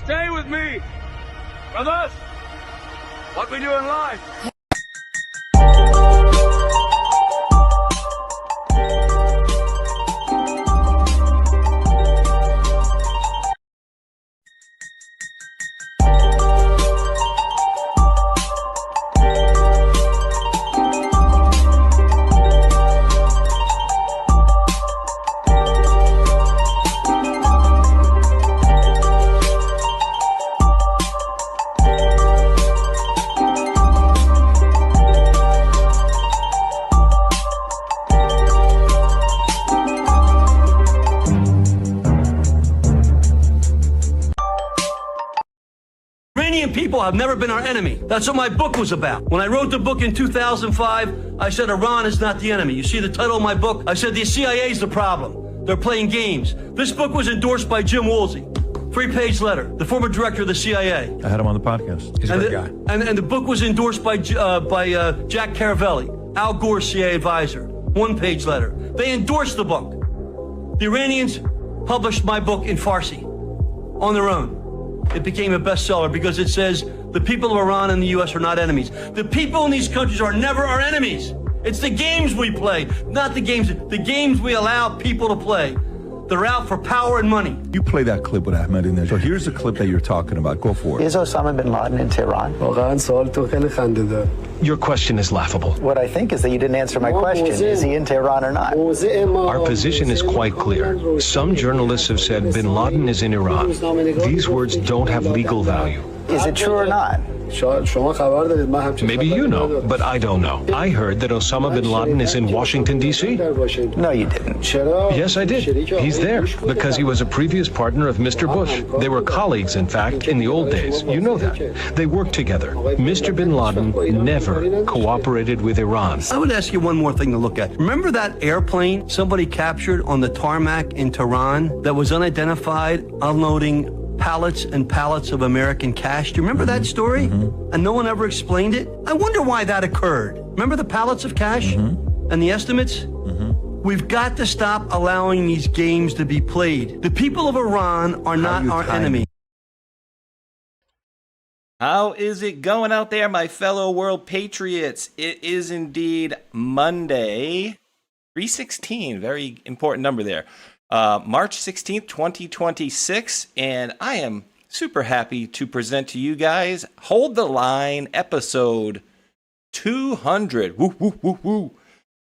Stay with me. Brothers, what we do in life. People have never been our enemy. That's what my book was about. When I wrote the book in 2005, I said Iran is not the enemy. You see the title of my book? I said the CIA is the problem. They're playing games. This book was endorsed by Jim Woolsey. 3-page letter, the former director of the CIA. I had him on the podcast. He's a great guy. And the book was endorsed by Jack Caravelli, Al Gore's CIA advisor. 1-page letter. They endorsed the book. The Iranians published my book in Farsi on their own. It became a bestseller because it says the people of Iran and the U.S. are not enemies. The people in these countries are never our enemies. It's the games we play, not the games we allow people to play. They're out for power and money. You play that clip with Ahmed in there. So here's the clip that you're talking about. Go for it. Is Osama bin Laden in Tehran? Your question is laughable. What I think is that you didn't answer my question. Is he in Tehran or not? Our position is quite clear. Some journalists have said bin Laden is in Iran. These words don't have legal value. Is it true or not? Maybe you know, but I don't know. I heard that Osama bin Laden is in Washington, D.C. No, you didn't. Yes, I did. He's there because he was a previous partner of Mr. Bush. They were colleagues, in fact, in the old days. You know that. They worked together. Mr. bin Laden never cooperated with Iran. I would ask you one more thing to look at. Remember that airplane somebody captured on the tarmac in Tehran that was unidentified, unloading pallets and pallets of American cash? Do you remember that story? And no one ever explained it? I wonder why that occurred. Remember the pallets of cash and the estimates? We've got to stop allowing these games to be played. The people of Iran are not our enemy. How is it going out there, my fellow world patriots? It is indeed Monday, 3/16, very important number there. March 16th, 2026, and I am super happy to present to you guys Hold the Line episode 200. Woo, woo, woo, woo.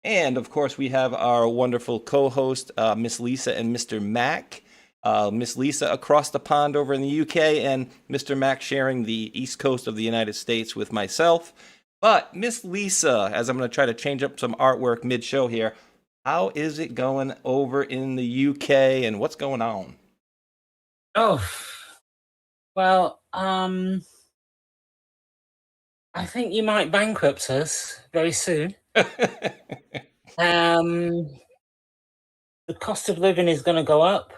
And, of course, we have our wonderful co-host, Miss Lisa and Mr. Mac. Miss Lisa across the pond over in the UK, and Mr. Mac sharing the East Coast of the United States with myself. But, Miss Lisa, as I'm going to try to change up some artwork mid-show here, how is it going over in the UK, and what's going on? Oh, well, I think you might bankrupt us very soon. The cost of living is going to go up,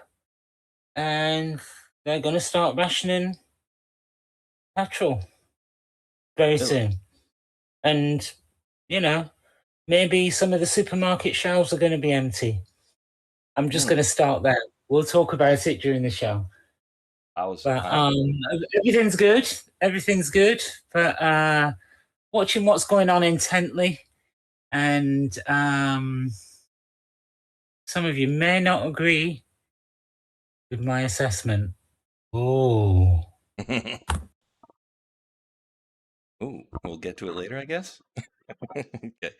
and they're going to start rationing petrol very soon. And, you know, maybe some of the supermarket shelves are going to be empty. I'm just going to start there. We'll talk about it during the show. Everything's good. Everything's good. But watching what's going on intently, and some of you may not agree with my assessment. Oh. Ooh, we'll get to it later, I guess. Okay.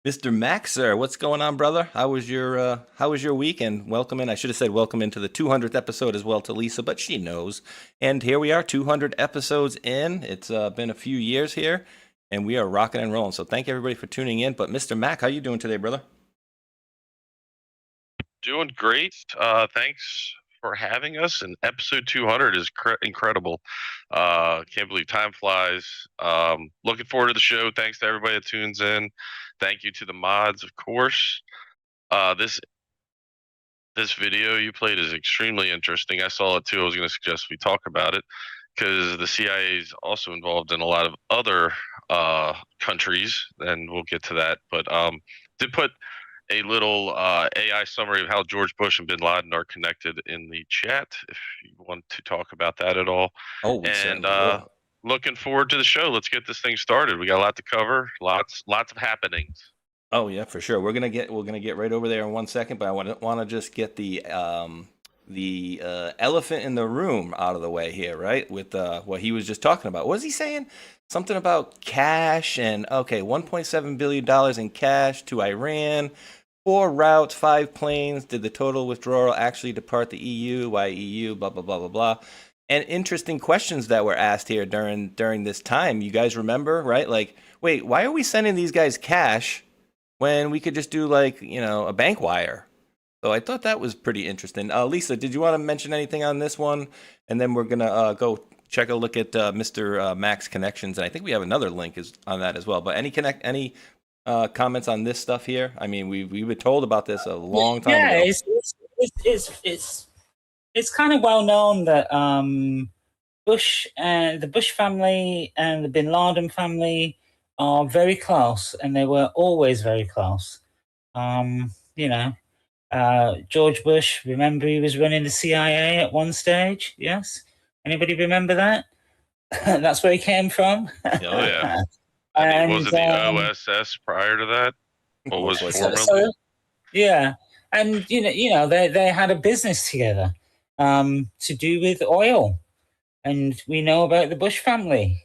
Mr. Max, sir, what's going on, brother? How was your week? And welcome in. I should have said welcome into the 200th episode as well to Lisa, but she knows. And here we are, 200 episodes in. It's been a few years here, and we are rocking and rolling. So thank everybody for tuning in. But Mr. Mac, how you doing today, brother? Doing great. Thanks for having us. And episode 200 is incredible. Can't believe time flies. Looking forward to the show. Thanks to everybody that tunes in. Thank you to the mods, of course. This video you played is extremely interesting. I saw it too. I was going to suggest we talk about it because the CIA is also involved in a lot of other countries, and we'll get to that. But did put a little AI summary of how George Bush and Bin Laden are connected in the chat, if you want to talk about that at all. Oh, we And certainly will. looking forward to the show. Let's get this thing started. We got a lot to cover. Lots of happenings. Oh yeah, for sure. We're gonna get right over there in 1 second, but I want to just get the elephant in the room out of the way here, right? With what he was just talking about. What was he saying? Something about cash and $1.7 billion in cash to Iran, 4 routes, 5 planes. Did the total withdrawal actually depart the EU? Why EU? Blah blah blah blah blah. And interesting questions that were asked here during this time. You guys remember, right? Like, wait, why are we sending these guys cash when we could just do a bank wire? So I thought that was pretty interesting. Lisa, did you want to mention anything on this one? And then we're gonna go check a look at Mr. Mac's connections, and I think we have another link on that as well. But any comments on this stuff here? I mean, we were told about this a long time ago. Yeah, it's kind of well known that Bush and the Bush family and the Bin Laden family are very close, and they were always very close. George Bush, remember he was running the CIA at one stage? Yes? Anybody remember that? That's where he came from. Oh, yeah. And was it the OSS prior to that? What was formerly? Yeah. And, they had a business together to do with oil. And we know about the Bush family,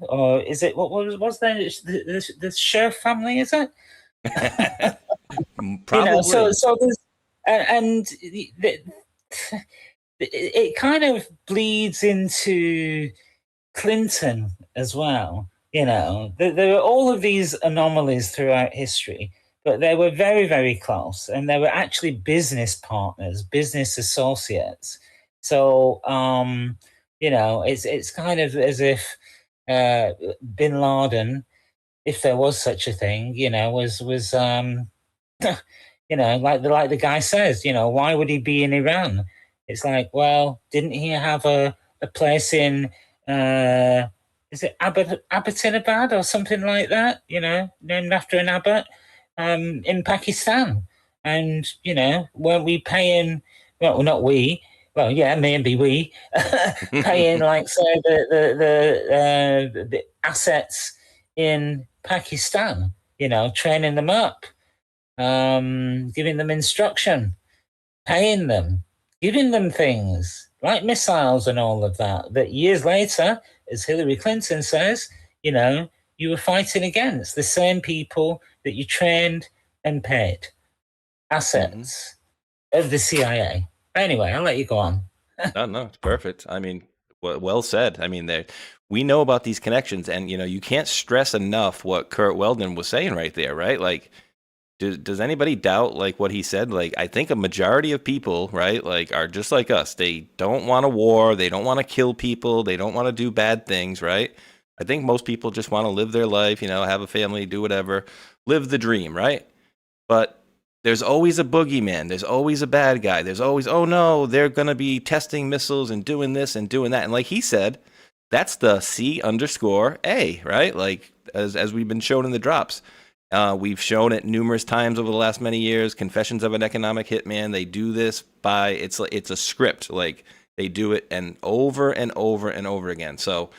or is it, what was there? The Sheriff family, is it? Probably. So there's, and it kind of bleeds into Clinton as well. There are all of these anomalies throughout history, but they were very, very close, and they were actually business partners, business associates. So, it's kind of as if Bin Laden, if there was such a thing, was like the guy says, why would he be in Iran? It's like, well, didn't he have a place in, is it Abbottabad or something like that, named after an abbot in Pakistan? And, weren't we paying, well, not we, well, yeah, maybe we, paying, like, say, the assets in Pakistan, training them up, giving them instruction, paying them, giving them things like missiles and all of that, that years later, as Hillary Clinton says, you were fighting against the same people that you trained and paid. Assets of the CIA. Anyway, I'll let you go on. No, it's perfect. I mean, well said. I mean, we know about these connections, and you can't stress enough what Kurt Weldon was saying right there, right? Like, does anybody doubt what he said? Like, I think a majority of people, right, are just like us. They don't want a war. They don't want to kill people. They don't want to do bad things, right? I think most people just want to live their life, have a family, do whatever, live the dream, right? But there's always a boogeyman. There's always a bad guy. There's always, oh no, they're going to be testing missiles and doing this and doing that. And like he said, that's the C_A, right? Like, as we've been shown in the drops. We've shown it numerous times over the last many years. Confessions of an Economic Hitman. They do this by, it's a script. Like, they do it and over and over and over again. So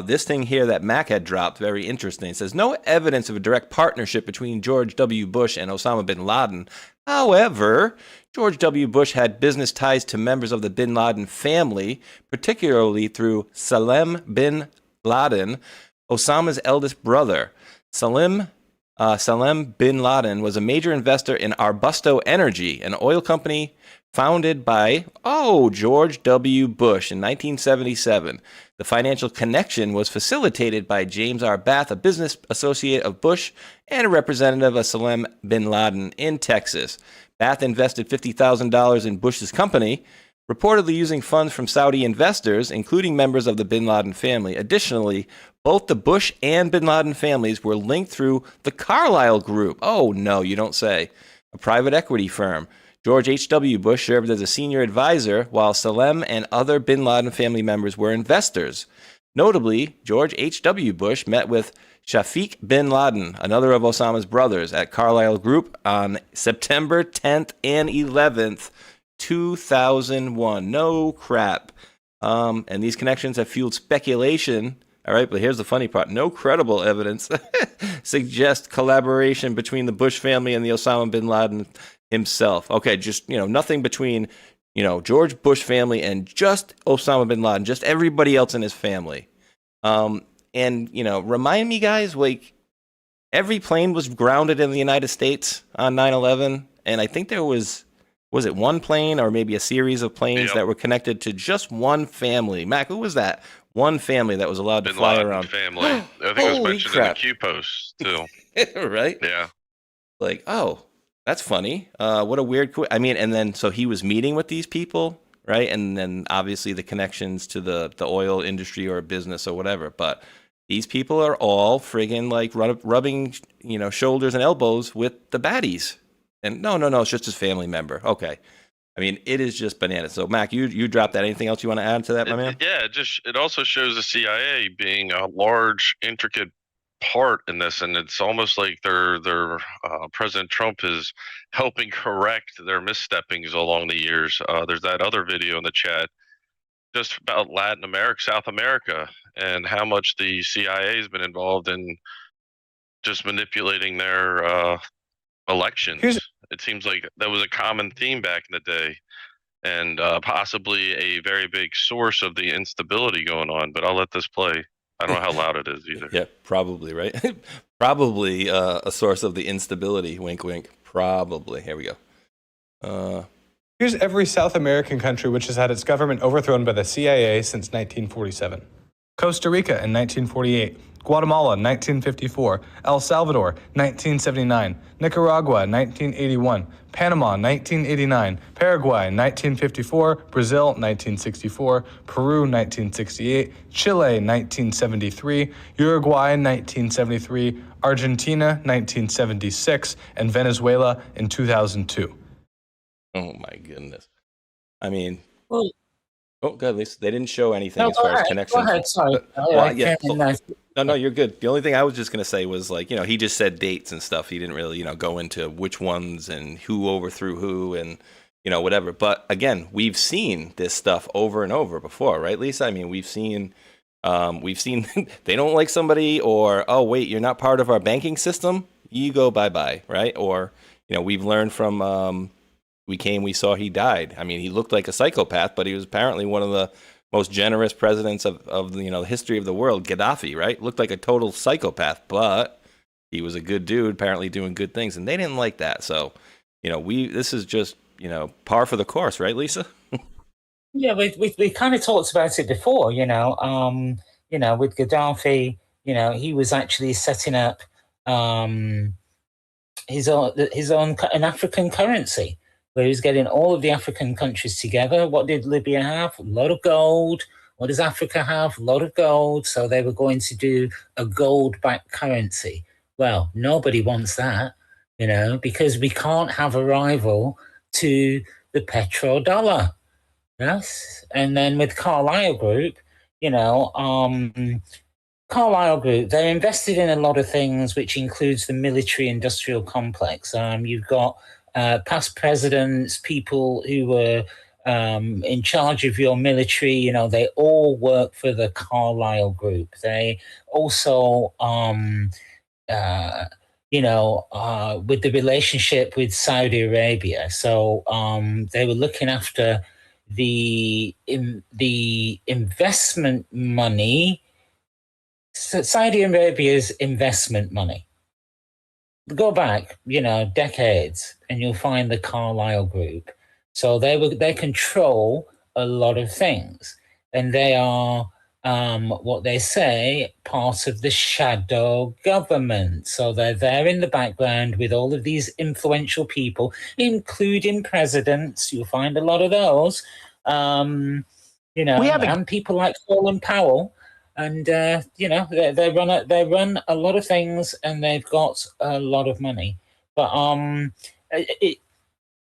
this thing here that Mac had dropped, very interesting. It says, no evidence of a direct partnership between George W. Bush and Osama bin Laden. However, George W. Bush had business ties to members of the bin Laden family, particularly through Salem bin Laden, Osama's eldest brother. Salem bin Laden was a major investor in Arbusto Energy, an oil company founded by, George W. Bush in 1977. The financial connection was facilitated by James R. Bath, a business associate of Bush and a representative of Salem bin Laden in Texas. Bath invested $50,000 in Bush's company, reportedly using funds from Saudi investors, including members of the bin Laden family. Additionally, both the Bush and bin Laden families were linked through the Carlyle Group. Oh, no, you don't say. A private equity firm. George H.W. Bush served as a senior advisor, while Salem and other bin Laden family members were investors. Notably, George H.W. Bush met with Shafiq bin Laden, another of Osama's brothers, at Carlyle Group on September 10th and 11th, 2001. No crap. And these connections have fueled speculation. All right, but here's the funny part. No credible evidence suggests collaboration between the Bush family and the Osama bin Laden himself. Okay, just, nothing between, George Bush family and just Osama bin Laden, just everybody else in his family. And, remind me, guys, like, every plane was grounded in the United States on 9/11, and I think there was it one plane or maybe a series of planes that were connected to just one family? Mac, who was that? One family that was allowed to fly around. Family. I think it was mentioned in the Q post, too. Right? Yeah. Like, oh, that's funny. What a weird... and then, so he was meeting with these people, right? And then, obviously, the connections to the oil industry or business or whatever, but... These people are all friggin' like rubbing, shoulders and elbows with the baddies. And no, it's just his family member. Okay. I mean, it is just bananas. So, Mac, you dropped that. Anything else you want to add to that, my man? Yeah, it also shows the CIA being a large, intricate part in this, and it's almost like their President Trump is helping correct their missteppings along the years. There's that other video in the chat just about Latin America, South America, and how much the CIA has been involved in just manipulating their elections. It seems like that was a common theme back in the day, and possibly a very big source of the instability going on. But I'll let this play. I don't know how loud it is either. Yeah, probably, right? Probably a source of the instability. Wink, wink. Probably. Here we go. Here's every South American country which has had its government overthrown by the CIA since 1947. Costa Rica in 1948, Guatemala 1954, El Salvador 1979, Nicaragua 1981, Panama 1989, Paraguay 1954, Brazil 1964, Peru 1968, Chile 1973, Uruguay 1973, Argentina 1976, and Venezuela in 2002. Oh my goodness! I mean, Well, oh god, at least they didn't show anything as far as connections. Go ahead, sorry. No, you're good. The only thing I was just gonna say was like, he just said dates and stuff. He didn't really, go into which ones and who overthrew who and whatever. But again, we've seen this stuff over and over before, right, Lisa? I mean, we've seen they don't like somebody, or oh wait, you're not part of our banking system. You go bye, right? Or we've learned from. We came, we saw, he died. I mean, he looked like a psychopath, but he was apparently one of the most generous presidents of the history of the world. Gaddafi, right? Looked like a total psychopath, but he was a good dude, apparently doing good things, and they didn't like that. So, this is just par for the course, right, Lisa? Yeah, we kind of talked about it before. With Gaddafi, he was actually setting up his own an African currency, where he was getting all of the African countries together. What did Libya have? A lot of gold. What does Africa have? A lot of gold. So they were going to do a gold-backed currency. Well, nobody wants that, because we can't have a rival to the petrodollar. Yes. And then with Carlyle Group, Carlyle Group, they're invested in a lot of things, which includes the military-industrial complex. You've got past presidents, people who were in charge of your military, they all work for the Carlyle Group. They also, with the relationship with Saudi Arabia. So they were looking after the investment money, Saudi Arabia's investment money. Go back, decades, and you'll find the Carlyle Group. So they control a lot of things, and they are what they say part of the shadow government. So they're there in the background with all of these influential people, including presidents. You'll find a lot of those, and people like Colin Powell. And they run a lot of things, and they've got a lot of money. But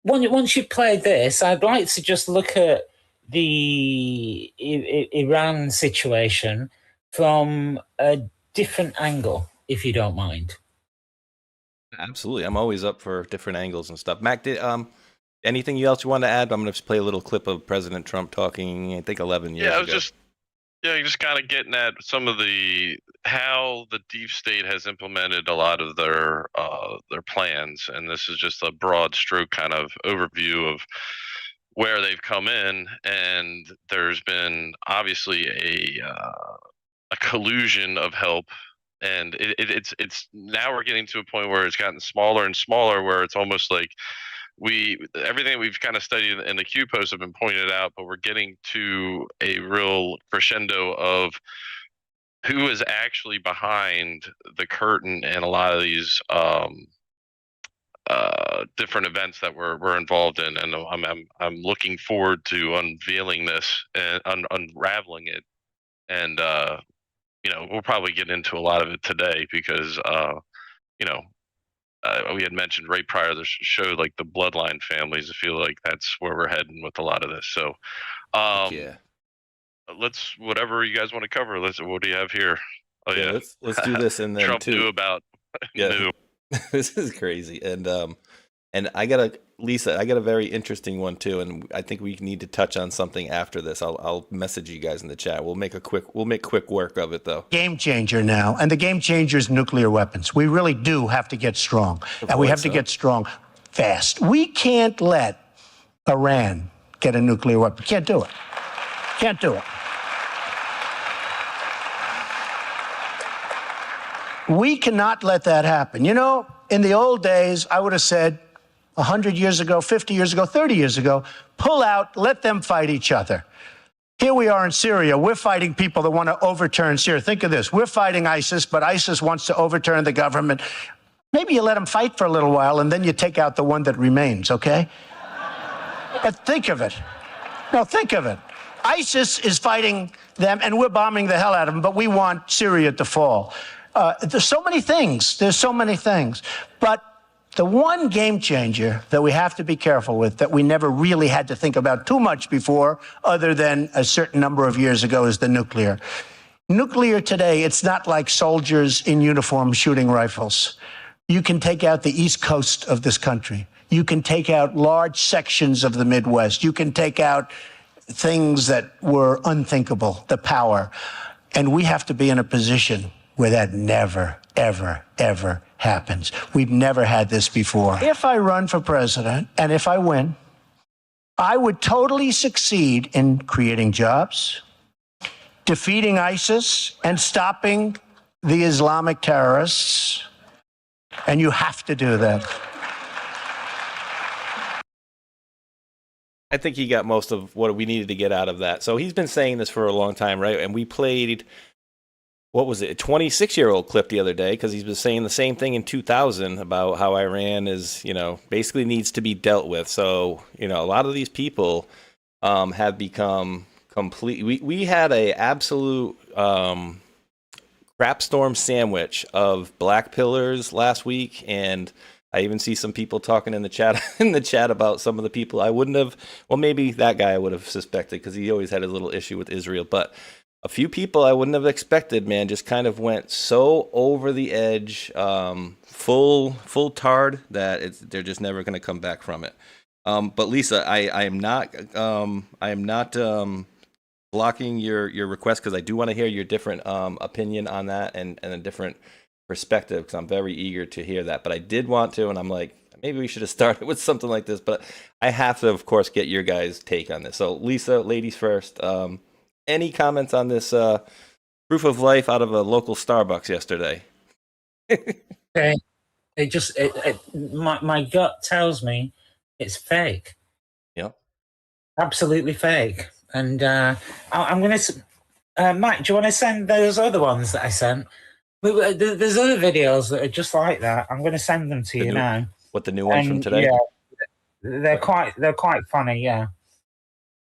once you've played this, I'd like to just look at the Iran situation from a different angle. if you don't mind. Absolutely. I'm always up for different angles and stuff. Mac, anything else you want to add? I'm going to play a little clip of President Trump talking, I think 11 years ago. You're just kind of getting at some of how the deep state has implemented a lot of their plans, and this is just a broad stroke kind of overview of where they've come in. And there's been obviously a collusion of help, and it's now we're getting to a point where it's gotten smaller and smaller, where it's almost like everything we've kind of studied in the Q post have been pointed out, but we're getting to a real crescendo of who is actually behind the curtain and a lot of these different events that we're involved in. And I'm looking forward to unveiling this and unraveling it. And we'll probably get into a lot of it today because we had mentioned right prior to the show, like the Bloodline Families. I feel like that's where we're heading with a lot of this. So, let's whatever you guys want to cover. What do you have here? Oh yeah, let's do this, and then Trump knew about. Yeah, this is crazy, and I got a very interesting one too, and I think we need to touch on something after this. I'll message you guys in the chat. We'll make quick work of it though. Game changer now, and the game changer is nuclear weapons. We really do have to get strong, and we have to get strong fast. We can't let Iran get a nuclear weapon. Can't do it. Can't do it. We cannot let that happen. You know, in the old days, I would have said 100 years ago, 50 years ago, 30 years ago, pull out, let them fight each other. Here we are in Syria. We're fighting people that want to overturn Syria. Think of this. We're fighting ISIS, but ISIS wants to overturn the government. Maybe you let them fight for a little while, and then you take out the one that remains, okay? But think of it. No, think of it. ISIS is fighting them, and we're bombing the hell out of them, but we want Syria to fall. There's so many things. There's so many things. But the one game changer that we have to be careful with, that we never really had to think about too much before, other than a certain number of years ago, is the nuclear. Nuclear today, it's not like soldiers in uniform shooting rifles. You can take out the east coast of this country. You can take out large sections of the Midwest. You can take out things that were unthinkable, the power. And we have to be in a position where that never, ever, ever happens. We've never had this before. If I run for president, and if I win, I would totally succeed in creating jobs, defeating ISIS, and stopping the Islamic terrorists. And you have to do that. I think he got most of what we needed to get out of that. So he's been saying this for a long time, right? And we played, what was it, a 26-year-old clip the other day, because he's been saying the same thing in 2000 about how Iran is, basically needs to be dealt with. So, a lot of these people have become complete. We had a absolute crap storm sandwich of black pillars last week, and I even see some people talking in the chat about some of the people I wouldn't have. Well, maybe that guy I would have suspected because he always had a little issue with Israel, but a few people I wouldn't have expected, man, just kind of went so over the edge, full tard that they're just never going to come back from it. But Lisa, I am not blocking your request, because I do want to hear your different opinion on that and a different perspective, because I'm very eager to hear that. But I did want to, and I'm like, maybe we should have started with something like this, but I have to, of course, get your guys' take on this. So Lisa, ladies first. Any comments on this proof of life out of a local Starbucks yesterday? My gut tells me it's fake. Yeah, absolutely fake. And I'm going to, Mike, do you want to send those other ones that I sent? There's other videos that are just like that. I'm going to send them to you now. What, the new ones from today? Yeah, they're quite funny. Yeah.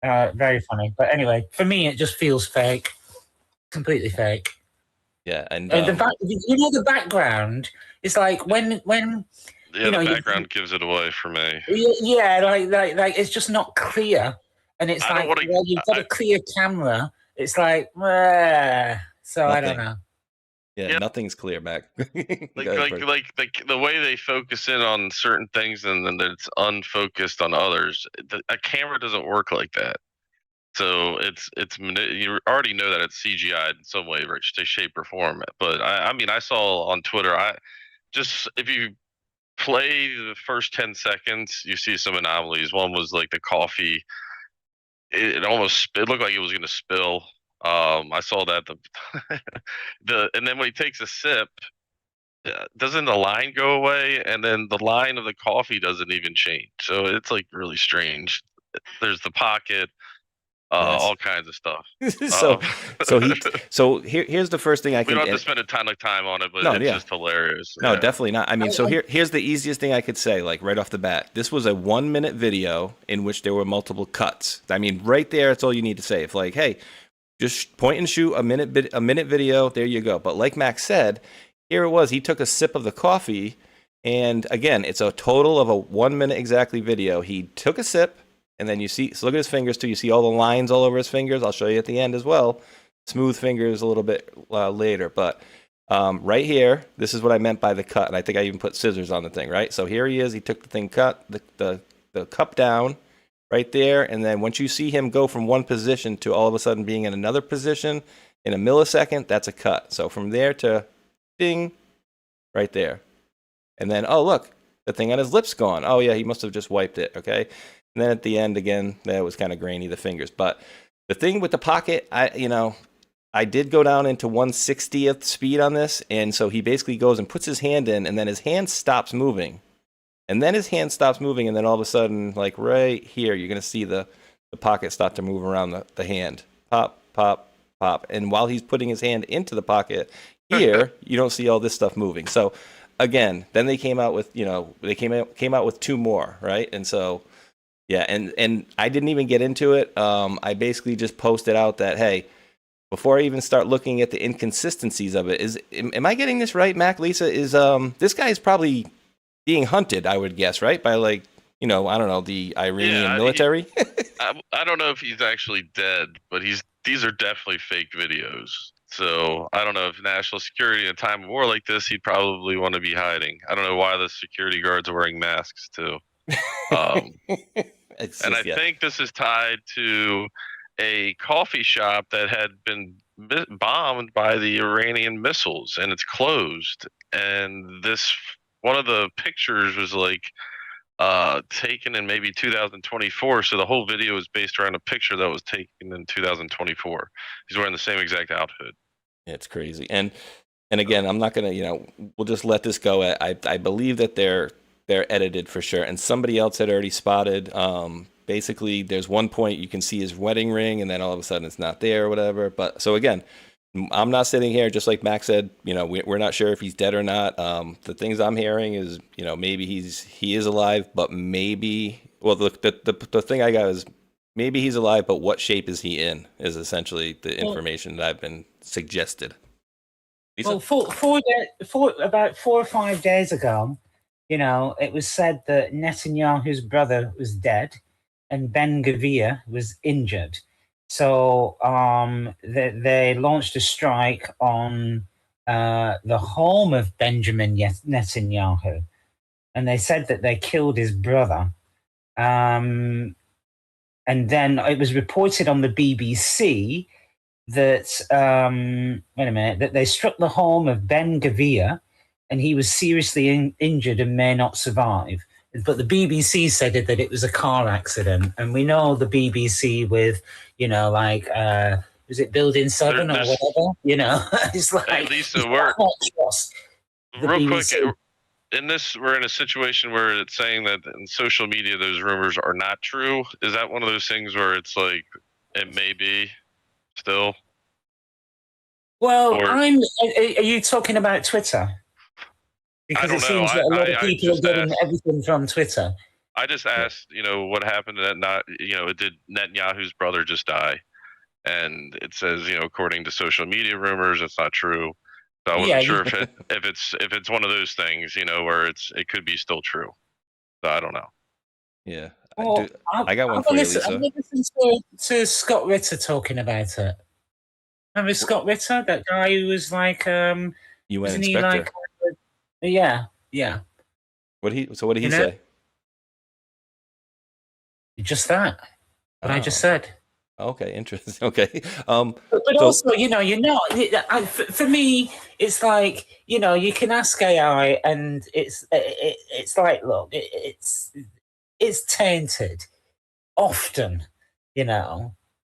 Very funny. But anyway, for me, it just feels fake, completely fake. Yeah, and the background is like when the background gives it away for me. Yeah, like it's just not clear, and it's you've got a clear camera. It's like, so I don't know. Yeah, nothing's clear, Mac. like the way they focus in on certain things and then it's unfocused on others. A camera doesn't work like that. So it's you already know that it's CGI in some way, shape, or form. But I mean, I saw on Twitter, if you play the first 10 seconds, you see some anomalies. One was like the coffee; it looked like it was going to spill. I saw that and then when he takes a sip, doesn't the line go away? And then the line of the coffee doesn't even change. So it's like really strange. There's the pocket. All kinds of stuff. Here's the first thing I can. We don't have to spend a ton of time on it, but it's just hilarious. No, definitely not. I mean, so here's the easiest thing I could say, like right off the bat. This was a 1-minute video in which there were multiple cuts. I mean, right there, that's all you need to say. If like, hey, just point and shoot a minute video, there you go. But like Max said, here it was. He took a sip of the coffee, and again, it's a total of a 1 minute exactly video. He took a sip. And then you see, so look at his fingers too. You see all the lines all over his fingers. I'll show you at the end as well. Smooth fingers a little bit later. But right here, this is what I meant by the cut. And I think I even put scissors on the thing, right? So here he is. He took the thing, cut the cup down right there. And then once you see him go from one position to all of a sudden being in another position in a millisecond, that's a cut. So from there to ding, right there. And then, oh, look, the thing on his lips gone. Oh, yeah, he must have just wiped it, okay? And then at the end, again, that was kind of grainy, the fingers. But the thing with the pocket, I did go down into 1/60th speed on this. And so he basically goes and puts his hand in, and then his hand stops moving. And then his hand stops moving, and then all of a sudden, like right here, you're going to see the pocket start to move around the hand. Pop, pop, pop. And while he's putting his hand into the pocket, here, you don't see all this stuff moving. So, again, then they came out with, they came out with 2 more, right? And so... yeah, and I didn't even get into it. I basically just posted out that, hey, before I even start looking at the inconsistencies of it, am I getting this right, Mac, Lisa? Is this guy is probably being hunted, I would guess, right? By I don't know, the Iranian military? I don't know if he's actually dead, but these are definitely fake videos. So I don't know if national security in a time of war like this, he'd probably want to be hiding. I don't know why the security guards are wearing masks too. And I think this is tied to a coffee shop that had been bombed by the Iranian missiles, and it's closed. And one of the pictures was like taken in maybe 2024. So the whole video is based around a picture that was taken in 2024. He's wearing the same exact outfit. It's crazy. And again, I'm not gonna, we'll just let this go. I believe that they're edited for sure. And somebody else had already spotted, basically there's one point you can see his wedding ring and then all of a sudden it's not there or whatever. But so again, I'm not sitting here, just like Max said, we're not sure if he's dead or not. The things I'm hearing is, maybe he is alive, but maybe, well, the thing I got is maybe he's alive, but what shape is he in is essentially the information that I've been suggested. Lisa? Well, about 4 or 5 days ago, it was said that Netanyahu's brother was dead and Ben Gvir was injured. So they launched a strike on the home of Benjamin Netanyahu. And they said that they killed his brother. And then it was reported on the BBC that, that they struck the home of Ben Gvir, and he was seriously injured and may not survive. But the BBC said that it was a car accident. And we know the BBC with, was it Building 7 or whatever? It's like, at least it you worked. can't trust the Real BBC. quick, we're in a situation where it's saying that in social media, those rumors are not true. Is that one of those things where it's like, it may be still? Well, are you talking about Twitter? Because it seems that a lot of people are getting everything from Twitter. I just asked, what happened to did Netanyahu's brother just die? And it says, according to social media rumors, it's not true. So I wasn't sure if it's one of those things, where it could be still true. So I don't know. Yeah. Well, I got one for you, Lisa. I've listened to Scott Ritter talking about it. Remember Scott Ritter, that guy who was like UN Isn't inspector. he like? Yeah. What did he You know? say? Just that. What I just Oh. said. Okay, interesting. Okay. But so- also, for me, it's like, you can ask AI, and it's like, look, it's tainted often.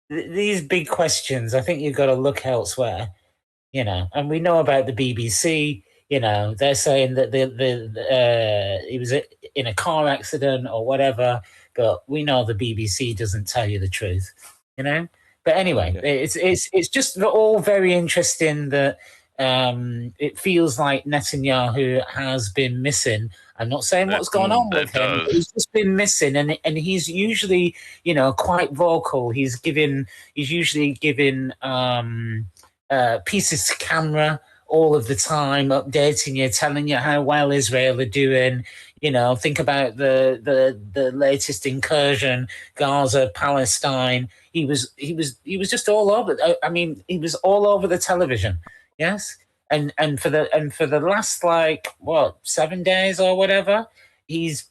These big questions. I think you've got to look elsewhere. And we know about the BBC. They're saying that he was in a car accident or whatever, but we know the BBC doesn't tell you the truth. But anyway, Okay. it's just all very interesting that it feels like Netanyahu has been missing. I'm not saying what's going on with him, but he's just been missing, and he's usually, quite vocal. He's usually giving pieces to camera all of the time, updating you, telling you how well Israel are doing. Think about the latest incursion, Gaza, Palestine. He was just all over. I mean, he was all over the television. Yes, and for the last 7 days or whatever, he's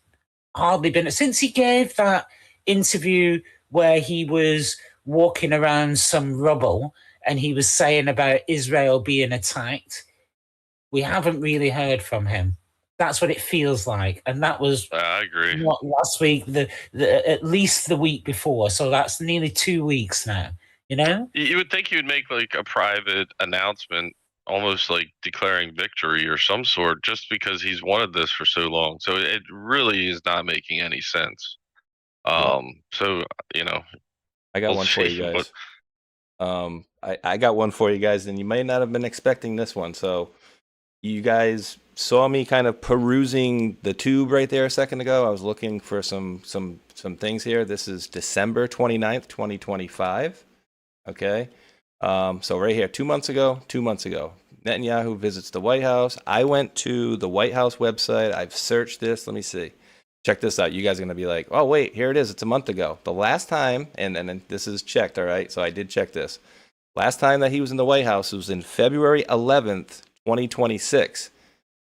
hardly been, since he gave that interview where he was walking around some rubble and he was saying about Israel being attacked. We haven't really heard from him. That's what it feels like, and that was I agree. not last week. At least the week before, so that's nearly 2 weeks now. You would think you would make like a private announcement, almost like declaring victory or some sort, just because he's wanted this for so long. So it really is not making any sense. So I got one for you guys. I got one for you guys, and you may not have been expecting this one. So you guys saw me kind of perusing the tube right there a second ago. I was looking for some things here. This is December 29th, 2025. Okay. So right here, 2 months ago, Netanyahu visits the White House. I went to the White House website. I've searched this. Let me see. Check this out. You guys are going to be like, oh, wait, here it is. It's a month ago. The last time, and this is checked, all right? So I did check this. Last time that he was in the White House was in February 11th, 2026.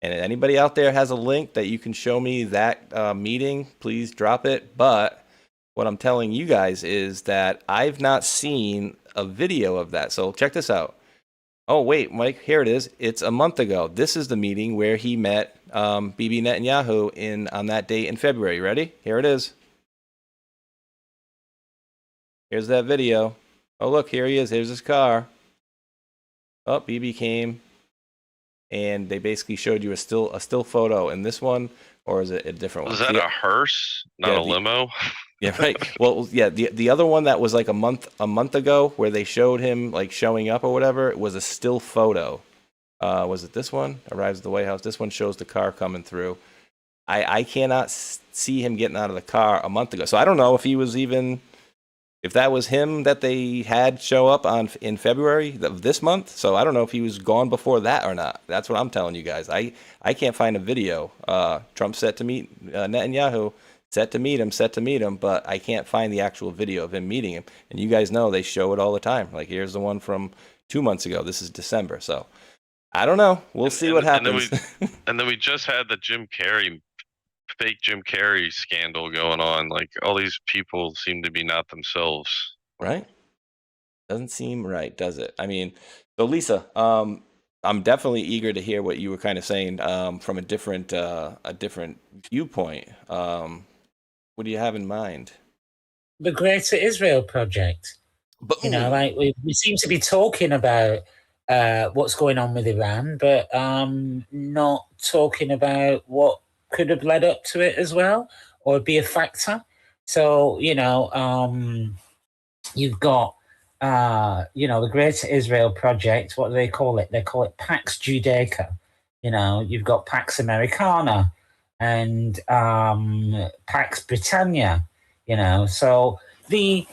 And if anybody out there has a link that you can show me that meeting, please drop it. But what I'm telling you guys is that I've not seen a video of that. So check this out. Oh, wait, Mike, here it is. It's a month ago. This is the meeting where he met Bibi Netanyahu on that date in February. Ready? Here it is. Here's that video. Oh, look, here he is. Here's his car. Oh, Bibi came, and they basically showed you a still photo. And this one, or is it a different one? Was that a hearse, not a limo? Yeah, right. Well, yeah, the other one that was like a month ago, where they showed him like showing up or whatever, it was a still photo. Was it this one? Arrives at the White House. This one shows the car coming through. I cannot see him getting out of the car a month ago. So I don't know if he was if that was him that they had show up in February of this month. So I don't know if he was gone before that or not. That's what I'm telling you guys. I can't find a video. Trump set to meet Netanyahu. Set to meet him, but I can't find the actual video of him meeting him. And you guys know they show it all the time. Like, here's the one from 2 months ago. This is December. So I don't know. We'll see what happens. And then we just had the fake Jim Carrey scandal going on. Like, all these people seem to be not themselves. Right? Doesn't seem right, does it? I mean, so Lisa, I'm definitely eager to hear what you were kind of saying from a different viewpoint. What do you have in mind? The Greater Israel Project. Boom. Like we seem to be talking about what's going on with Iran, but not talking about what could have led up to it as well, or be a factor. So, you've got, the Greater Israel Project. What do they call it? They call it Pax Judaica. You've got Pax Americana and Pax Britannia. So the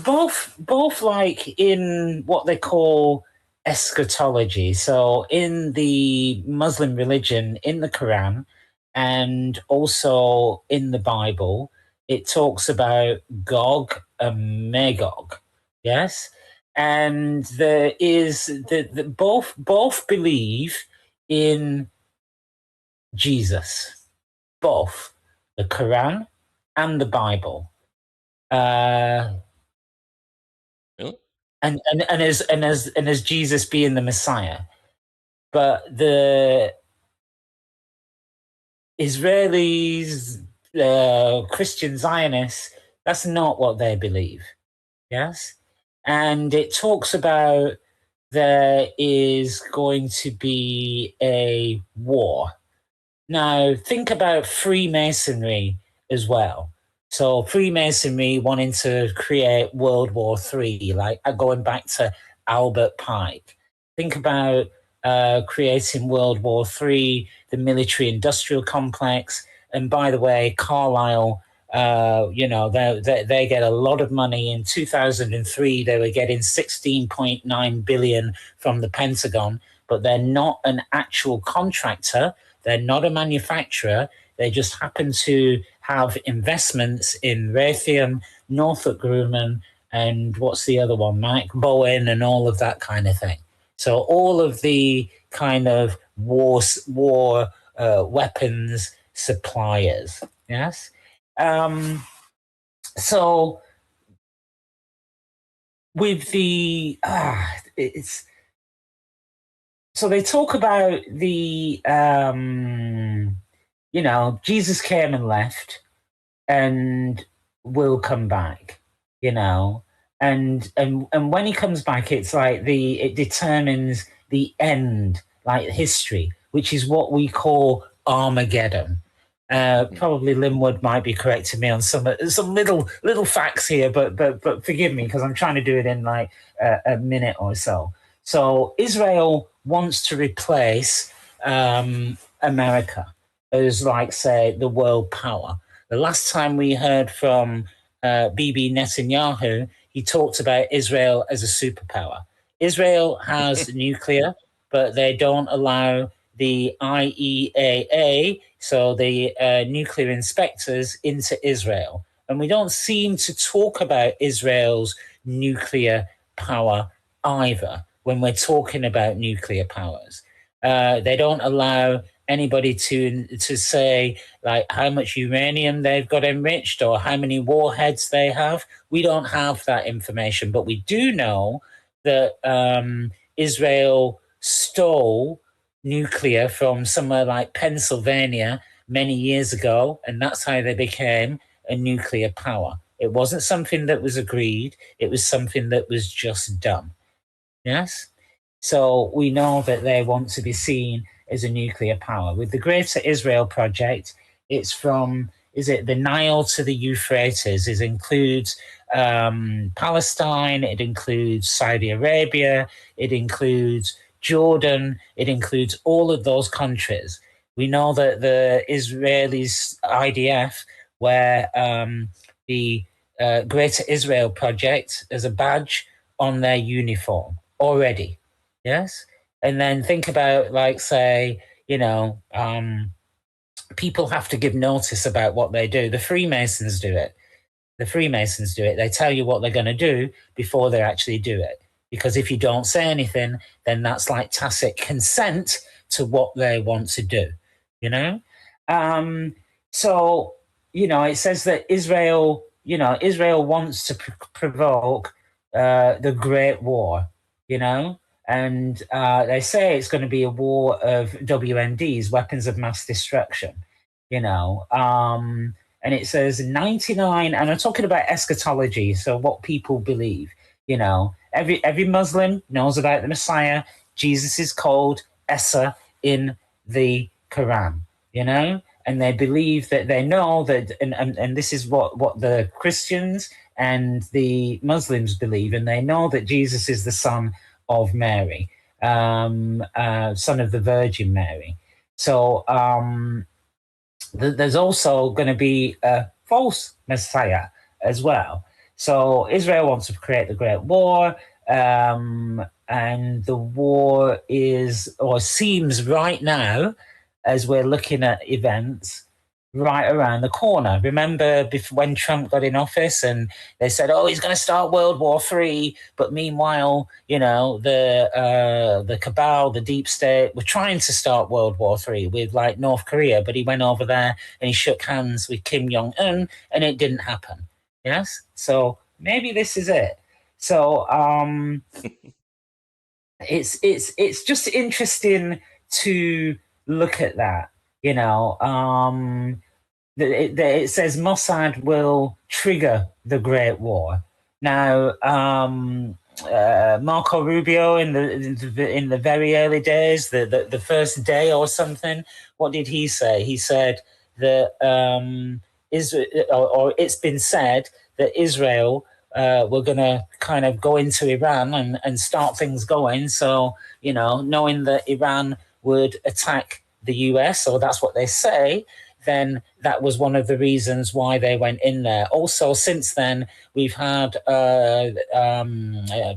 both like in what they call eschatology. So in the Muslim religion, in the Quran, and also in the Bible, it talks about Gog and Magog. Yes, and there is both believe in Jesus, both the Quran and the Bible. Really? And as Jesus being the Messiah. But the Israelis, Christian Zionists, that's not what they believe. Yes? And it talks about there is going to be a war. Now, think about Freemasonry as well. So Freemasonry wanting to create World War III, like going back to Albert Pike. Think about creating World War III, the military-industrial complex. And by the way, Carlyle, they get a lot of money. In 2003, they were getting $16.9 billion from the Pentagon, but they're not an actual contractor. They're not a manufacturer. They just happen to have investments in Raytheon, Northrop Grumman, and what's the other one, Mike? Boeing, and all of that kind of thing. So all of the kind of war weapons suppliers, yes? So with the, so they talk about the, Jesus came and left and will come back, and when he comes back, it's like it determines the end, like history, which is what we call Armageddon. Probably Linwood might be correcting me on some little facts here, but forgive me because I'm trying to do it in like a minute or so. So Israel wants to replace America as, like, say, the world power. The last time we heard from Bibi Netanyahu, he talked about Israel as a superpower. Israel has nuclear, but they don't allow the IEAA, so the nuclear inspectors, into Israel. And we don't seem to talk about Israel's nuclear power either when we're talking about nuclear powers. They don't allow anybody to say, like, how much uranium they've got enriched or how many warheads they have. We don't have that information, but we do know that Israel stole nuclear from somewhere like Pennsylvania many years ago, and that's how they became a nuclear power. It wasn't something that was agreed. It was something that was just done. Yes? So we know that they want to be seen as a nuclear power. With the Greater Israel Project, it's from, the Nile to the Euphrates. It includes Palestine, it includes Saudi Arabia, it includes Jordan, it includes all of those countries. We know that the Israelis, IDF, wear the Greater Israel Project as a badge on their uniform already. Yes? And then think about, like, say, people have to give notice about what they do. The Freemasons do it. They tell you what they're going to do before they actually do it. Because if you don't say anything, then that's like tacit consent to what they want to do, So, it says that Israel wants to provoke the Great War, and they say it's going to be a war of WMDs, weapons of mass destruction, and it says 99, and I'm talking about eschatology, so what people believe, every Muslim knows about the Messiah. Jesus is called Esa in the Quran, and they believe that they know that, and this is what the Christians and the Muslims believe, and they know that Jesus is the son of Mary, son of the Virgin Mary. So there's also going to be a false Messiah as well. So Israel wants to create the Great War, and the war is, or seems right now, as we're looking at events, right around the corner. Remember when Trump got in office and they said, oh, he's going to start World War III. But meanwhile, you know, the cabal, the deep state, were trying to start World War III with like North Korea. But he went over there and he shook hands with Kim Jong-un and it didn't happen. Yes. So maybe this is it. So it's just interesting to look at that. You know, it says Mossad will trigger the Great War. Now, Marco Rubio in the very early days, the first day or something, what did he say? He said that it's been said that Israel were going to kind of go into Iran and start things going. So, you know, knowing that Iran would attack the US, or that's what they say, then that was one of the reasons why they went in there. Also, since then, we've had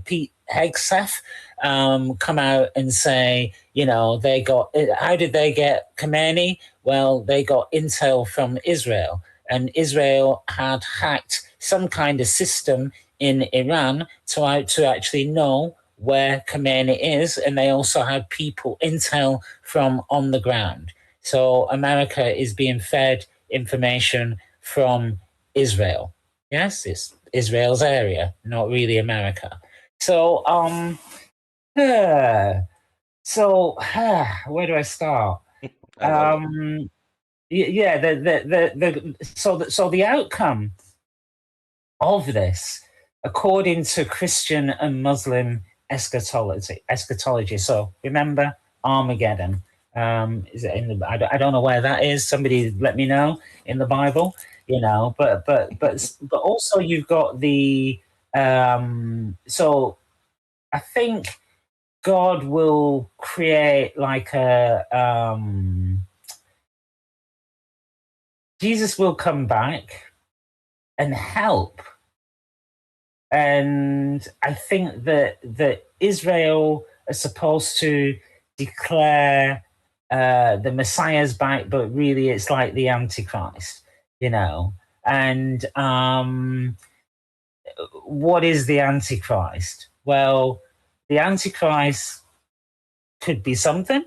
Pete Hegseth come out and say, you know, how did they get Khamenei? Well, they got intel from Israel, and Israel had hacked some kind of system in Iran to actually know where Khamenei is, and they also had intel from on the ground. So America is being fed information from Israel. Yes, it's Israel's area, not really America. So where do I start? So the outcome of this, according to Christian and Muslim eschatology. So remember Armageddon. Is it in the? I don't know where that is. Somebody let me know in the Bible. You know, but also you've got the. So I think God will create like a. Jesus will come back and help. And I think that Israel is supposed to declare the Messiah's back, but really it's like the Antichrist, you know. And what is the Antichrist? Well, the Antichrist could be something,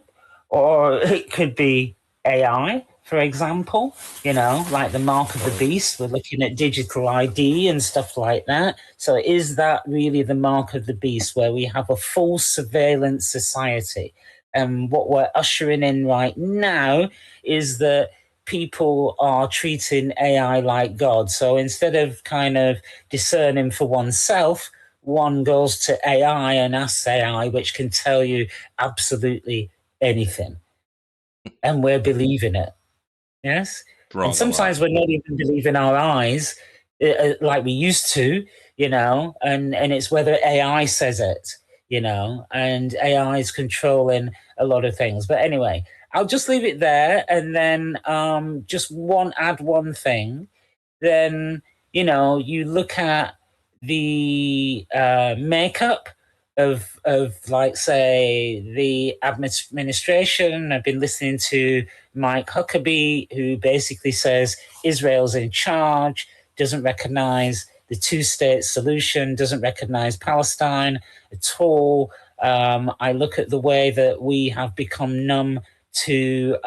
or it could be AI, for example, you know, like the mark of the beast. We're looking at digital ID and stuff like that. So is that really the mark of the beast, where we have a full surveillance society? And what we're ushering in right now is that people are treating AI like God. So instead of kind of discerning for oneself, one goes to AI and asks AI, which can tell you absolutely anything. And we're believing it. Yes. And sometimes we're not even believing our eyes like we used to, you know, and it's whether AI says it, you know, and AI is controlling a lot of things. But anyway, I'll just leave it there. And then just add one thing. Then, you know, you look at the makeup of like, say, the administration. I've been listening to Mike Huckabee, who basically says Israel's in charge, doesn't recognize the two-state solution, doesn't recognize Palestine at all. I look at the way that we have become numb to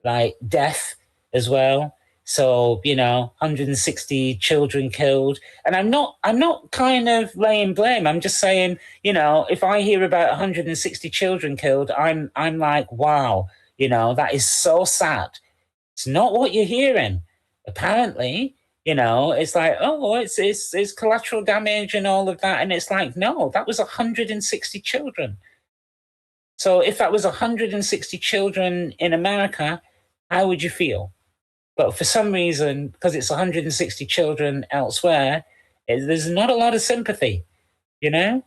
like death as well. So, you know, 160 children killed. And I'm not kind of laying blame. I'm just saying, you know, if I hear about 160 children killed, I'm like, wow, you know, that is so sad. It's not what you're hearing. Apparently, you know, it's like, oh, it's collateral damage and all of that. And it's like, no, that was 160 children. So if that was 160 children in America, how would you feel? But for some reason, because it's 160 children elsewhere, there's not a lot of sympathy, you know?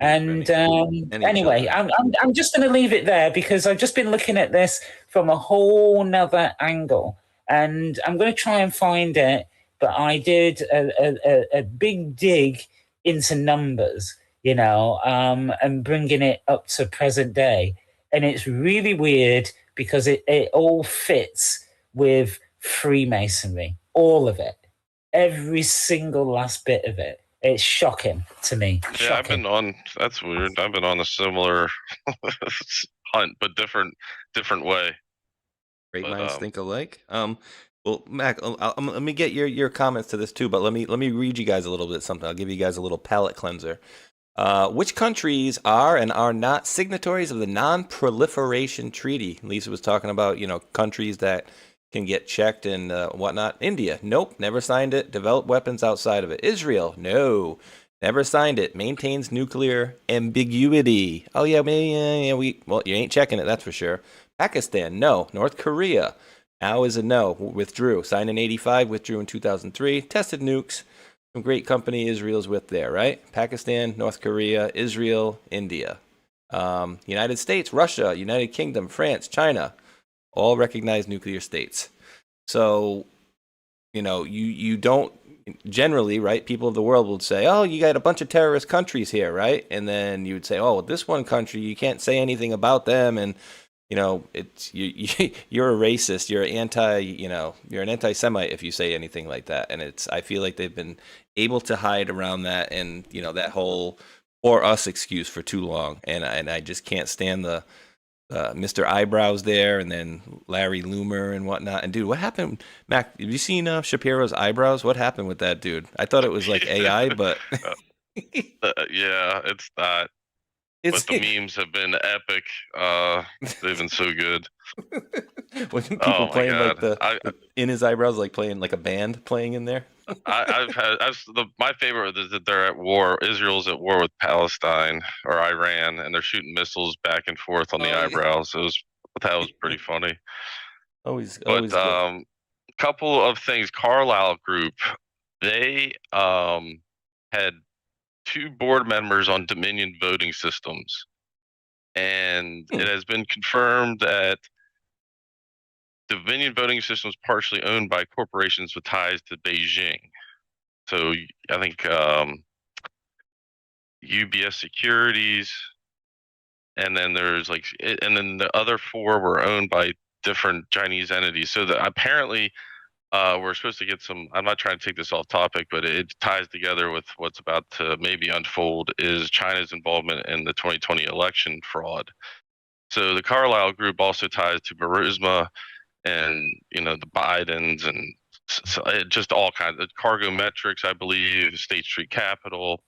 And anyway, I'm just going to leave it there, because I've just been looking at this from a whole nother angle. And I'm going to try and find it, but I did a big dig into numbers, you know, and bringing it up to present day. And it's really weird, because it all fits with Freemasonry. All of it. Every single last bit of it. It's shocking to me. Shocking. Yeah, I've been on. That's weird. I've been on a similar hunt, but different way. Great minds think alike. Well, Mac, let me get your comments to this too, but let me read you guys a little bit something. I'll give you guys a little palate cleanser. Which countries are and are not signatories of the Non-Proliferation Treaty? Lisa was talking about, countries that can get checked and whatnot. India, nope, never signed it. Develop weapons outside of it. Israel, no, never signed it. Maintains nuclear ambiguity. Oh yeah, well, you ain't checking it, that's for sure. Pakistan, no. North Korea, now is a no. Withdrew. Signed in '85, withdrew in 2003. Tested nukes. Some great company Israel's with there, right? Pakistan, North Korea, Israel, India. United States, Russia, United Kingdom, France, China. All recognized nuclear states. So, you don't generally, right? People of the world would say, oh, you got a bunch of terrorist countries here, right? And then you would say, oh, this one country, you can't say anything about them. And, it's you're a racist. You're you're an anti-Semite if you say anything like that. And I feel like they've been able to hide around that and, that whole or us excuse for too long. And I just can't stand the Mr. Eyebrows there, and then Larry Loomer and whatnot. And dude, what happened, Mac? Have you seen Shapiro's eyebrows? What happened with that dude? I thought it was like AI, but yeah, it's not. But the memes have been epic. They've been so good. When people playing like in his eyebrows, like playing like a band playing in there. My favorite is that they're at war. Israel's at war with Palestine or Iran, and they're shooting missiles back and forth on the eyebrows. That was pretty funny. Always good. Couple of things. Carlyle Group, they had 2 board members on Dominion voting systems, and it has been confirmed that Dominion voting system is partially owned by corporations with ties to Beijing. So I think UBS Securities, and then and then the other 4 were owned by different Chinese entities. So that apparently we're supposed to get some. I'm not trying to take this off topic, but it ties together with what's about to maybe unfold is China's involvement in the 2020 election fraud. So the Carlyle Group also ties to Burisma and the Bidens and just all kinds of Cargo Metrics, I believe, State Street Capital,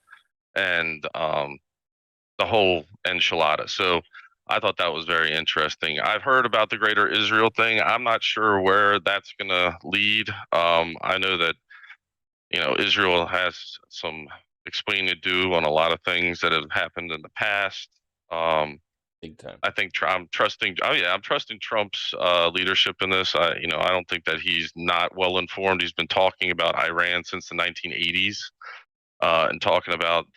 and the whole enchilada. So I thought that was very interesting. I've heard about the Greater Israel thing. I'm not sure where that's going to lead. I know that Israel has some explaining to do on a lot of things that have happened in the past. Big time. I think I'm trusting. Oh yeah, I'm trusting Trump's leadership in this. I don't think that he's not well informed. He's been talking about Iran since the 1980s, and talking about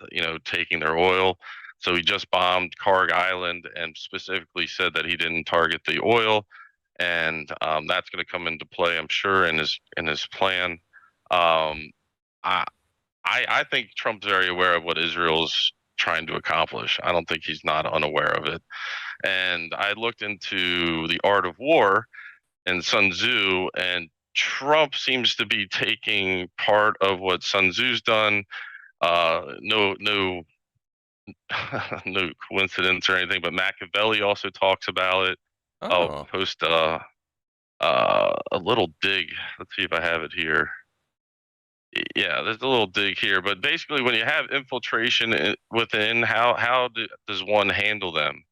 taking their oil. So he just bombed Karg Island and specifically said that he didn't target the oil, and that's going to come into play, I'm sure, in his plan. I think Trump's very aware of what Israel's trying to accomplish. I don't think he's not unaware of it. And I looked into The Art of War and Sun Tzu, and Trump seems to be taking part of what Sun Tzu's done. No coincidence or anything, but MaQaveli also talks about it. I'll post a little dig. Let's see if I have it here. Yeah, there's a little dig here, but basically when you have infiltration within, how does one handle them?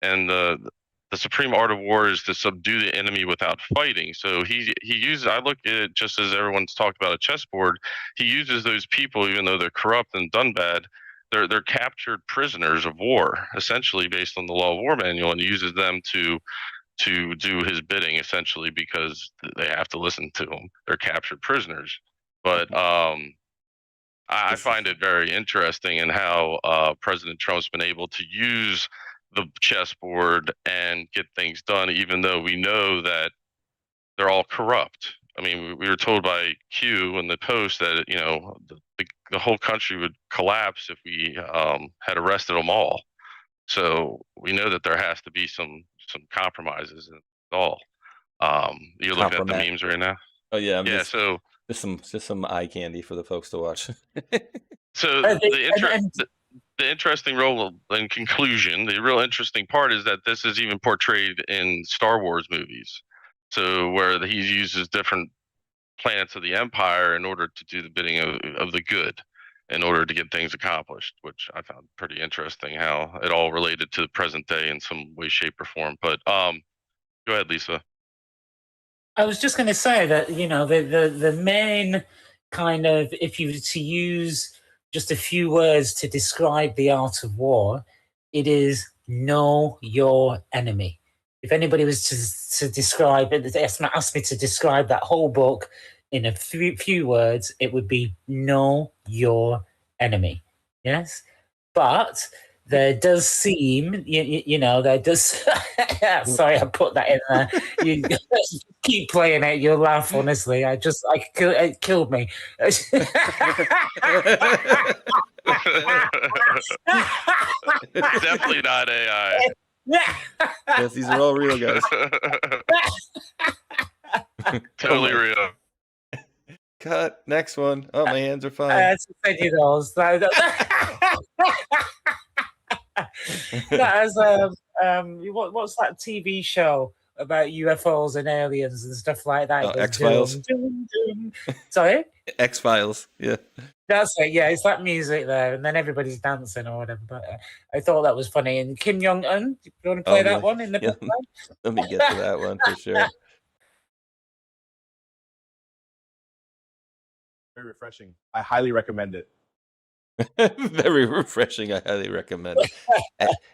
And the supreme art of war is to subdue the enemy without fighting. So he uses, I look at it just as everyone's talked about a chessboard, he uses those people, even though they're corrupt and done bad, they're captured prisoners of war, essentially based on the law of war manual, and he uses them to do his bidding, essentially, because they have to listen to him. They're captured prisoners. But I find it very interesting in how President Trump's been able to use the chessboard and get things done, even though we know that they're all corrupt. I mean, we were told by Q in the Post that the whole country would collapse if we had arrested them all. So we know that there has to be some compromises in it all. You're looking at the memes right now. Oh yeah, so just some eye candy for the folks to watch. So the interesting role in conclusion, the real interesting part is that this is even portrayed in Star Wars movies. So where he uses different planets of the Empire in order to do the bidding of the good, in order to get things accomplished, which I found pretty interesting how it all related to the present day in some way, shape, or form. But go ahead, Lisa. I was just going to say that, the main kind of, if you were to use just a few words to describe the art of war, it is know your enemy. If anybody was to describe it, asked me to describe that whole book in a few words, it would be know your enemy. Yes? But there does seem, there does... Sorry, I put that in there. You keep playing it, you'll laugh, honestly. It killed me. Definitely not AI. Yes, these are all real guys. Totally real. Cut. Next one. Oh, my hands are fine. That's those. That was what's that TV show about UFOs and aliens and stuff like that? Oh, X-Files. Sorry? X-Files. Yeah. That's it. Yeah, it's that music there, and then everybody's dancing or whatever. But I thought that was funny. And Kim Jong-un, do you want to play that one in the background? Let me get to that one for sure. Very refreshing. I highly recommend it. Very refreshing. I highly recommend it.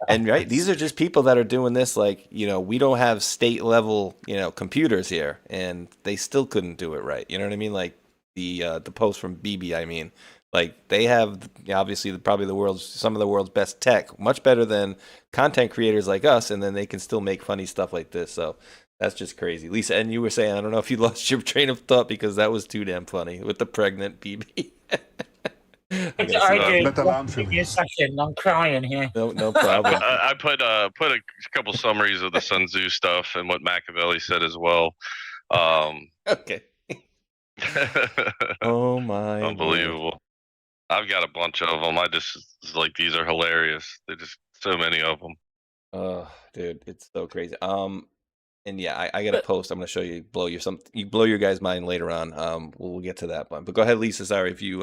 And right, these are just people that are doing this. Like, we don't have state level, computers here, and they still couldn't do it right. You know what I mean? Like the post from Bibi. I mean, like they have obviously probably some of the world's best tech, much better than content creators like us, and then they can still make funny stuff like this. So that's just crazy. Lisa, and you were saying, I don't know if you lost your train of thought because that was too damn funny with the pregnant Bibi. I do. Give me a second. I'm crying here. No problem. I put a couple summaries of the Sun Tzu stuff and what MaQaveli said as well. Okay. Oh my! Unbelievable. God. I've got a bunch of them. I just these are hilarious. There's just so many of them. Oh, dude, it's so crazy. And yeah, I got a post. I'm going to show you. You blow your guys' mind later on. We'll get to that one. But go ahead, Lisa. Sorry if you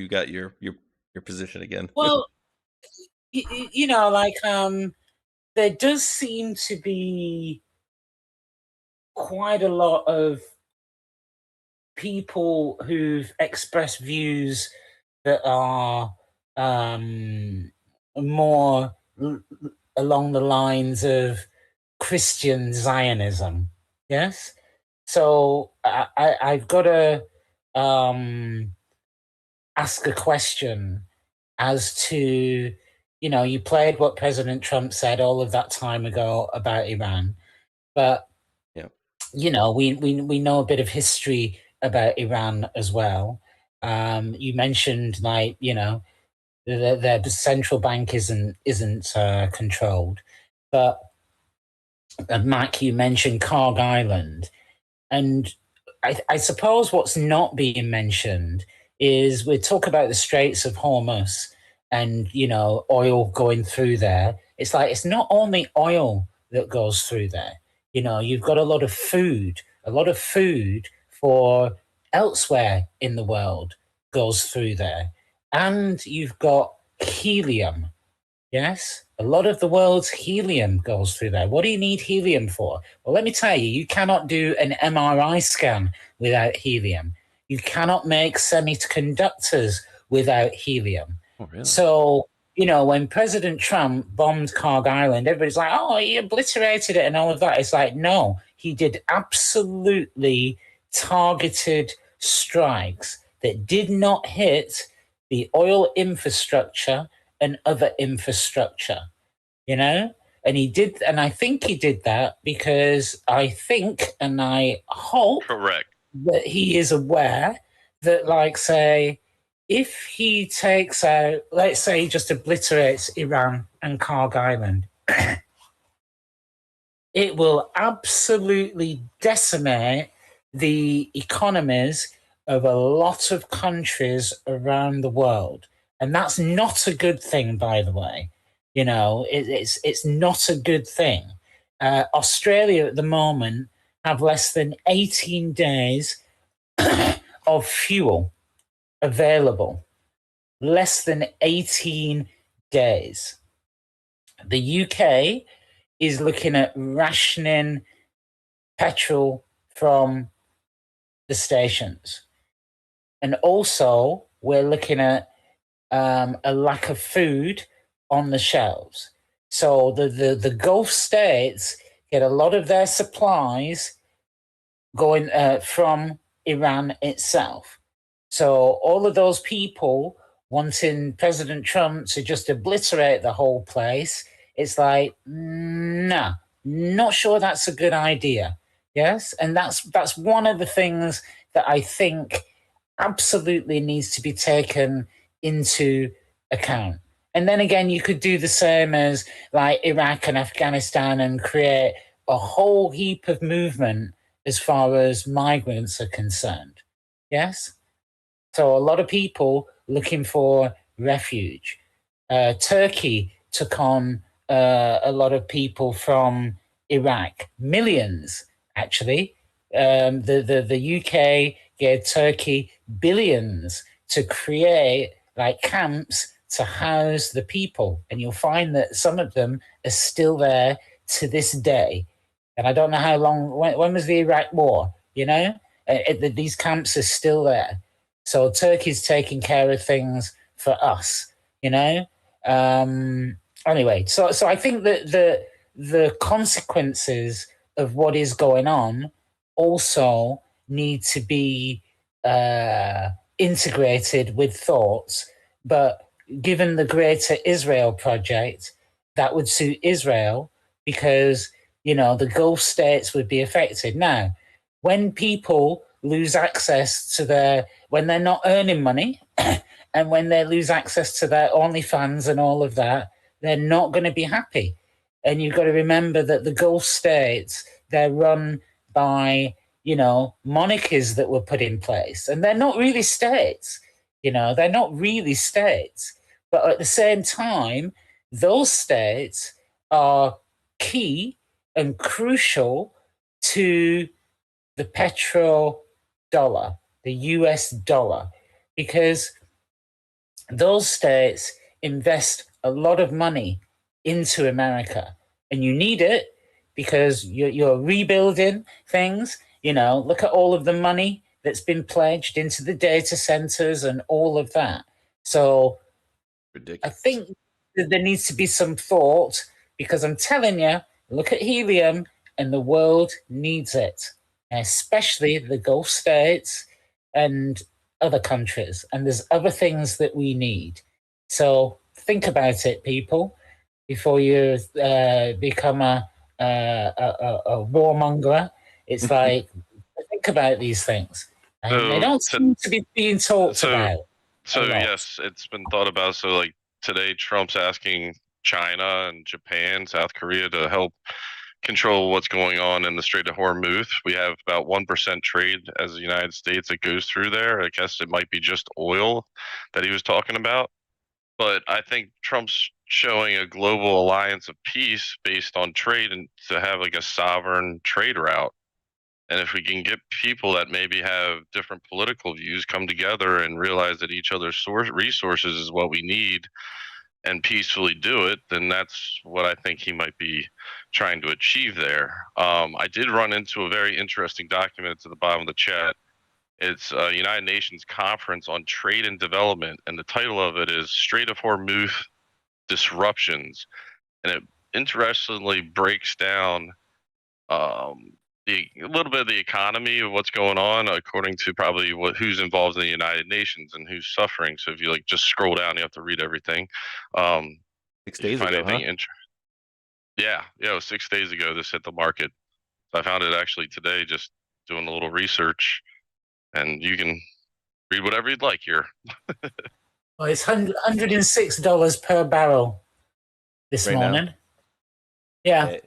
got your position again. Well, there does seem to be quite a lot of people who've expressed views that are more along the lines of Christian Zionism, yes? So I've got to ask a question as to, you played what President Trump said all of that time ago about Iran, but, we know a bit of history about Iran as well. You mentioned, the central bank isn't controlled, but Mac, you mentioned Carlyle, and I suppose what's not being mentioned is we talk about the Straits of Hormuz and oil going through there. It's like it's not only oil that goes through there. You've got a lot of food for elsewhere in the world goes through there, and you've got helium. Yes, a lot of the world's helium goes through there. What do you need helium for? Well, let me tell you, you cannot do an MRI scan without helium. You cannot make semiconductors without helium. Oh, really? So, when President Trump bombed Carlyle, everybody's like, oh, he obliterated it and all of that. It's like, no, he did absolutely targeted strikes that did not hit the oil infrastructure and other infrastructure, and he did, and I think he did that because I think, and I hope correct that he is aware that, say, if he takes out, let's say he just obliterates Iran and Carlyle, it will absolutely decimate the economies of a lot of countries around the world. And that's not a good thing, by the way. You know, it's not a good thing. Australia at the moment have less than 18 days of fuel available. Less than 18 days. The UK is looking at rationing petrol from the stations. And also, we're looking at a lack of food on the shelves. So the Gulf states get a lot of their supplies going from Iran itself. So all of those people wanting President Trump to just obliterate the whole place, it's like, nah, not sure that's a good idea. Yes, and that's one of the things that I think absolutely needs to be taken into account. And then again, you could do the same as like Iraq and Afghanistan and create a whole heap of movement as far as migrants are concerned. Yes? So a lot of people looking for refuge. Turkey took on a lot of people from Iraq, millions actually. The UK gave Turkey billions to create like camps to house the people. And you'll find that some of them are still there to this day. And I don't know how long, when was the Iraq war, you know? These camps are still there. So Turkey's taking care of things for us, you know? Anyway, so I think that the consequences of what is going on also need to be integrated with thoughts. But given the Greater Israel Project, that would suit Israel because, you know, the Gulf states would be affected. Now, when people lose access to when they're not earning money and when they lose access to their OnlyFans and all of that, they're not going to be happy. And you've got to remember that the Gulf states, they're run by, you know, monarchies that were put in place. And they're not really states, you know, they're not really states. But at the same time, those states are key and crucial to the petrodollar, the US dollar, because those states invest a lot of money into America. And you need it because you're rebuilding things. You know, look at all of the money that's been pledged into the data centers and all of that. So ridiculous. I think that there needs to be some thought because I'm telling you, look at helium and the world needs it, especially the Gulf states and other countries. And there's other things that we need. So think about it, people, before you become a warmonger. It's like, think about these things. And they don't seem to be being talked about. So yes, it's been thought about. So like today, Trump's asking China and Japan, South Korea to help control what's going on in the Strait of Hormuz. We have about 1% trade as the United States that goes through there. I guess it might be just oil that he was talking about. But I think Trump's showing a global alliance of peace based on trade and to have like a sovereign trade route. And if we can get people that maybe have different political views come together and realize that each other's resources is what we need and peacefully do it, then that's what I think he might be trying to achieve there. I did run into a very interesting document at the bottom of the chat. It's a United Nations Conference on Trade and Development, and the title of it is Strait of Hormuz Disruptions. And it interestingly breaks down a little bit of the economy of what's going on according to probably who's involved in the United Nations and who's suffering. So if you like just scroll down, you have to read everything. 6 days ago, huh? Yeah, it was 6 days ago this hit the market. So I found it actually today just doing a little research, and you can read whatever you'd like here. Well, it's $106 per barrel this morning. Now. Yeah.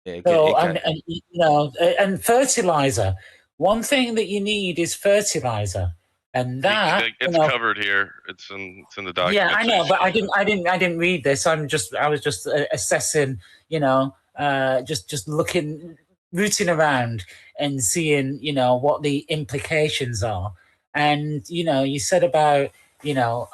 So, and you know, and fertilizer. One thing that you need is fertilizer, and that it's covered here. It's in the document. Yeah, I know, but I didn't read this. I was just assessing. You know, just looking, rooting around and seeing, you know, what the implications are. And you know, you said about, you know,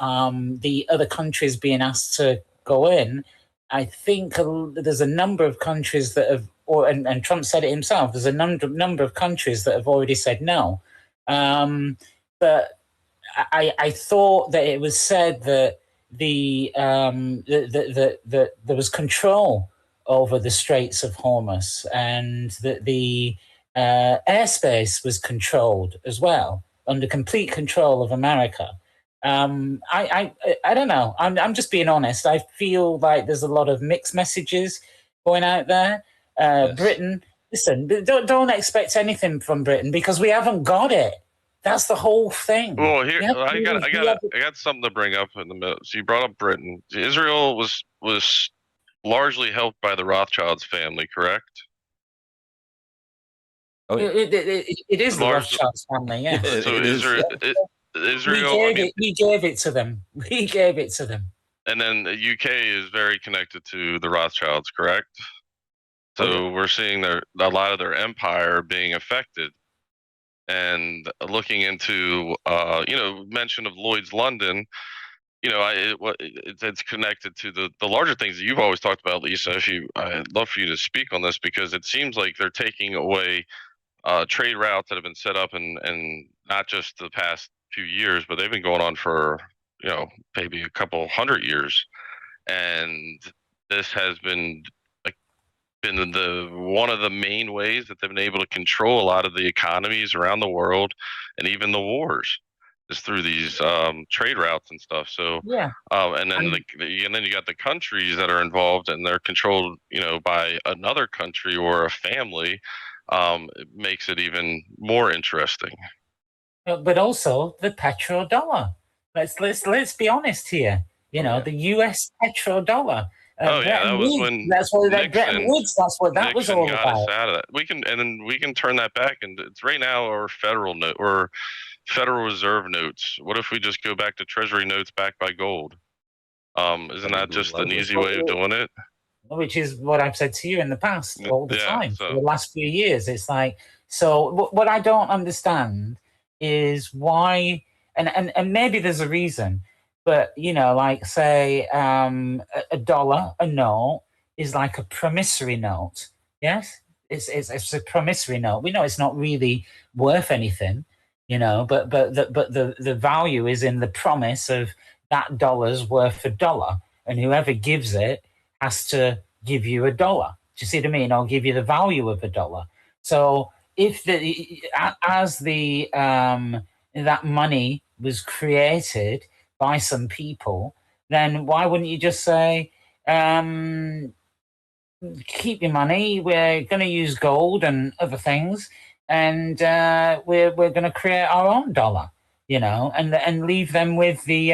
the other countries being asked to go in. I think there's a number of countries that have, and Trump said it himself. There's a number of countries that have already said no. But I thought that it was said that that there was control over the Straits of Hormuz, and that the airspace was controlled as well, under complete control of America. I don't know. I'm just being honest. I feel like there's a lot of mixed messages going out there. Yes. Britain, listen, don't expect anything from Britain because we haven't got it. That's the whole thing. Well, here I got something to bring up in the middle. So you brought up Britain. Israel was largely helped by the Rothschilds family, correct? Oh, it is the Rothschilds family, yeah. So Israel, we gave it to them. We gave it to them. And then the UK is very connected to the Rothschilds, correct? So we're seeing a lot of their empire being affected. And looking into, you know, mention of Lloyd's London, you know, it's connected to the larger things that you've always talked about, Lisa. I'd love for you to speak on this because it seems like they're taking away trade routes that have been set up and not just the past few years, but they've been going on for, you know, maybe a couple hundred years. And this has been one of the main ways that they've been able to control a lot of the economies around the world and even the wars is through these trade routes and stuff. So yeah, and then you got the countries that are involved and they're controlled, you know, by another country or a family. It makes it even more interesting. But also the petrodollar. Let's be honest here. You know, the U.S. petrodollar. That was when Bretton Woods. That's what that was all got about. Us out of that. We can turn that back, and it's right now our federal note or Federal Reserve notes. What if we just go back to Treasury notes backed by gold? Isn't that just an easy way of doing it? Which is what I've said to you in the past all the time for the last few years. It's like, so what I don't understand is why, and maybe there's a reason. But, you know, like, say, a dollar, a note, is like a promissory note. Yes? It's a promissory note. We know it's not really worth anything, you know, but the value is in the promise of that dollar's worth $1. And whoever gives it has to give you $1. Do you see what I mean? Or give you the value of $1. So if that money was created by some people, then why wouldn't you just say, keep your money, we're going to use gold and other things, and we're going to create our own dollar, you know, and leave them with the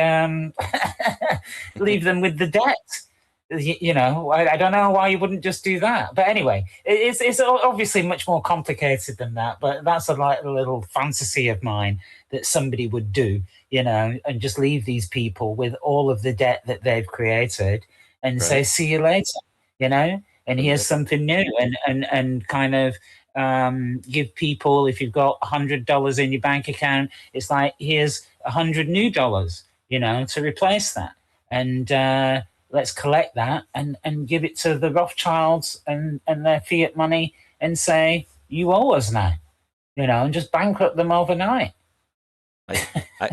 leave them with the debt. You know, I don't know why you wouldn't just do that. But anyway, it's obviously much more complicated than that. But that's a little fantasy of mine that somebody would do, you know, and just leave these people with all of the debt that they've created and say, see you later, you know, and here's something new and kind of give people, if you've got $100 in your bank account, it's like, here's $100 new dollars, you know, to replace that. And let's collect that and give it to the Rothschilds and their fiat money and say, you owe us now, you know, and just bankrupt them overnight.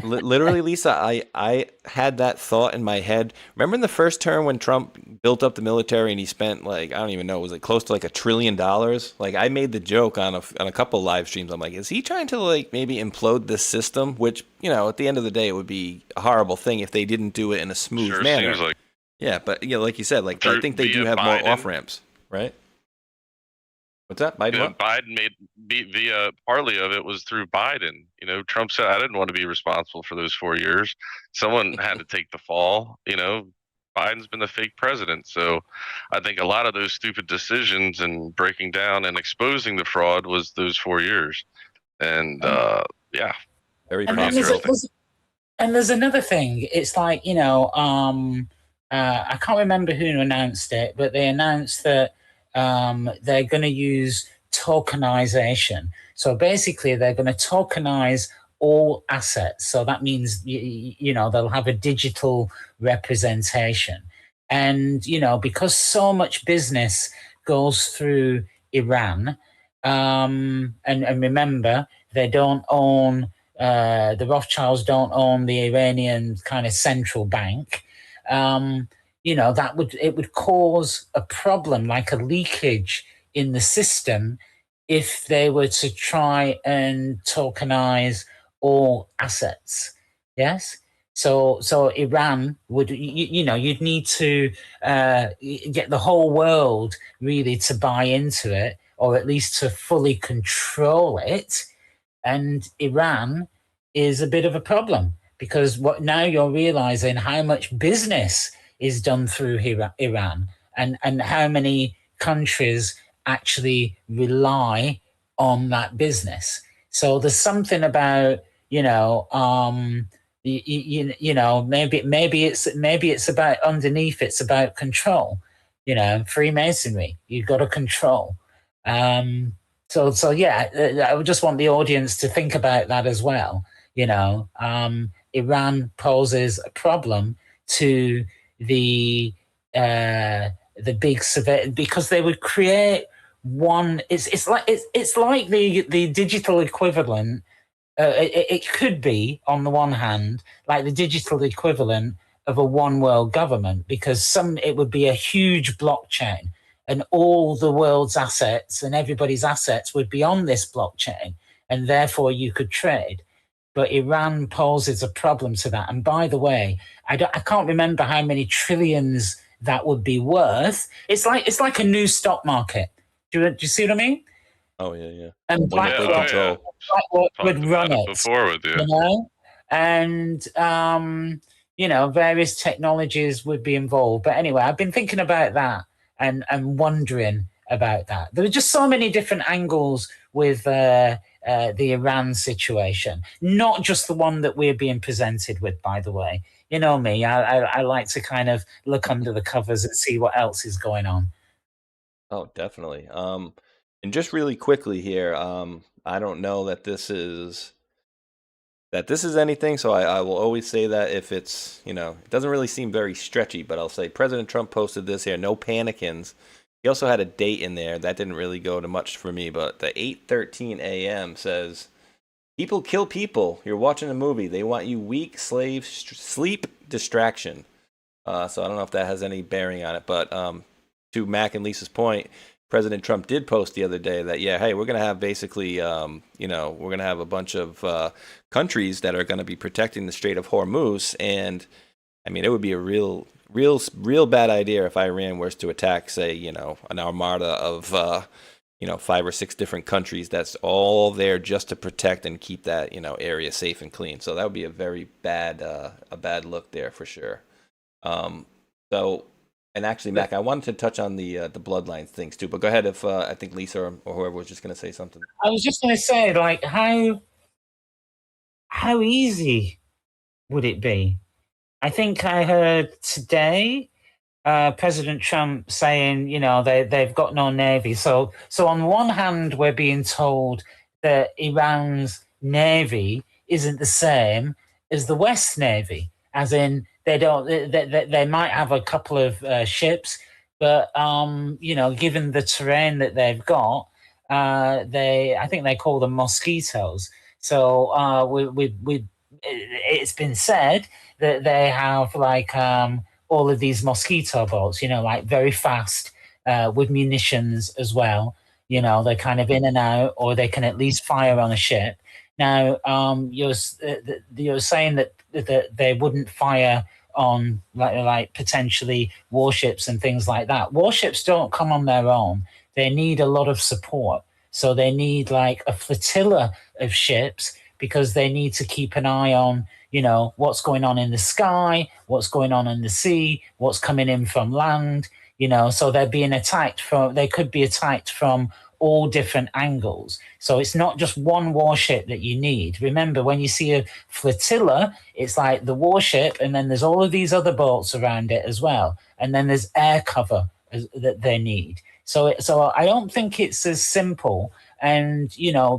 Literally, Lisa, I had that thought in my head. Remember in the first term when Trump built up the military and he spent like, I don't even know, it was like close to like $1 trillion? Like I made the joke on a couple live streams. I'm like, is he trying to like maybe implode this system? Which, you know, at the end of the day, it would be a horrible thing if they didn't do it in a smooth manner. Like, yeah, but you know, like you said, like I think they do have more off ramps, right? What's that? Biden? Biden made via partly of it was through Biden. You know, Trump said, I didn't want to be responsible for those 4 years. Someone had to take the fall, you know, Biden's been the fake president. So I think a lot of those stupid decisions and breaking down and exposing the fraud was those 4 years. And yeah, very And possible. there's another thing. It's like, I can't remember who announced it, but they announced that they're going to use tokenization. So basically, they're going to tokenize all assets. So that means, they'll have a digital representation. And, because so much business goes through Iran, and remember, they don't own, the Rothschilds don't own the Iranian kind of central bank. It would cause a problem, like a leakage in the system, if they were to try and tokenize all assets. Yes. So Iran would, you'd need to get the whole world really to buy into it, or at least to fully control it. And Iran is a bit of a problem, because now you're realizing how much business is done through Iran, and how many countries actually rely on that business. So there's something about, maybe it's about underneath, it's about control. Freemasonry, you've got to control. So yeah, I would just want the audience to think about that as well. Iran poses a problem to the big because they would create one. It's like the digital equivalent. It could be, on the one hand, like the digital equivalent of a one world government, because it would be a huge blockchain, and all the world's assets and everybody's assets would be on this blockchain, and therefore you could trade. But Iran poses a problem to that. And by the way, I can't remember how many trillions that would be worth. It's like a new stock market. Do you see what I mean? Oh yeah. And BlackRock would run it before with you. And various technologies would be involved. But anyway, I've been thinking about that and wondering about that. There are just so many different angles with the Iran situation, not just the one that we're being presented with, by the way. You know me, I like to kind of look under the covers and see what else is going on. Oh, definitely. And just really quickly here, I don't know that this is anything, so I will always say that if it's, it doesn't really seem very stretchy, but I'll say President Trump posted this here, no panicins. He also had a date in there. That didn't really go to much for me, but the 8:13 a.m. says, people kill people. You're watching a movie. They want you weak, slave, sleep, distraction. So I don't know if that has any bearing on it, but to Mac and Lisa's point, President Trump did post the other day that, yeah, hey, we're going to have basically, we're going to have a bunch of countries that are going to be protecting the Strait of Hormuz. And I mean, it would be a real bad idea if Iran was to attack, say, an armada of, 5 or 6 different countries that's all there just to protect and keep that, area safe and clean. So that would be a very bad look there for sure. And actually, Mac, I wanted to touch on the bloodline things too, but go ahead if I think Lisa or whoever was just going to say something. I was just going to say, like, how easy would it be? I think I heard today President Trump saying, they've got no navy. So on one hand, we're being told that Iran's navy isn't the same as the West Navy, as in they might have a couple of ships, but given the terrain that they've got, I think they call them mosquitoes. So it's been said that they have like all of these mosquito boats, like very fast with munitions as well. They're kind of in and out, or they can at least fire on a ship. Now, you're saying that they wouldn't fire on like potentially warships and things like that. Warships don't come on their own. They need a lot of support. So they need like a flotilla of ships because they need to keep an eye on, what's going on in the sky, what's going on in the sea, what's coming in from land, so they're being attacked they could be attacked from all different angles. So it's not just one warship that you need. Remember, when you see a flotilla, it's like the warship, and then there's all of these other boats around it as well. And then there's air cover that they need. So I don't think it's as simple. And,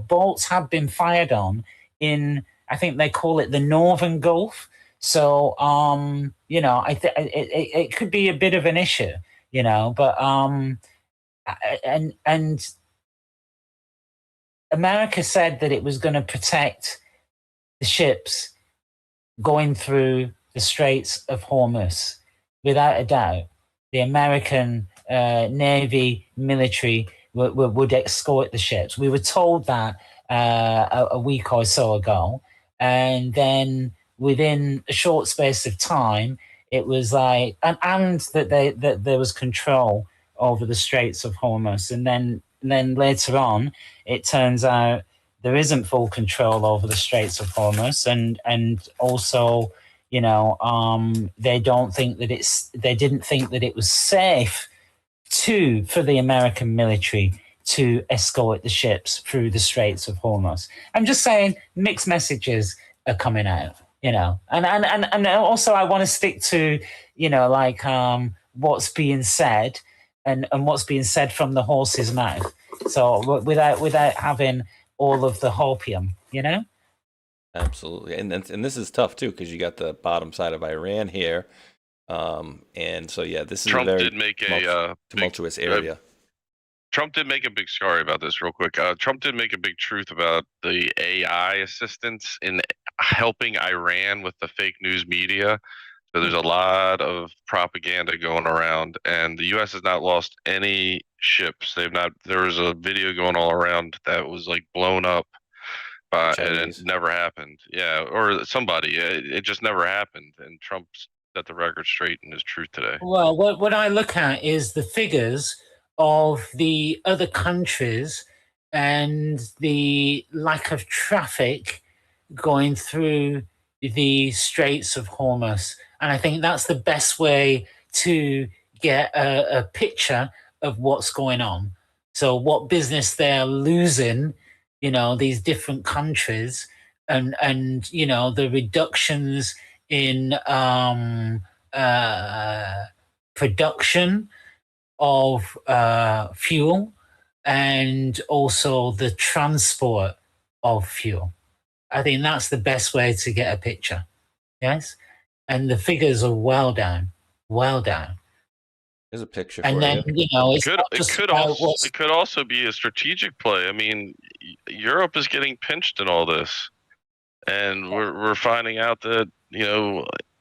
bolts have been fired on in, I think they call it the Northern Gulf. So, I think it could be a bit of an issue, but, and America said that it was going to protect the ships going through the Straits of Hormuz. Without a doubt, the American Navy military would escort the ships. We were told that a week or so ago. And then within a short space of time, it was like, and that there was control over the Straits of Hormuz. And then later on, it turns out there isn't full control over the Straits of Hormuz, and also, they didn't think that it was safe for the American military to escort the ships through the Straits of Hormuz. I'm just saying, mixed messages are coming out, and also I want to stick to, what's being said and what's being said from the horse's mouth. So without having all of the hopium, Absolutely, and this is tough too, because you got the bottom side of Iran here, and so this is Trump a very did make a tumultuous area. Trump did make a big story about this real quick. Trump did make a big truth about the AI assistance in helping Iran with the fake news media. So there's a lot of propaganda going around, and the U.S. has not lost any ships. There was a video going all around that was like blown up, and it never happened. Yeah, or somebody. It just never happened, and Trump set the record straight in his truth today. Well, what I look at is the figures of the other countries and the lack of traffic going through the Straits of Hormuz. And I think that's the best way to get a picture of what's going on. So what business they're losing, these different countries, and the reductions in production of fuel, and also the transport of fuel. I think that's the best way to get a picture. Yes. And the figures are well down. There's a picture. And then, it could also be a strategic play. I mean, Europe is getting pinched in all this, and we're finding out that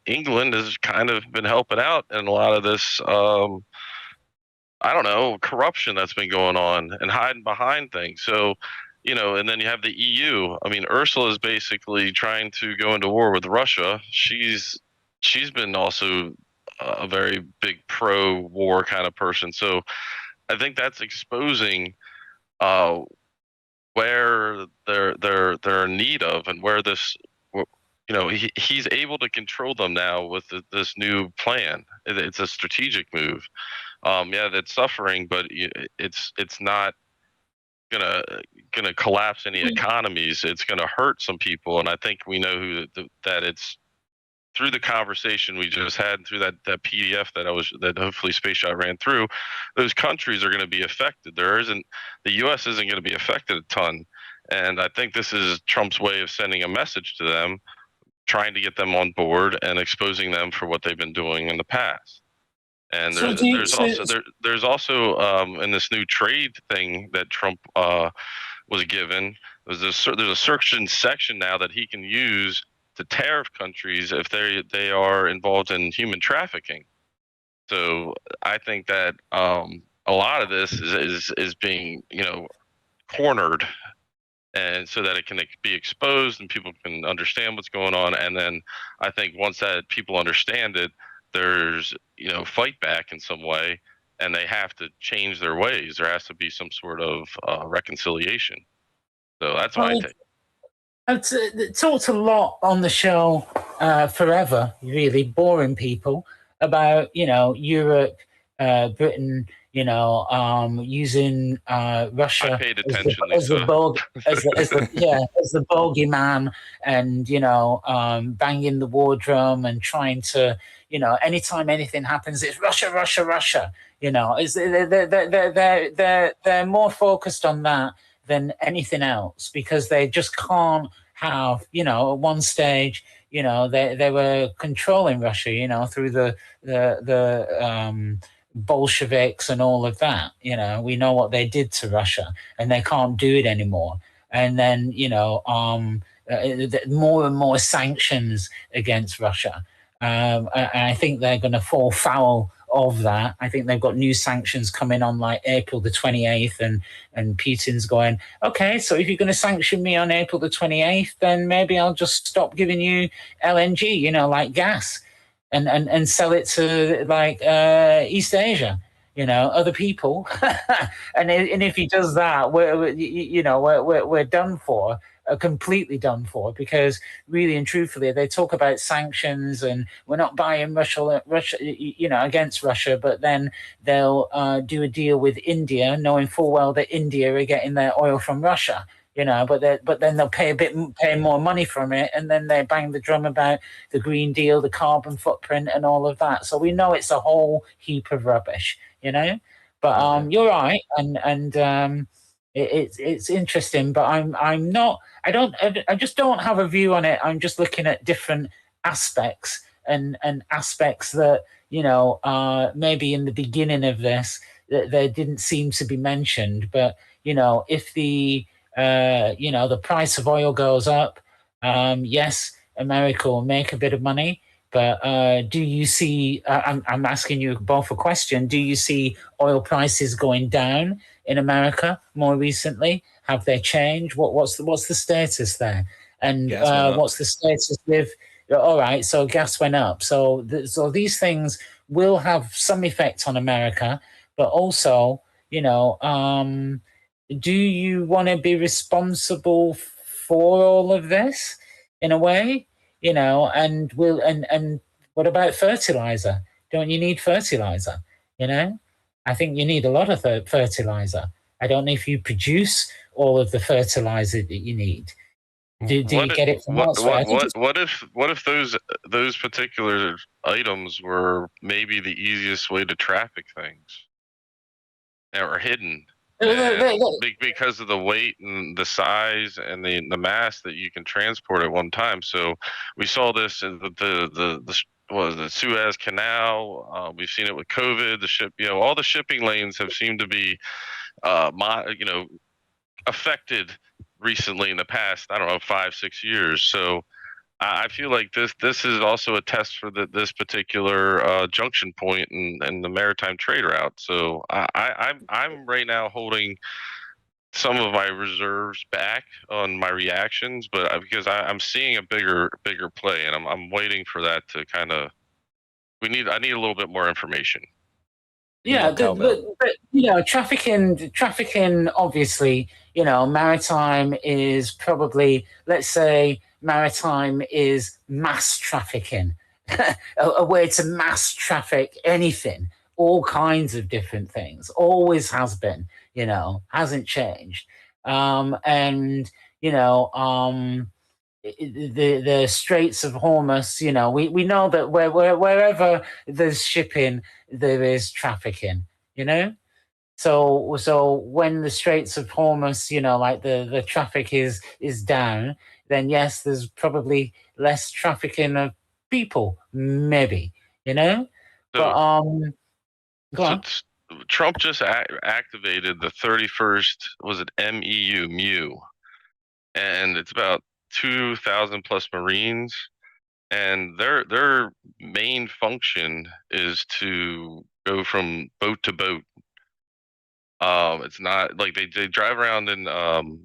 England has kind of been helping out in a lot of this. Corruption that's been going on and hiding behind things. So, and then you have the EU. I mean, Ursula is basically trying to go into war with Russia. She's been also a very big pro-war kind of person. So I think that's exposing where they're in need of, and where this, he's able to control them now with this new plan. It's a strategic move. That's suffering, but it's not gonna collapse any economies. It's gonna hurt some people, and I think we know that it's through the conversation we just had, through that PDF that hopefully Space Shot ran through. Those countries are going to be affected. The U.S. isn't going to be affected a ton, and I think this is Trump's way of sending a message to them, trying to get them on board and exposing them for what they've been doing in the past. And there's also in this new trade thing that Trump was given, there's a certain section now that he can use to tariff countries if they are involved in human trafficking. So I think that a lot of this is being cornered, and so that it can be exposed and people can understand what's going on. And then I think once that people understand it, there's fight back in some way, and they have to change their ways. There has to be some sort of reconciliation. So that's my take. I've talked a lot on the show forever, really boring people about, Europe, Britain, using Russia I paid attention, Lisa. as the bogeyman, and banging the war drum and trying to, anytime anything happens, it's Russia, Russia, Russia. They're more focused on that than anything else, because they just can't have, at one stage, they were controlling Russia, through the Bolsheviks and all of that. We know what they did to Russia, and they can't do it anymore. And then, more and more sanctions against Russia. And I think they're going to fall foul of that. I think they've got new sanctions coming on like April the 28th, and Putin's going, okay, so if you're going to sanction me on April the 28th, then maybe I'll just stop giving you LNG, like gas, and sell it to like East Asia, other people. and if he does that, we're done for. Completely done for, because really and truthfully, they talk about sanctions and we're not buying Russia, against Russia, but then they'll do a deal with India, knowing full well that India are getting their oil from Russia, but then they'll pay more money from it, and then they bang the drum about the Green Deal, the carbon footprint, and all of that. So we know it's a whole heap of rubbish, But you're right, and it's interesting, but I just don't have a view on it. I'm just looking at different aspects and aspects that, maybe in the beginning of this, that they didn't seem to be mentioned. But, if the price of oil goes up, yes, America will make a bit of money. But do you see, I'm asking you both a question, do you see oil prices going down in America more recently? Have they changed? What's the status there? And what's the status with, all right, so gas went up. So these things will have some effect on America, but also, do you want to be responsible for all of this in a way? And what about fertilizer? Don't you need fertilizer? I think you need a lot of fertilizer. I don't know if you produce all of the fertilizer that you need. Do you get it from elsewhere? What if those particular items were maybe the easiest way to traffic things, or hidden? Because of the weight and the size and the mass that you can transport at one time. So we saw this in the Suez Canal. We've seen it with COVID. All the shipping lanes have seemed to be, affected recently in the past, 5-6 years. So I feel like this is also a test for this particular junction point in the maritime trade route. So I'm right now holding some of my reserves back on my reactions, but because I'm seeing a bigger play, and I'm waiting for that to kind of. I need a little bit more information. Yeah, but trafficking. Obviously, maritime is probably, let's say, maritime is mass trafficking, a way to mass traffic anything, all kinds of different things. Always has been, hasn't changed. The Straits of Hormuz, we know that wherever there's shipping, there is trafficking, So when the Straits of Hormuz, like the traffic is down, then yes, there's probably less trafficking of people, maybe, But Trump just activated the 31st, was it MEU, and it's about 2,000 plus Marines, and their main function is to go from boat to boat. It's not like they drive around in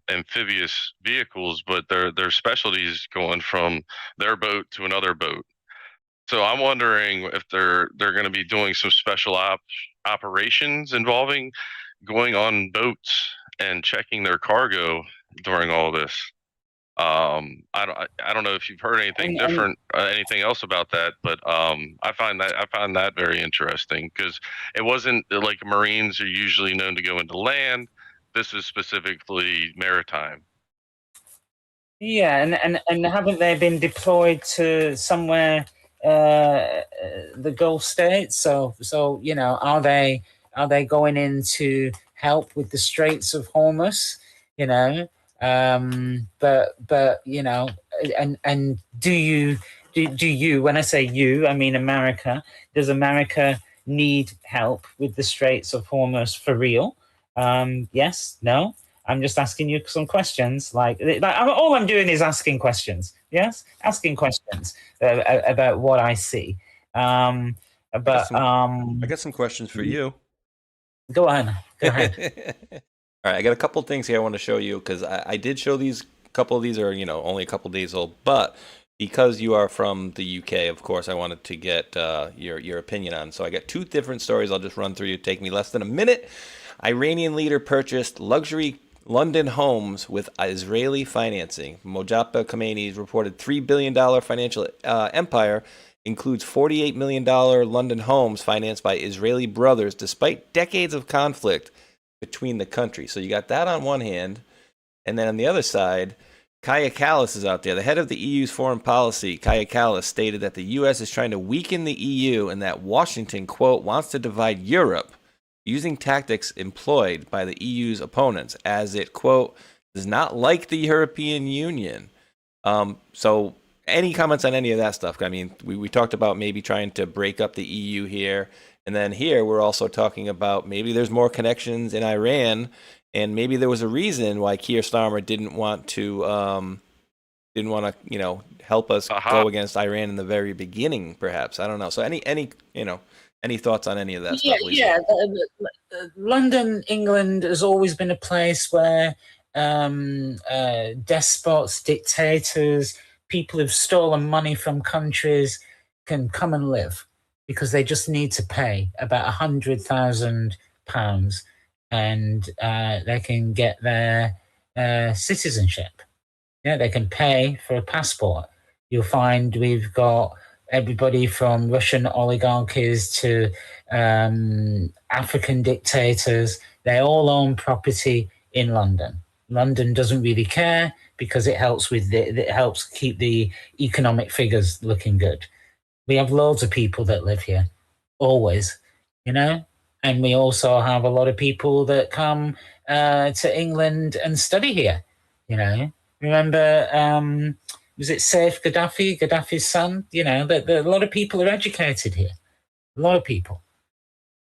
amphibious vehicles, but their specialty is going from their boat to another boat. So I'm wondering if they're going to be doing some special operations involving going on boats and checking their cargo during all this. I don't know if you've heard anything different, anything else about that, but I find that very interesting, because it wasn't like Marines are usually known to go into land. This is specifically maritime. Yeah, and haven't they been deployed to somewhere, the Gulf states? So you know, are they going in to help with the Straits of Hormuz? You know, but you know, and do you, when I say you, I mean America, does America need help with the Straits of Hormuz for real? Yes, no. I'm just asking you some questions. Like all I'm doing is asking questions. Yes, asking questions about what I see. I got some questions for you. Go on. Go ahead. All right, I got a couple things here I want to show you, because I did show these. A couple of these are, you know, only a couple days old, but because you are from the UK, of course, I wanted to get your opinion on. So I got two different stories. I'll just run through you. Take me less than a minute. Iranian leader purchased luxury London homes with Israeli financing. Mojtaba Khamenei's reported $3 billion financial empire includes $48 million London homes financed by Israeli brothers, despite decades of conflict between the countries. So you got that on one hand. And then on the other side, Kaja Kallas is out there. The head of the EU's foreign policy, Kaja Kallas, stated that the U.S. is trying to weaken the EU and that Washington, quote, wants to divide Europe using tactics employed by the EU's opponents, as it, quote, does not like the European Union. So any comments on any of that stuff? I mean, we talked about maybe trying to break up the EU here. And then here we're also talking about maybe there's more connections in Iran, and maybe there was a reason why Keir Starmer didn't want to, you know, help us go against Iran in the very beginning, perhaps. I don't know. So any thoughts on any of that stuff, Lisa? Yeah. London, England has always been a place where despots, dictators, people who've stolen money from countries can come and live, because they just need to pay about £100,000 and they can get their citizenship. Yeah, they can pay for a passport. You'll find we've got everybody from Russian oligarchies to African dictators. They all own property in London. London doesn't really care, because it helps keep the economic figures looking good. We have loads of people that live here, always, you know, and we also have a lot of people that come to England and study here. You know, remember, was it Saif Gaddafi, Gaddafi's son? You know, a lot of people are educated here, a lot of people.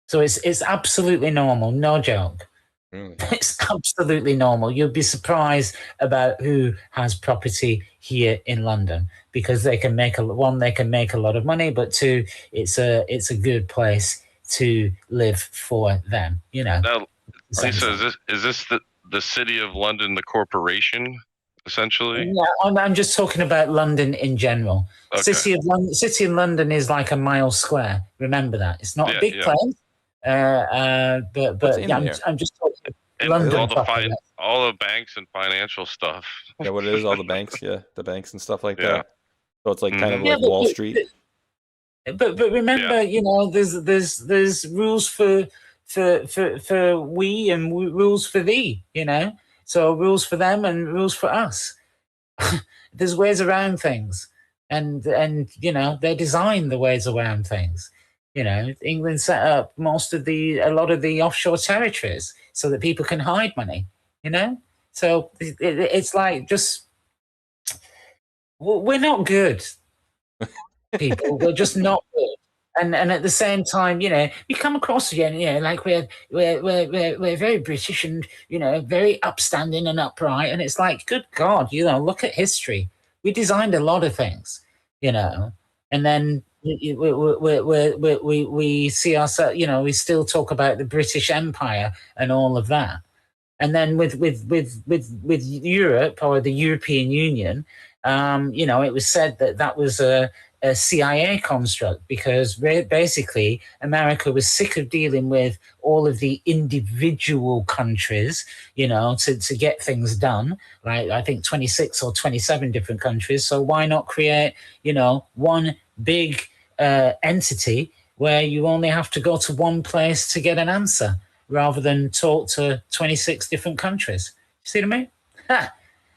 So it's absolutely normal, no joke. It's absolutely normal. You'll be surprised about who has property here in London, because they can make a lot of money, but two, it's a good place to live for them. You know. Now, Lisa, is this the City of London, the corporation, essentially? Yeah, I'm just talking about London in general. Okay. City of London is like a mile square. Remember that. It's not a big place. But yeah, I'm just talking London. All the banks and financial stuff. Yeah, what it is, all the banks, the banks and stuff like that. So it's like kind of like Wall Street. But remember, you know, there's rules for we and rules for thee. You know, so rules for them and rules for us. There's ways around things, and you know, they design the ways around things. You know, England set up a lot of the offshore territories so that people can hide money, you know? So it's like we're not good people. We're just not good. And at the same time, you know, we come across again, you know, like we're very British and, you know, very upstanding and upright. And it's like, good God, you know, look at history. We designed a lot of things, you know, and then we see ourselves, you know, we still talk about the British Empire and all of that. And then with Europe or the European Union, you know, it was said that was a a CIA construct, because basically America was sick of dealing with all of the individual countries, to get things done. Right? I think 26 or 27 different countries. So why not create, one big entity where you only have to go to one place to get an answer, rather than talk to 26 different countries. You see what I mean?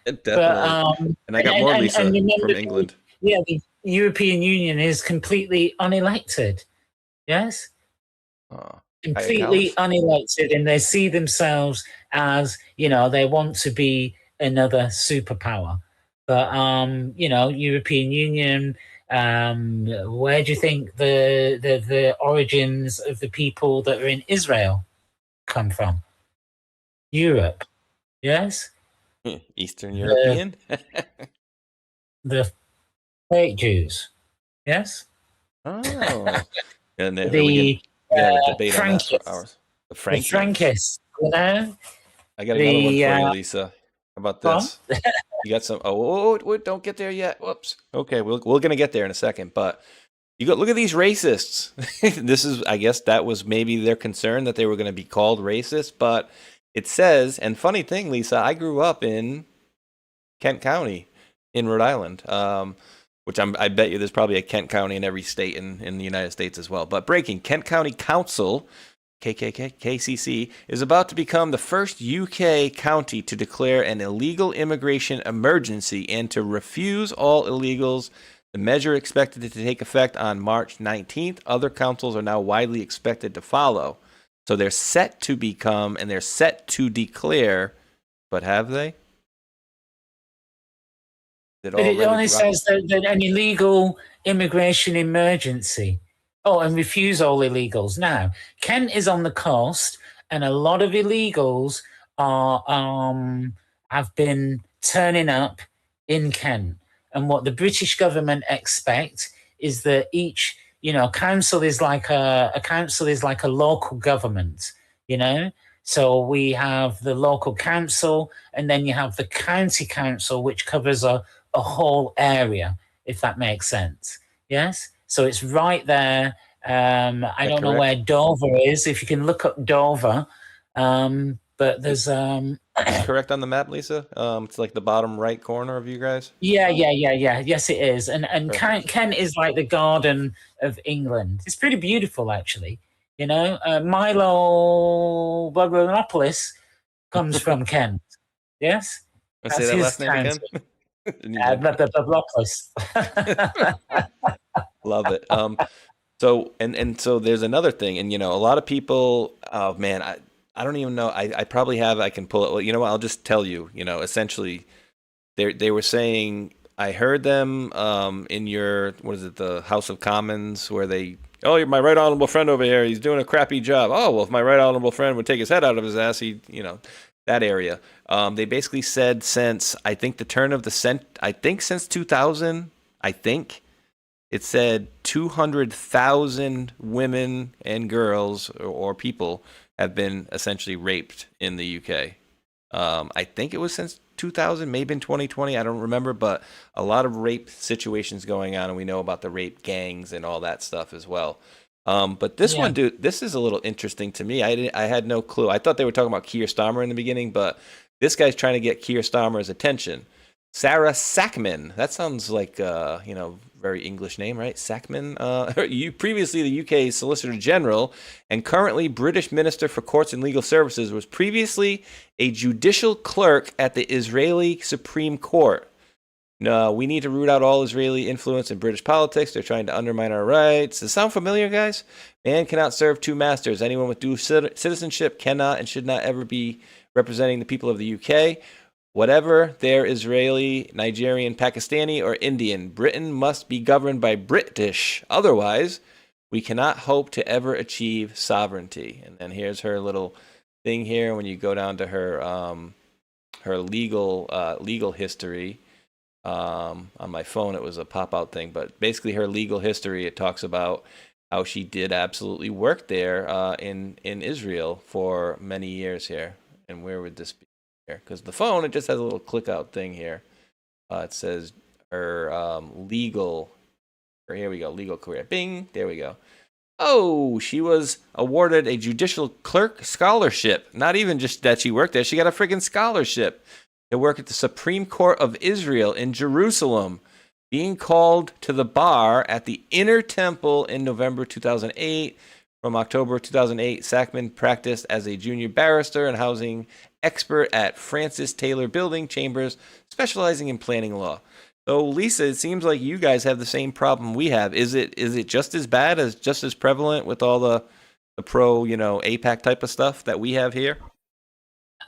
Definitely. But, and I got more, Lisa, from England. The European Union is completely unelected. Yes? Completely unelected, and they see themselves as, they want to be another superpower. But, European Union, where do you think the origins of the people that are in Israel come from? Europe. Yes? Eastern European? The fake Jews. Yes? Oh. And then the debate on that for hours. The Frankists. I got another one for you, Lisa. How about this? You got some. Oh, don't get there yet. Whoops. Okay, we're gonna get there in a second. But look at these racists. This is, I guess, that was maybe their concern, that they were going to be called racist. But it says, and funny thing, Lisa, I grew up in Kent County in Rhode Island, which I bet you there's probably a Kent County in every state in the United States as well. But breaking, Kent County Council, KCC, is about to become the first UK county to declare an illegal immigration emergency and to refuse all illegals. The measure expected to take effect on March 19th. Other councils are now widely expected to follow. So they're set to become, and they're set to declare, but have they? But it only says that an illegal immigration emergency. Oh, and refuse all illegals. Now, Kent is on the coast, and a lot of illegals have been turning up in Kent. And what the British government expect is that each, council is like a local government, So we have the local council, and then you have the county council, which covers a whole area, if that makes sense. Yes? So it's right there. I don't know where Dover is. If you can look up Dover, but there's correct on the map, Lisa. It's like the bottom right corner of you guys. Yeah. Yes, it is. And Kent is like the Garden of England. It's pretty beautiful, actually. Milo Bogdanopoulos comes from Kent. Yes, let's say that last name again. Love it. So so there's another thing, and a lot of people. Oh man, I don't even know. I probably have. I can pull it. Well, you know what? I'll just tell you. Essentially, they were saying. I heard them in your the House of Commons, where they. Oh, you're my right honorable friend over here. He's doing a crappy job. Oh well, if my right honorable friend would take his head out of his ass, that area. They basically said since I think the turn of the since 2000, I think it said 200,000 women and girls or people have been essentially raped in the UK. I think it was since 2000, maybe in 2020, I don't remember, but a lot of rape situations going on, and we know about the rape gangs and all that stuff as well. But this one, dude, this is a little interesting to me. I had no clue. I thought they were talking about Keir Starmer in the beginning, but this guy's trying to get Keir Starmer's attention. Sarah Sackman. That sounds like very English name, right? Sackman. You previously the UK Solicitor General and currently British Minister for Courts and Legal Services, was previously a judicial clerk at the Israeli Supreme Court. No, we need to root out all Israeli influence in British politics. They're trying to undermine our rights. Does this sound familiar, guys? Man cannot serve two masters. Anyone with dual citizenship cannot and should not ever be representing the people of the UK. Whatever they're Israeli, Nigerian, Pakistani, or Indian, Britain must be governed by British. Otherwise, we cannot hope to ever achieve sovereignty. And then here's her little thing here. When you go down to her legal history. On my phone, it was a pop-out thing, but basically her legal history, it talks about how she did absolutely work there in Israel for many years here. And where would this be here? Because the phone, it just has a little click-out thing here. It says her legal Here we go. Legal career. Bing. There we go. Oh, she was awarded a judicial clerk scholarship. Not even just that she worked there. She got a freaking scholarship to work at the Supreme Court of Israel in Jerusalem, being called to the bar at the Inner Temple in November 2008. From October 2008, Sackman practiced as a junior barrister and housing expert at Francis Taylor Building Chambers, specializing in planning law. So, Lisa, it seems like you guys have the same problem we have. Is it just as bad, just as prevalent with all the pro, AIPAC type of stuff that we have here?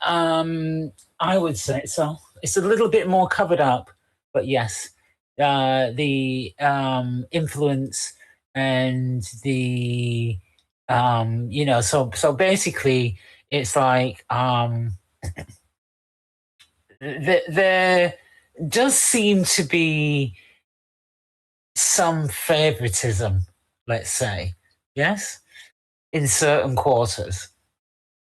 I would say so. It's a little bit more covered up, but yes, the influence and the so basically it's like there does seem to be some favoritism, let's say, yes, in certain quarters.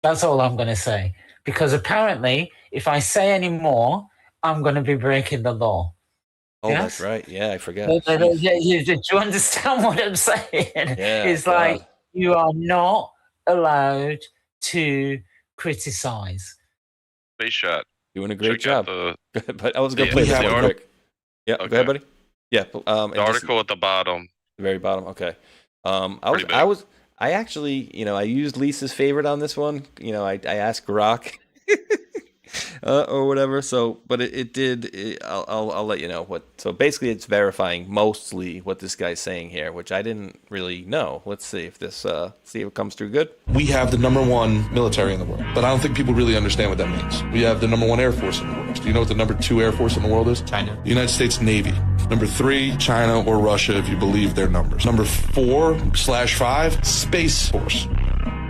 That's all I'm going to say. Because apparently, if I say any more, I'm going to be breaking the law. Oh, yes? That's right. Yeah, I forgot. Do you understand what I'm saying? Yeah, it's like you are not allowed to criticize. Space shot. Doing a great job. But I was going to play this real quick. Yeah, okay. Go ahead, buddy. Yeah. The article at the bottom. The very bottom. Okay. I actually, I used Lisa's favorite on this one. I asked Grok or whatever. So, but it did. I'll let you know what. So basically, it's verifying mostly what this guy's saying here, which I didn't really know. Let's see if this see if it comes through good. We have the #1 military in the world, but I don't think people really understand what that means. We have the #1 Air Force in the world. Do you know what the #2 Air Force in the world is? China. The United States Navy. #3, China or Russia, if you believe their numbers. #4/5, Space Force.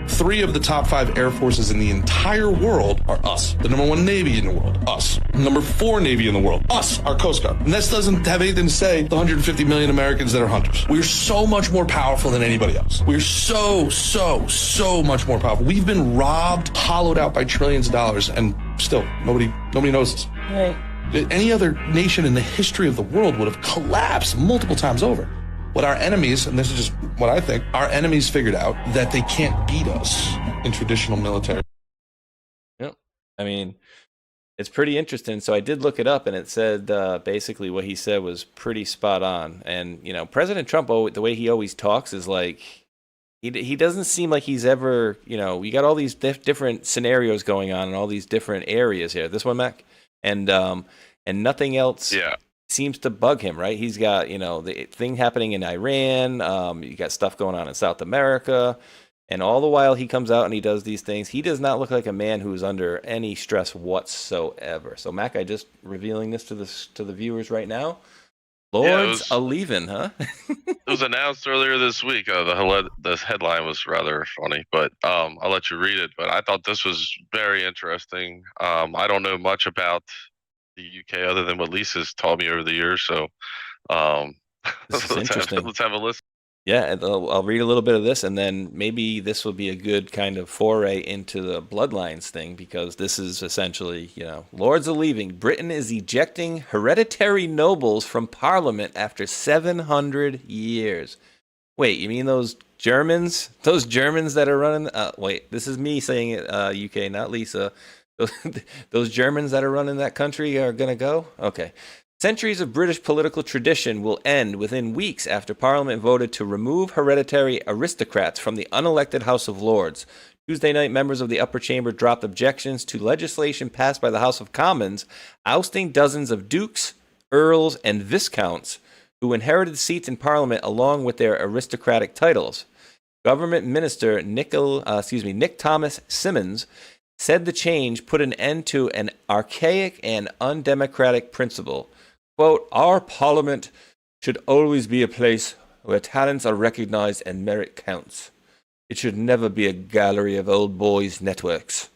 3 of the top 5 air forces in the entire world are us. The #1 Navy in the world, us. #4 Navy in the world, us, our Coast Guard. And this doesn't have anything to say the 150 million Americans that are hunters. We're so much more powerful than anybody else. We're so much more powerful. We've been robbed, hollowed out by trillions of dollars, and still nobody knows this. Right. Any other nation in the history of the world would have collapsed multiple times over. What our enemies, and this is just what I think, our enemies figured out that they can't beat us in traditional military. Yep. I mean, it's pretty interesting. So I did look it up, and it said basically what he said was pretty spot on. And, President Trump, the way he always talks is like, he doesn't seem like he's ever, we got all these different scenarios going on in all these different areas here. This one, Mac? And nothing else. Yeah. Seems to bug him, right? He's got, the thing happening in Iran. You got stuff going on in South America. And all the while he comes out and he does these things. He does not look like a man who's under any stress whatsoever. So, Mac, I just revealing this to the viewers right now. Lords a-leaving, huh? It was announced earlier this week. The headline was rather funny, but I'll let you read it. But I thought this was very interesting. I don't know much about the UK other than what Lisa's taught me over the years. So this is interesting. Let's have a listen. Yeah, and I'll read a little bit of this, and then maybe this will be a good kind of foray into the bloodlines thing, because this is essentially, Lords are leaving. Britain is ejecting hereditary nobles from Parliament after 700 years. Wait, you mean those Germans? Those Germans that are running? Wait, this is me saying it, UK, not Lisa. Those Germans that are running that country are going to go? Okay. Centuries of British political tradition will end within weeks after Parliament voted to remove hereditary aristocrats from the unelected House of Lords. Tuesday night, members of the upper chamber dropped objections to legislation passed by the House of Commons, ousting dozens of dukes, earls, and viscounts who inherited seats in Parliament along with their aristocratic titles. Government Minister Nick Thomas Simmons said the change put an end to an archaic and undemocratic principle. Quote, "Our Parliament should always be a place where talents are recognized and merit counts. It should never be a gallery of old boys' networks,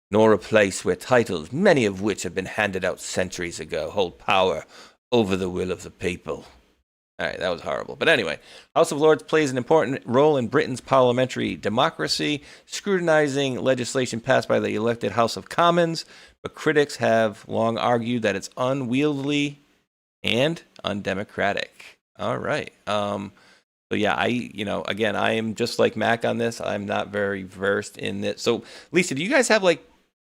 nor a place where titles, many of which have been handed out centuries ago, hold power over the will of the people." All right, that was horrible. But anyway, House of Lords plays an important role in Britain's parliamentary democracy, scrutinizing legislation passed by the elected House of Commons, but critics have long argued that it's unwieldy and undemocratic. All right. So yeah, again, I am just like Mac on this. I'm not very versed in it. So Lisa, do you guys have like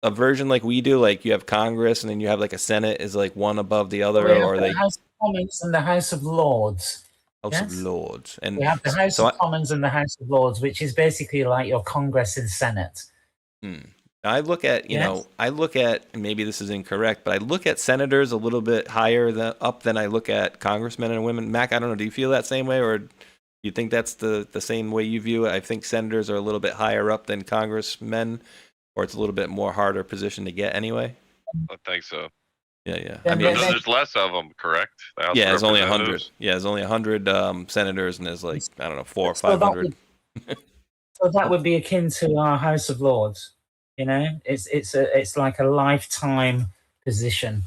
a version like we do? Like you have Congress and then you have like a Senate is like one above the other, We or have they the House of Commons and the House of Lords. House of Lords? And we have the House of Commons and the House of Lords, which is basically like your Congress and Senate. I look at, and maybe this is incorrect, but I look at senators a little bit higher than I look at congressmen and women. Mac, I don't know, do you feel that same way, or do you think that's the same way you view it? I think senators are a little bit higher up than congressmen, or it's a little bit more harder position to get anyway. I think so. Yeah. I mean, there's less of them, correct? Yeah, there's only 100. Yeah, there's only 100 senators, and there's like, I don't know, 400 or 500. So that would be akin to our House of Lords. It's like a lifetime position,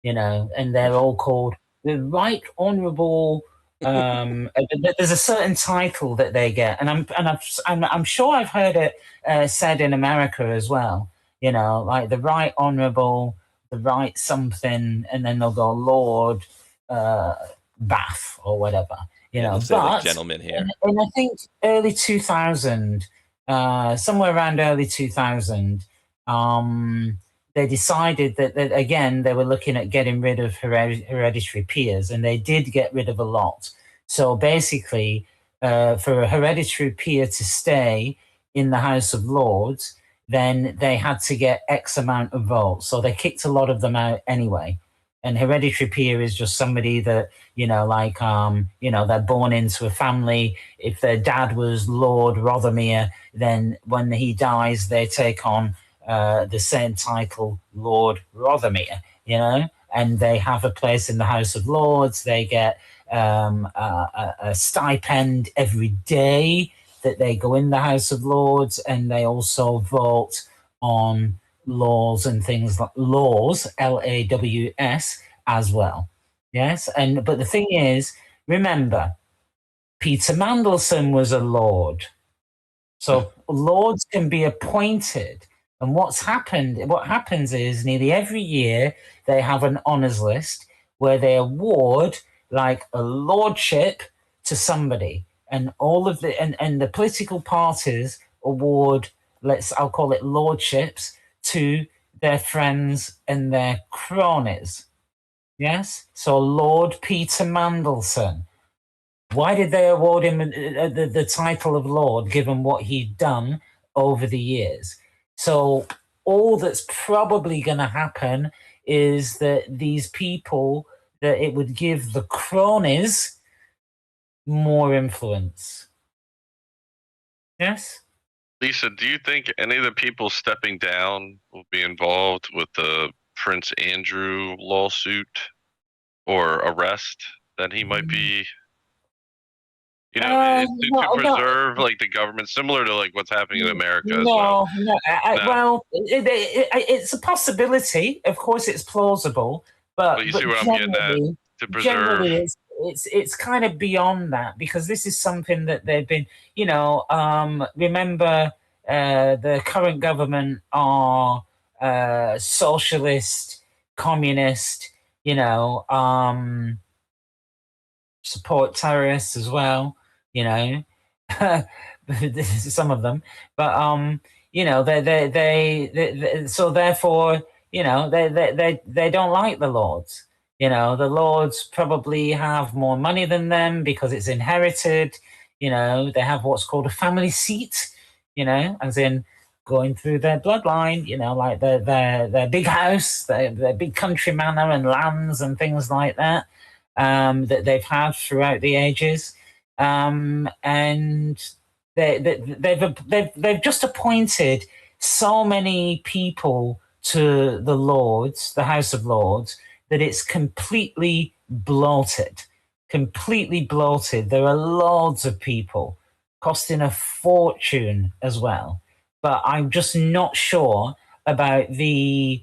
and they're all called the Right Honourable. There's a certain title that they get, and I'm sure I've heard it said in America as well. Like the Right Honourable, the Right something, and then they'll go Lord Bath or whatever. But like gentlemen here. And I think early 2000. Somewhere around early 2000, they decided that again, they were looking at getting rid of hereditary peers, and they did get rid of a lot. So basically, for a hereditary peer to stay in the House of Lords, then they had to get X amount of votes. So they kicked a lot of them out anyway. And hereditary peer is just somebody that, they're born into a family. If their dad was Lord Rothermere, then when he dies, they take on the same title, Lord Rothermere, and they have a place in the House of Lords. They get a stipend every day that they go in the House of Lords, and they also vote on laws and things like laws, LAWS, as well. Yes, but the thing is, remember, Peter Mandelson was a lord, so lords can be appointed. And what happens is nearly every year they have an honours list where they award like a lordship to somebody, and all of the political parties award, I'll call it lordships, to their friends and their cronies. Yes? So Lord Peter Mandelson. Why did they award him the title of Lord, given what he'd done over the years? So all that's probably going to happen is that these people, that it would give the cronies more influence. Yes? Lisa, do you think any of the people stepping down will be involved with the Prince Andrew lawsuit or arrest that he might be, to preserve like the government, similar to like what's happening in America as well? Well, it's a possibility. Of course, it's plausible, but you see what I'm getting at? To preserve. Generally, it's kind of beyond that, because this is something that they've been, remember, the current government are socialist, communist, support terrorists as well, some of them, but they so therefore, they don't like the lords. The lords probably have more money than them because it's inherited. They have what's called a family seat, as in going through their bloodline, like their big house, their big country manor and lands and things like that, that they've had throughout the ages. And they've just appointed so many people to the Lords, the House of Lords, that it's completely bloated. There are loads of people costing a fortune as well. But I'm just not sure about the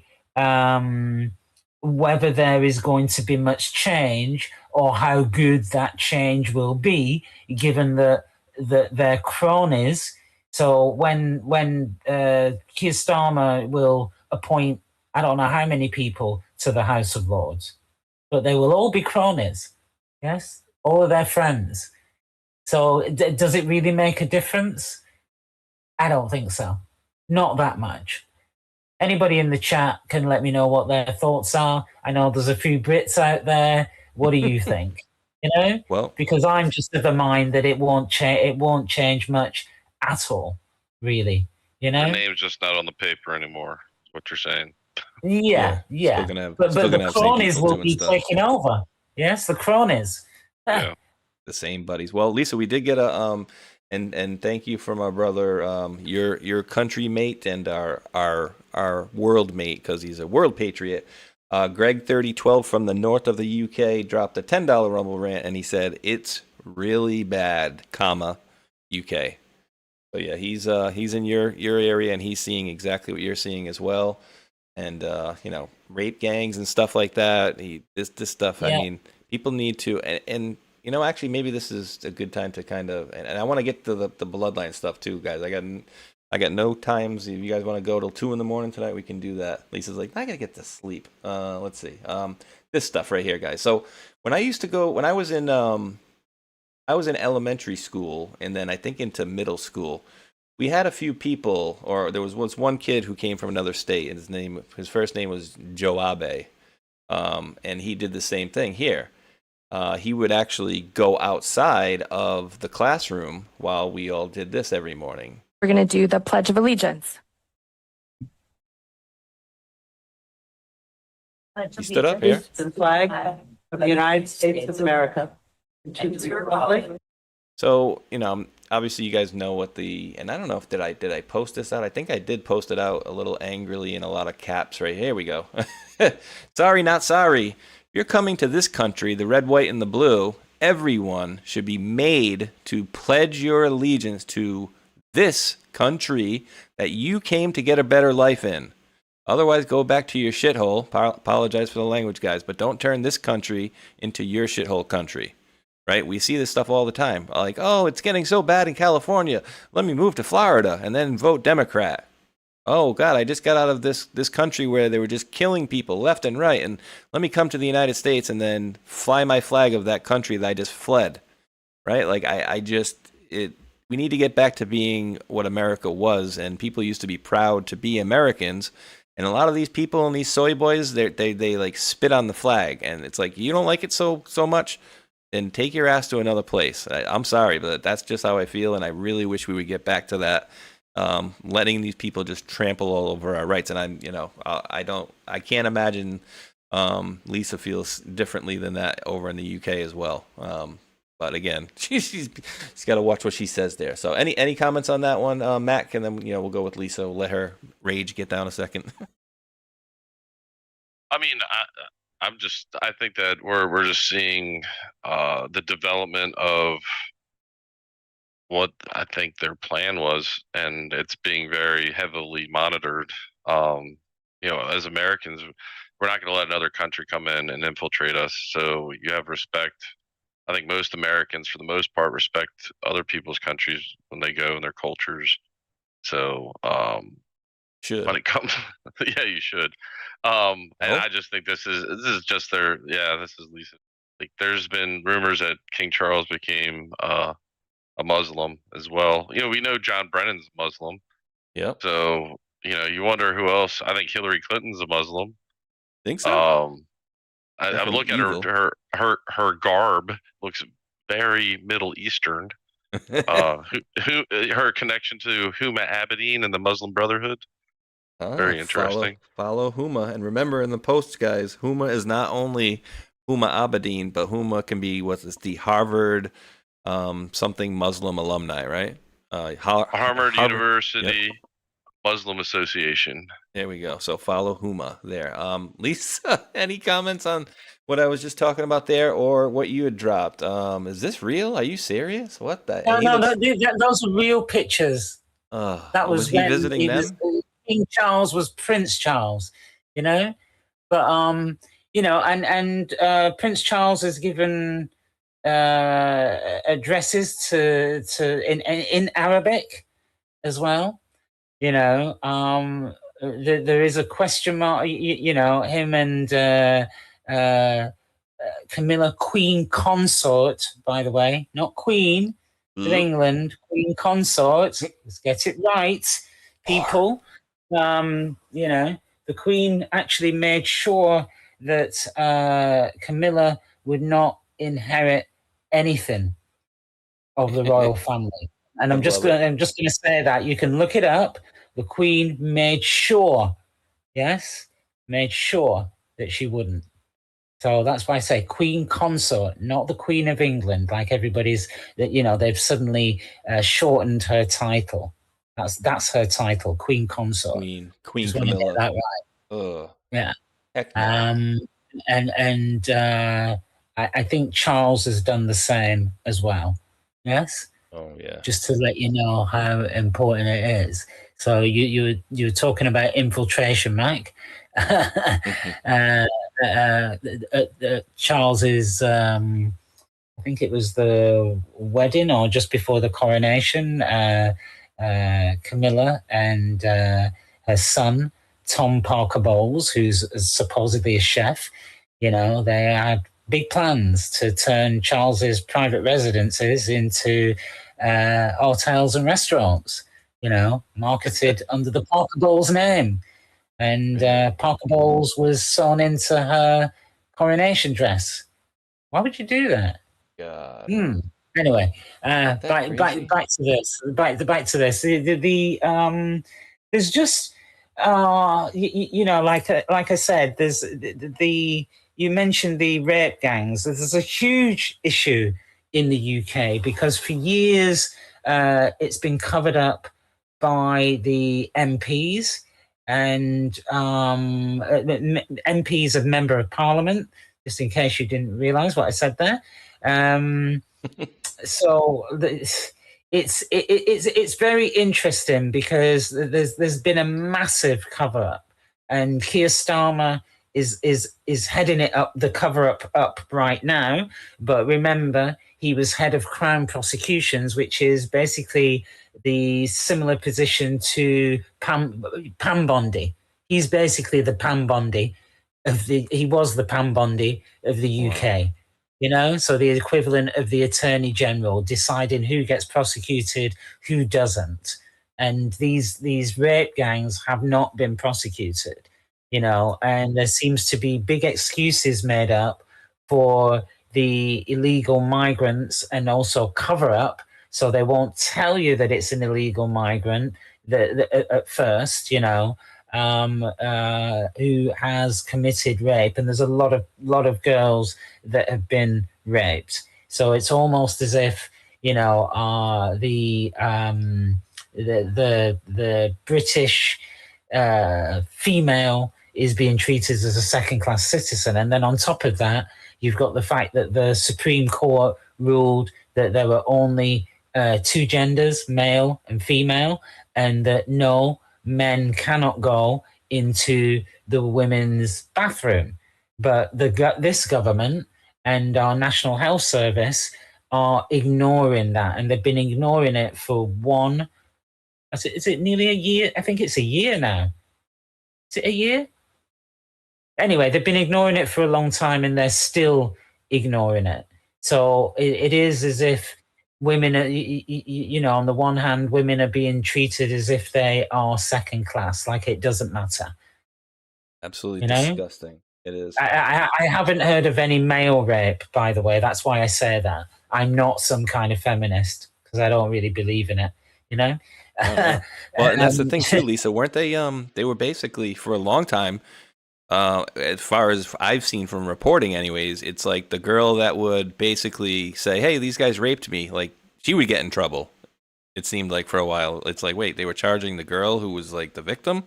whether there is going to be much change or how good that change will be, given that their cronies. So when Keir Starmer will appoint, I don't know how many people to the House of Lords, but they will all be cronies. Yes, all of their friends. So does it really make a difference? I don't think so. Not that much. Anybody in the chat can let me know what their thoughts are. I know there's a few Brits out there. What do you think? You know, Well, because I'm just of the mind that it won't change. It won't change much at all, really. You know, Your name's just not on the paper anymore. Is what you're saying? Yeah. Still gonna have, But still the gonna have same cronies people will doing be stuff. taking over. Yes, the cronies. Yeah. The same buddies. Well, Lisa, we did get a and thank you from our brother, your country mate and our world mate, because he's a world patriot. Greg 3012 from the north of the UK dropped a $10 Rumble rant, and he said it's really bad, comma UK. So yeah, he's in your area, and he's seeing exactly what you're seeing as well. And you know, rape gangs and stuff like that. This stuff. Yeah. I mean, people need to and you know, actually, maybe this is a good time to kind of, and I want to get to the bloodline stuff too, guys. I got no times. If you guys want to go till 2 a.m. tonight, we can do that. Lisa's like, I gotta get to sleep. Let's see. This stuff right here, guys. So when I was in elementary school, and then I think into middle school, we had a few people, or there was one kid who came from another state, and his first name was Joe Abe, and he did the same thing here. He would actually go outside of the classroom while we all did this every morning. We're going to do the Pledge of Allegiance. He stood up here. The flag of the United States of America. And to the republic. So, you know, obviously you guys know what and I don't know if did I post this out? I think I did post it out a little angrily in a lot of caps right here. We go. Sorry, not sorry. You're coming to this country, the red, white, and the blue. Everyone should be made to pledge your allegiance to this country that you came to get a better life in. Otherwise, go back to your shithole. Apologize for the language, guys, but don't turn this country into your shithole country. Right? We see this stuff all the time. Like, oh, it's getting so bad in California. Let me move to Florida and then vote Democrat. Oh, God, I just got out of this country where they were just killing people left and right. And let me come to the United States and then fly my flag of that country that I just fled. Right? Like, we need to get back to being what America was. And people used to be proud to be Americans. And a lot of these people and these soy boys, they like spit on the flag. And it's like, you don't like it so much? Then take your ass to another place. I'm sorry, but that's just how I feel. And I really wish we would get back to that. Letting these people just trample all over our rights, and I can't imagine Lisa feels differently than that over in the UK as well. But again, she's got to watch what she says there. So any comments on that one, Mac, and then we'll go with Lisa. We'll let her rage get down a second. I mean, I think that we're just seeing the development of what I think their plan was, and it's being very heavily monitored. As Americans, we're not going to let another country come in and infiltrate us. So you have respect. I think most Americans, for the most part, respect other people's countries when they go and their cultures. So, should when it comes, yeah, you should. And I just think this is just their, this is Lisa. Like, there's been rumors that King Charles became a Muslim as well. We know John Brennan's Muslim. Yep. So, you wonder who else. I think Hillary Clinton's a Muslim. Think so? I would look at her garb looks very Middle Eastern. Her connection to Huma Abedin and the Muslim Brotherhood. Very interesting. Follow Huma, and remember in the posts, guys, Huma is not only Huma Abedin, but Huma can be the Harvard something Muslim alumni, right? Harvard University Muslim Association. There we go. So follow Huma there. Lisa, any comments on what I was just talking about there, or what you had dropped? Is this real? Are you serious? What the? No, those are real pictures. That was he when visiting them? King Charles was Prince Charles, But and Prince Charles has given addresses to in Arabic as well. There is a question mark. Him and Camilla, Queen Consort, by the way, not Queen of England, Queen Consort. Let's get it right, people. You know, the Queen actually made sure that Camilla would not inherit anything of the royal family. And I'm just going to say that you can look it up. The Queen made sure, made sure that she wouldn't. So that's why I say Queen Consort, not the Queen of England, like everybody's that, you know, they've suddenly shortened her title. That's her title, Queen Consort. Queen Camilla. That right. Yeah. Heck no. I think Charles has done the same as well. Yes. Oh yeah. Just to let you know how important it is. So you were talking about infiltration, Mac. Charles's, I think it was the wedding or just before the coronation. Camilla and her son Tom Parker Bowles, who's supposedly a chef, you know, they had big plans to turn Charles's private residences into hotels and restaurants, you know, marketed under the Parker Bowles name. And Parker Bowles was sewn into her coronation dress. Why would you do that? God. Anyway, back to this. Back to this. There's just you know, like I said, there's you mentioned the rape gangs. There's a huge issue in the UK because for years it's been covered up by the MPs and MPs of Member of Parliament. Just in case you didn't realise what I said there. So it's very interesting because there's been a massive cover up, and Keir Starmer is heading it up, the cover up right now. But remember, he was head of Crown Prosecutions, which is basically the similar position to Pam Bondi. He's basically the Pam Bondi he was the Pam Bondi of the UK. You know, so the equivalent of the Attorney General deciding who gets prosecuted, who doesn't. And these rape gangs have not been prosecuted, you know, and there seems to be big excuses made up for the illegal migrants and also cover up. So they won't tell you that it's an illegal migrant at first, you know, who has committed rape, and there's a lot of girls that have been raped. So it's almost as if, you know, the British female is being treated as a second-class citizen, and then on top of that, you've got the fact that the Supreme Court ruled that there were only two genders, male and female, and that no, men cannot go into the women's bathroom. But this government and our National Health Service are ignoring that, and they've been ignoring it for is it nearly a year? I think it's a year now. Is it a year? Anyway, they've been ignoring it for a long time, and they're still ignoring it. So it is as if women are, you know, on the one hand, women are being treated as if they are second class, like it doesn't matter. Absolutely disgusting. It is. I haven't heard of any male rape, by the way. That's why I say that. I'm not some kind of feminist because I don't really believe in it, you know? Well, and that's the thing too, Lisa. Weren't they? They were basically for a long time, as far as I've seen from reporting anyways, it's like the girl that would basically say, hey, these guys raped me, like she would get in trouble. It seemed like for a while. It's like, wait, they were charging the girl who was like the victim?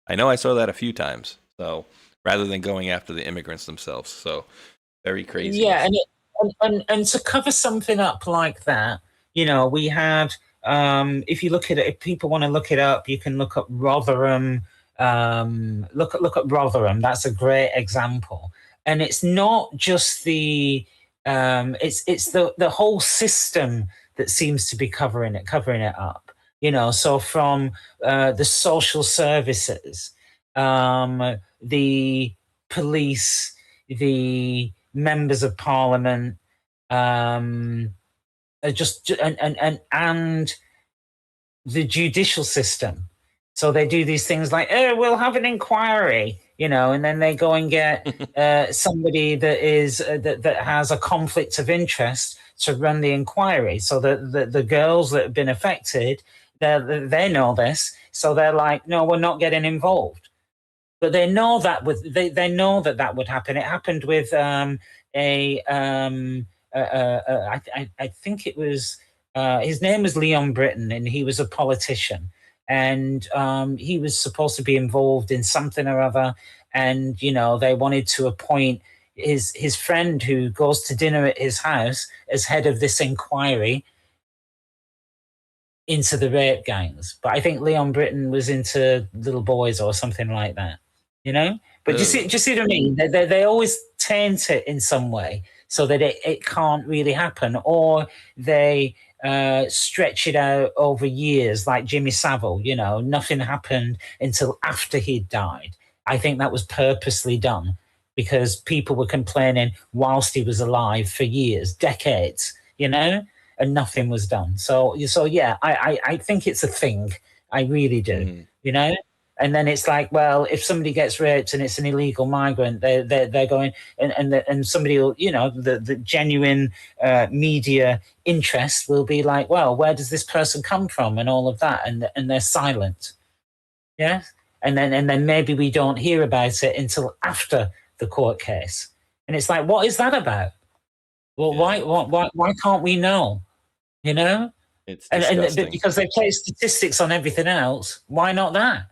I know I saw that a few times. So rather than going after the immigrants themselves. So very crazy. Yeah, and to cover something up like that, you know, we had, if you look at it, if people want to look it up, you can look up Rotherham. Look at Rotherham. That's a great example. And it's not just the it's the whole system that seems to be covering it up. You know, so from the social services, the police, the members of parliament, and the judicial system. So they do these things like, oh, we'll have an inquiry, and then they go and get somebody that is that has a conflict of interest to run the inquiry. So the girls that have been affected, they know this, so they're like, no, we're not getting involved. But they know that they know that would happen. It happened with I think it was his name was Leon Britton, and he was a politician. And he was supposed to be involved in something or other. And, they wanted to appoint his friend who goes to dinner at his house as head of this inquiry into the rape gangs. But I think Leon Britton was into little boys or something like that, But do you see what I mean? They always taint it in some way so that it can't really happen, or they stretch it out over years, like Jimmy Savile. Nothing happened until after he'd died. I think that was purposely done because people were complaining whilst he was alive for years, decades, and nothing was done. So yeah, I think it's a thing. I really do, And then it's like, well, if somebody gets raped and it's an illegal migrant, they're going and somebody will, the genuine media interest will be like, well, where does this person come from and all of that, and they're silent, yeah, and then maybe we don't hear about it until after the court case, and it's like, what is that about? Well, why can't we know? It's disgusting. And because they play statistics on everything else, why not that?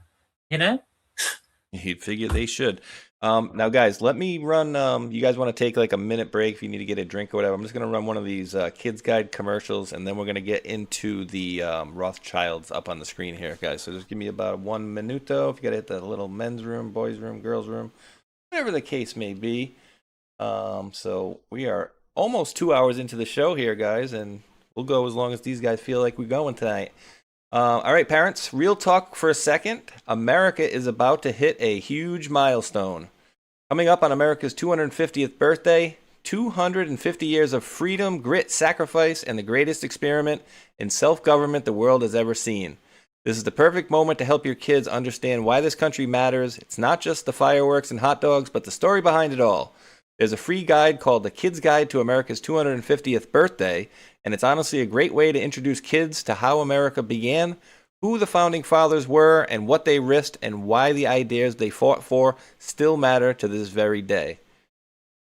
You'd figure they should. Now, guys, let me run. You guys want to take like a minute break if you need to get a drink or whatever? I'm just going to run one of these Kids Guide commercials, and then we're going to get into the Rothschilds up on the screen here, guys. So just give me about 1 minuto. If you got to hit the little men's room, boys' room, girls' room, whatever the case may be. So we are almost 2 hours into the show here, guys, and we'll go as long as these guys feel like we're going tonight. All right, parents, real talk for a second. America is about to hit a huge milestone. Coming up on America's 250th birthday, 250 years of freedom, grit, sacrifice, and the greatest experiment in self-government the world has ever seen. This is the perfect moment to help your kids understand why this country matters. It's not just the fireworks and hot dogs, but the story behind it all. There's a free guide called The Kids Guide to America's 250th Birthday, and it's honestly a great way to introduce kids to how America began, who the founding fathers were, and what they risked, and why the ideas they fought for still matter to this very day.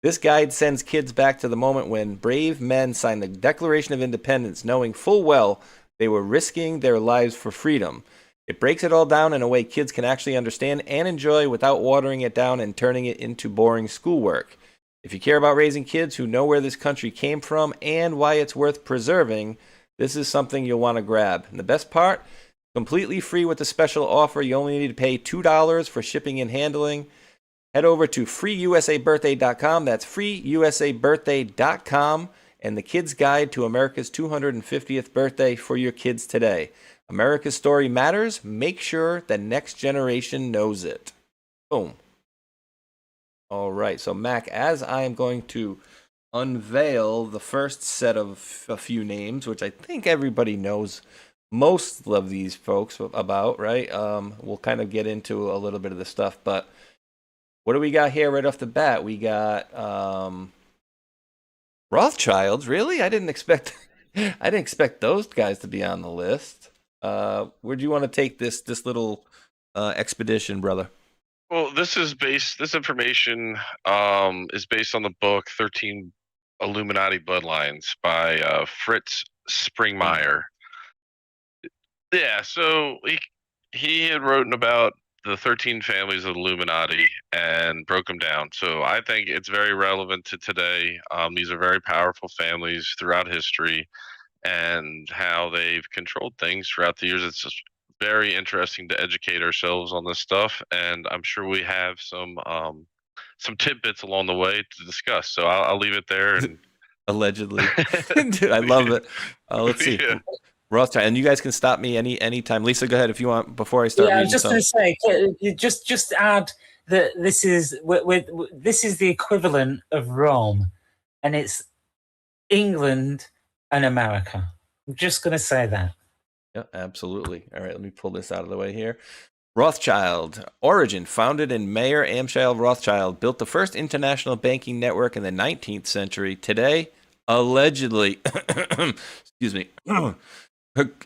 This guide sends kids back to the moment when brave men signed the Declaration of Independence, knowing full well they were risking their lives for freedom. It breaks it all down in a way kids can actually understand and enjoy without watering it down and turning it into boring schoolwork. If you care about raising kids who know where this country came from and why it's worth preserving, this is something you'll want to grab. And the best part, completely free with a special offer. You only need to pay $2 for shipping and handling. Head over to freeusabirthday.com. That's freeusabirthday.com. And the Kids Guide to America's 250th birthday for your kids today. America's story matters. Make sure the next generation knows it. Boom. All right, so Mac, as I am going to unveil the first set of a few names, which I think everybody knows most of these folks about, right? We'll kind of get into a little bit of the stuff, but what do we got here right off the bat? We got Rothschilds. Really? I didn't expect those guys to be on the list. Where do you want to take this little expedition, brother? Well, this information is based on the book 13 Illuminati Bloodlines by Fritz Springmeier. Yeah, so he had written about the 13 families of the Illuminati and broke them down. So I think it's very relevant to today. These are very powerful families throughout history and how they've controlled things throughout the years. It's just very interesting to educate ourselves on this stuff, and I'm sure we have some tidbits along the way to discuss. So I'll leave it there. And allegedly, dude, I love it. Let's see, yeah. Rothschild, and you guys can stop me anytime. Lisa, go ahead if you want before I start. Yeah, I was just going to say, just add that this is this is the equivalent of Rome, and it's England and America. I'm just going to say that. Yeah, absolutely. All right, let me pull this out of the way here. Rothschild origin, founded in Mayer Amschel Rothschild, built the first international banking network in the 19th century. Today, allegedly, excuse me,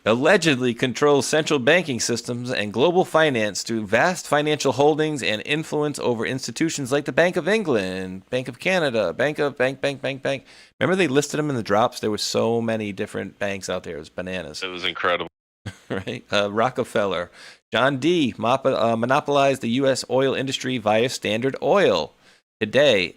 allegedly controls central banking systems and global finance through vast financial holdings and influence over institutions like the Bank of England, Bank of Canada, Bank. Remember they listed them in the drops? There were so many different banks out there. It was bananas. It was incredible. Right? Rockefeller. John D. monopolized the U.S. oil industry via Standard Oil. Today,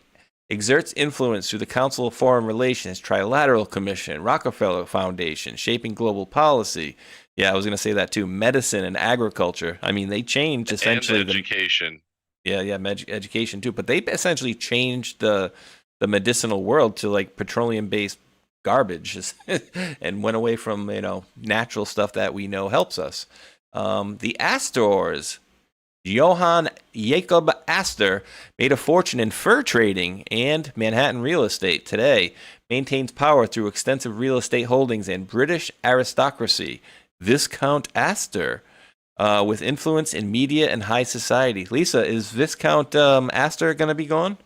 exerts influence through the Council of Foreign Relations, Trilateral Commission, Rockefeller Foundation, shaping global policy. Yeah, I was going to say that too. Medicine and agriculture. I mean, they changed essentially. And education. Education too. But they essentially changed the medicinal world to like petroleum-based garbage and went away from, natural stuff that we know helps us. The Astors. Johann Jacob Astor made a fortune in fur trading and Manhattan real estate. Today, maintains power through extensive real estate holdings and British aristocracy. Viscount Astor, with influence in media and high society. Lisa, is Viscount Astor going to be gone?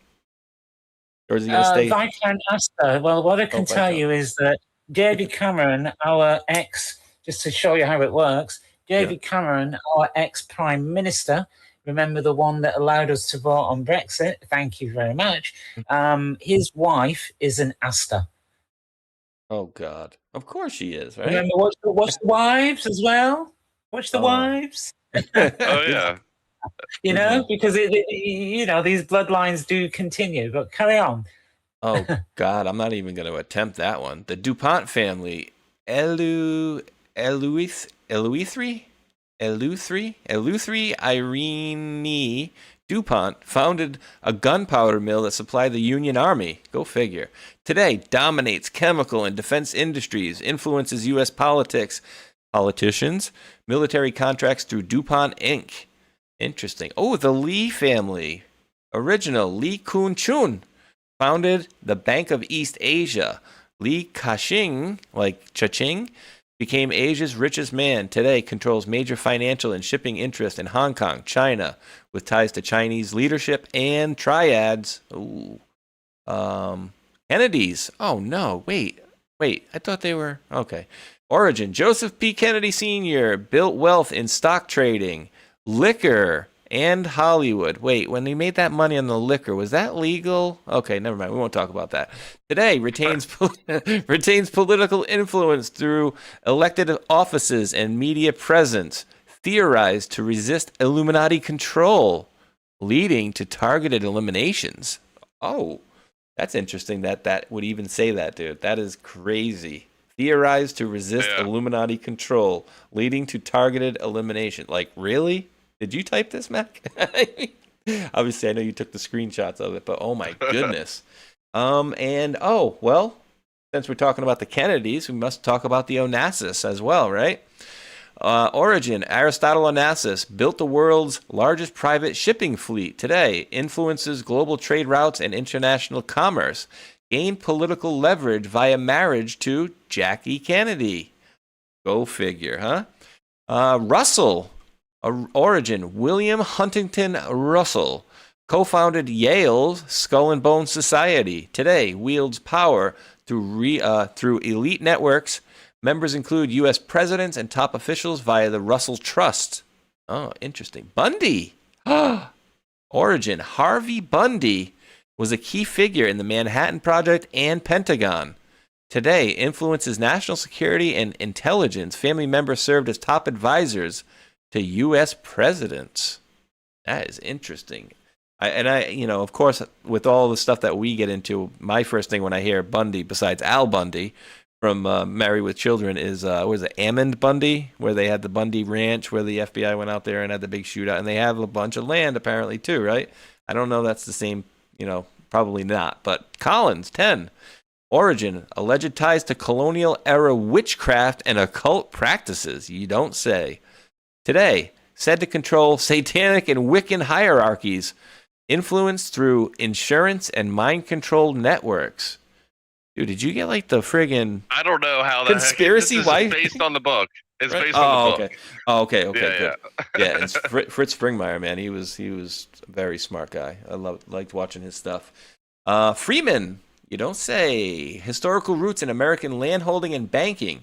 Or is he going to stay? Viscount Astor. Well, what I can tell you is that David Cameron, our ex, just to show you how it works, David Cameron, our ex-Prime Minister, remember the one that allowed us to vote on Brexit? Thank you very much. His wife is an Astor. Oh, God. Of course she is, right? Remember, watch the wives as well? Watch the wives. Oh, yeah. Because, these bloodlines do continue. But carry on. Oh, God, I'm not even going to attempt that one. The DuPont family, Eleuthry Irene DuPont founded a gunpowder mill that supplied the Union Army. Go figure. Today, dominates chemical and defense industries, influences U.S. politicians, military contracts through DuPont Inc. Interesting. Oh, the Lee family. Original Lee Kun-chun founded the Bank of East Asia. Li Ka-shing, like cha-ching, became Asia's richest man. Today, controls major financial and shipping interests in Hong Kong, China, with ties to Chinese leadership and triads. Ooh. Kennedys. Oh, no. Wait. I thought they were... Okay. Origin. Joseph P. Kennedy Sr. built wealth in stock trading, liquor, and Hollywood. Wait, when he made that money on the liquor, was that legal? Okay, never mind. We won't talk about that. Today, retains political influence through elected offices and media presence. Theorized to resist Illuminati control, leading to targeted eliminations. Oh, that's interesting that would even say that, dude. That is crazy. Theorized to resist Illuminati control, leading to targeted elimination. Like, really? Did you type this, Mac? Obviously, I know you took the screenshots of it, but oh my goodness. Since we're talking about the Kennedys, we must talk about the Onassis as well, right? Origin, Aristotle Onassis built the world's largest private shipping fleet. Today, influences global trade routes and international commerce. Gained political leverage via marriage to Jackie Kennedy. Go figure, huh? Russell. Origin, William Huntington Russell, co-founded Yale's Skull and Bones Society. Today, wields power through elite networks. Members include U.S. presidents and top officials via the Russell Trust. Oh, interesting. Bundy. Origin, Harvey Bundy was a key figure in the Manhattan Project and Pentagon. Today, influences national security and intelligence. Family members served as top advisors to U.S. presidents. That is interesting. Of course, with all the stuff that we get into, my first thing when I hear Bundy, besides Al Bundy from Married with Children, is Ammon Bundy, where they had the Bundy Ranch, where the FBI went out there and had the big shootout, and they have a bunch of land apparently too, right? I don't know. That's the same. Probably not. But Collins, 10. Origin, alleged ties to colonial era witchcraft and occult practices. You don't say. Today, said to control satanic and Wiccan hierarchies, influenced through insurance and mind-controlled networks. Dude, did you get like the friggin' I don't know how that conspiracy wife based on the book. It's based on the book. Okay. Oh, okay. Yeah, Good. Yeah, and Fritz Springmeier, man, he was a very smart guy. I liked watching his stuff. Freeman, you don't say. Historical roots in American landholding and banking.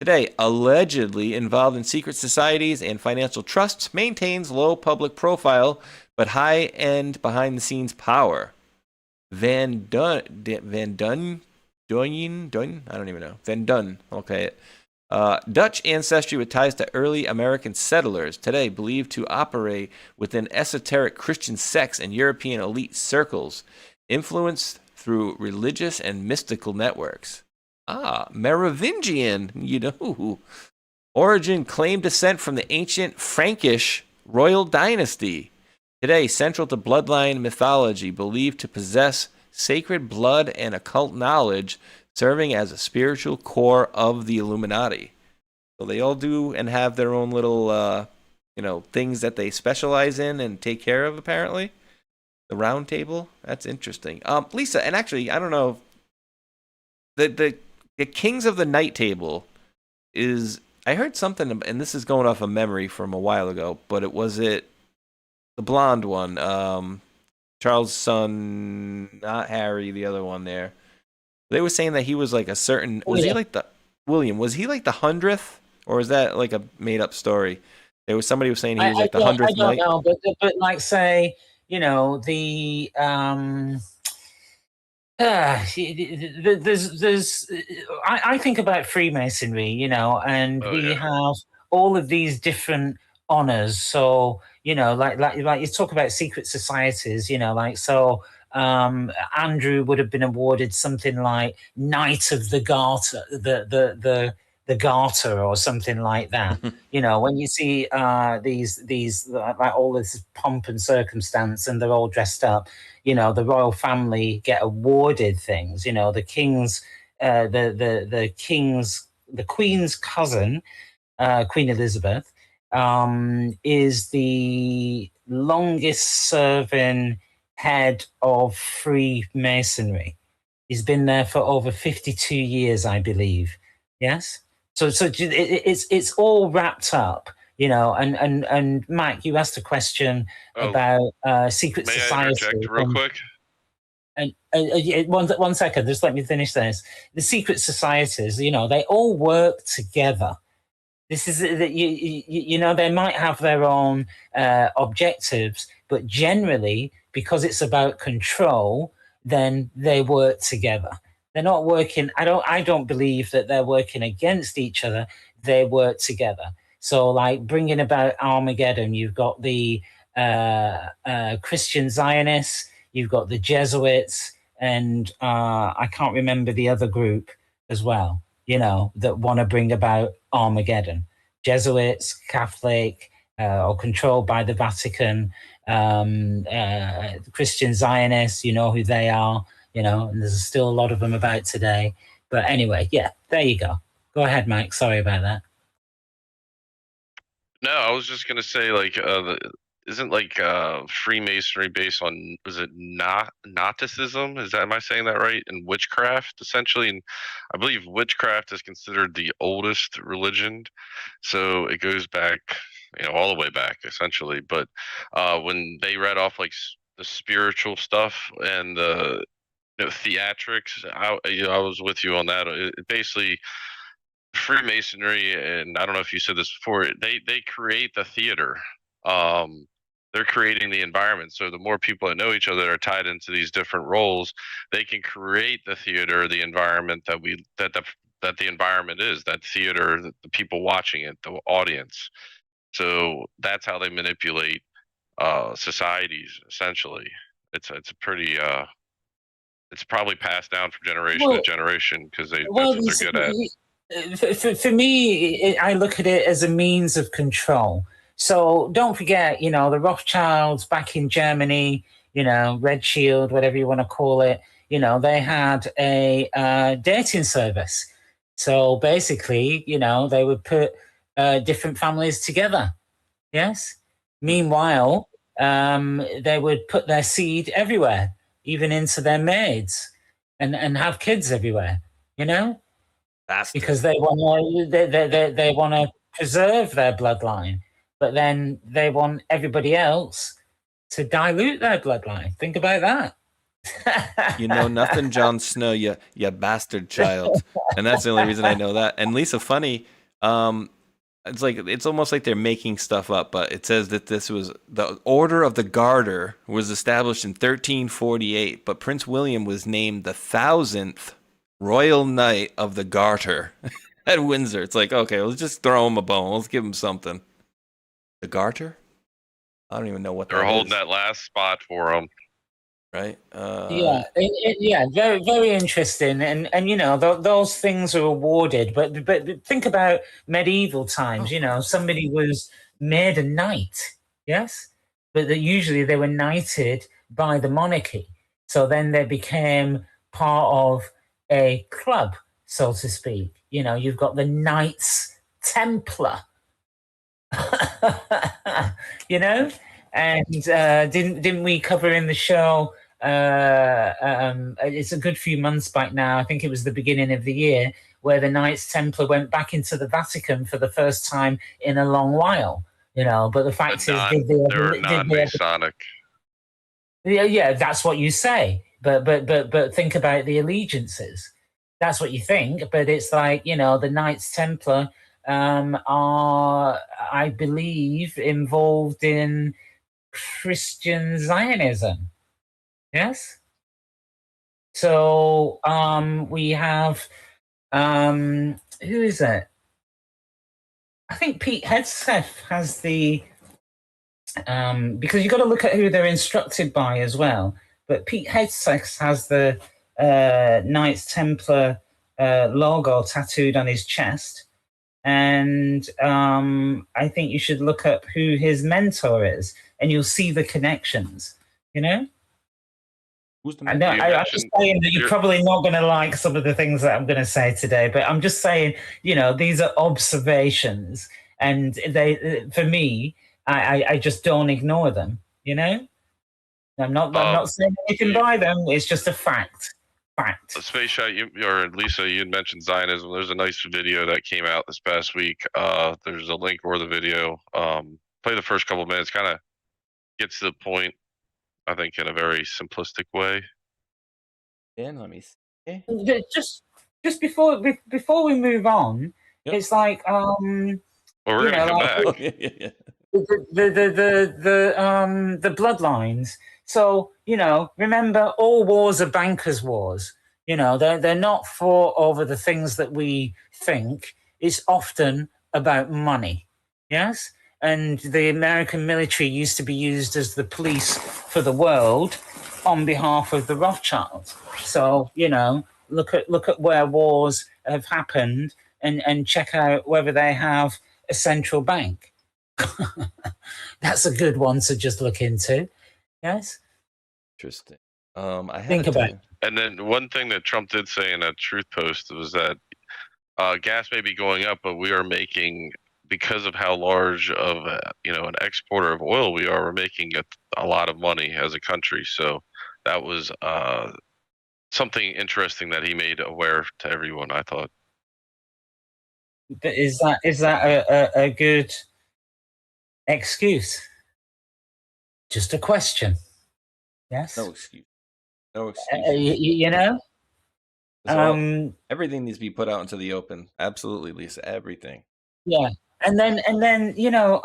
Today, allegedly involved in secret societies and financial trusts, maintains low public profile but high-end behind-the-scenes power. Van Dun, I don't even know. Van Dun, okay. Dutch ancestry with ties to early American settlers, today believed to operate within esoteric Christian sects and European elite circles, influenced through religious and mystical networks. Merovingian, you know. Origin claimed descent from the ancient Frankish royal dynasty. Today, central to bloodline mythology, believed to possess sacred blood and occult knowledge, serving as a spiritual core of the Illuminati. So they all do and have their own little, things that they specialize in and take care of, apparently. The round table, that's interesting. Lisa, and actually, I don't know, the Kings of the Night Table is, I heard something, and this is going off of memory from a while ago, but the blonde one, Charles' son, not Harry, the other one there. They were saying that he was like a certain, was he like the 100th, or is that like a made up story? There was somebody who was saying he was like the 100th I don't night. know, but like say, the I think about Freemasonry, and we have all of these different honors. So, like you talk about secret societies, Andrew would have been awarded something like Knight of the Garter, the Garter, or something like that. When you see these like all this pomp and circumstance, and they're all dressed up. The royal family get awarded things. The king's, the Queen's cousin, Queen Elizabeth, is the longest serving head of Freemasonry. He's been there for over 52 years, I believe. Yes. So it's all wrapped up, and Mike, you asked a question about secret society. May I interject real quick? And one second, just let me finish this. The secret societies, they all work together. This is that they might have their own objectives, but generally, because it's about control, then they work together. They're not working. I don't believe that they're working against each other. They work together. So, like bringing about Armageddon, you've got the Christian Zionists, you've got the Jesuits, and I can't remember the other group as well. That want to bring about Armageddon. Jesuits, Catholic, or controlled by the Vatican. Christian Zionists, you know who they are. And there's still a lot of them about today. But anyway, yeah, there you go. Go ahead, Mike. Sorry about that. No, I was just going to say, isn't Freemasonry based on, was it Gnosticism? Am I saying that right? And witchcraft, essentially. And I believe witchcraft is considered the oldest religion. So it goes back, all the way back, essentially. But when they read off the spiritual stuff and the theatrics, I was with you on that. It basically, Freemasonry, and I don't know if you said this before, they create the theater. They're creating the environment. So the more people that know each other that are tied into these different roles, they can create the theater, the environment that the environment is, that theater, the people watching it, the audience. So that's how they manipulate societies, essentially. It's a pretty it's probably passed down from generation to generation because that's what they're good at. For me, I look at it as a means of control. So don't forget, the Rothschilds back in Germany, Red Shield, whatever you want to call it, they had a dating service. So basically, they would put different families together, Yes. Meanwhile, they would put their seed everywhere, even into their maids, and have kids everywhere. You know, because they want they want to preserve their bloodline, but then they want everybody else to dilute their bloodline. Think about that. You know nothing, Jon Snow, you bastard child. And that's the only reason I know that. And Lisa, funny, it's almost like they're making stuff up, but it says that this was the Order of the Garter was established in 1348, but Prince William was named the 1000th Royal Knight of the Garter at Windsor. It's like, okay, let's just throw him a bone. Let's give him something. The Garter? I don't even know what they're holding that last spot for him. Right? Yeah, very, very interesting. And you know, those things are awarded. But think about medieval times. You know, somebody was made a knight, yes, but usually they were knighted by the monarchy. So then they became part of a club, so to speak. You know, you've got the Knights Templar. You know, and didn't we cover in the show? It's a good few months back now. I think it was the beginning of the year where the Knights Templar went back into the Vatican for the first time in a long while. You know, but the fact is, they're non-Masonic. Yeah, that's what you say. But think about the allegiances. That's what you think. But it's like, you know, the Knights Templar are, I believe, involved in Christian Zionism. Yes. So we have who is it? I think Pete Hegseth has the because you've got to look at who they're instructed by as well. But Pete Hegseth has the Knights Templar logo tattooed on his chest. And I think you should look up who his mentor is, and you'll see the connections, you know? I'm just saying that you're probably not going to like some of the things that I'm going to say today, but I'm just saying, you know, these are observations, and they, for me, I just don't ignore them, you know? I'm not saying anything by them. It's just a fact. Space Shot, or Lisa, you had mentioned Zionism. There's a nice video that came out this past week. There's a link or the video. Play the first couple of minutes. Kind of gets to the point, I think, in a very simplistic way. Dan, let me see. Just before we move on, it's like we're gonna come back. The bloodlines. So, you know, remember, all wars are bankers' wars. You know, they're not fought over the things that we think. It's often about money. Yes? And the American military used to be used as the police for the world on behalf of the Rothschilds. So, you know, look at where wars have happened and check out whether they have a central bank. That's a good one to just look into. Yes. Interesting. Think about it. And then one thing that Trump did say in a truth post was that gas may be going up, but we are making, because of how large of an exporter of oil we are, we're making a lot of money as a country. So that was something interesting that he made aware to everyone, I thought. But is that a good excuse? Just a question. Yes. No excuse. No excuse. You know. Everything needs to be put out into the open. Absolutely, Lisa. Everything. Yeah, and then you know,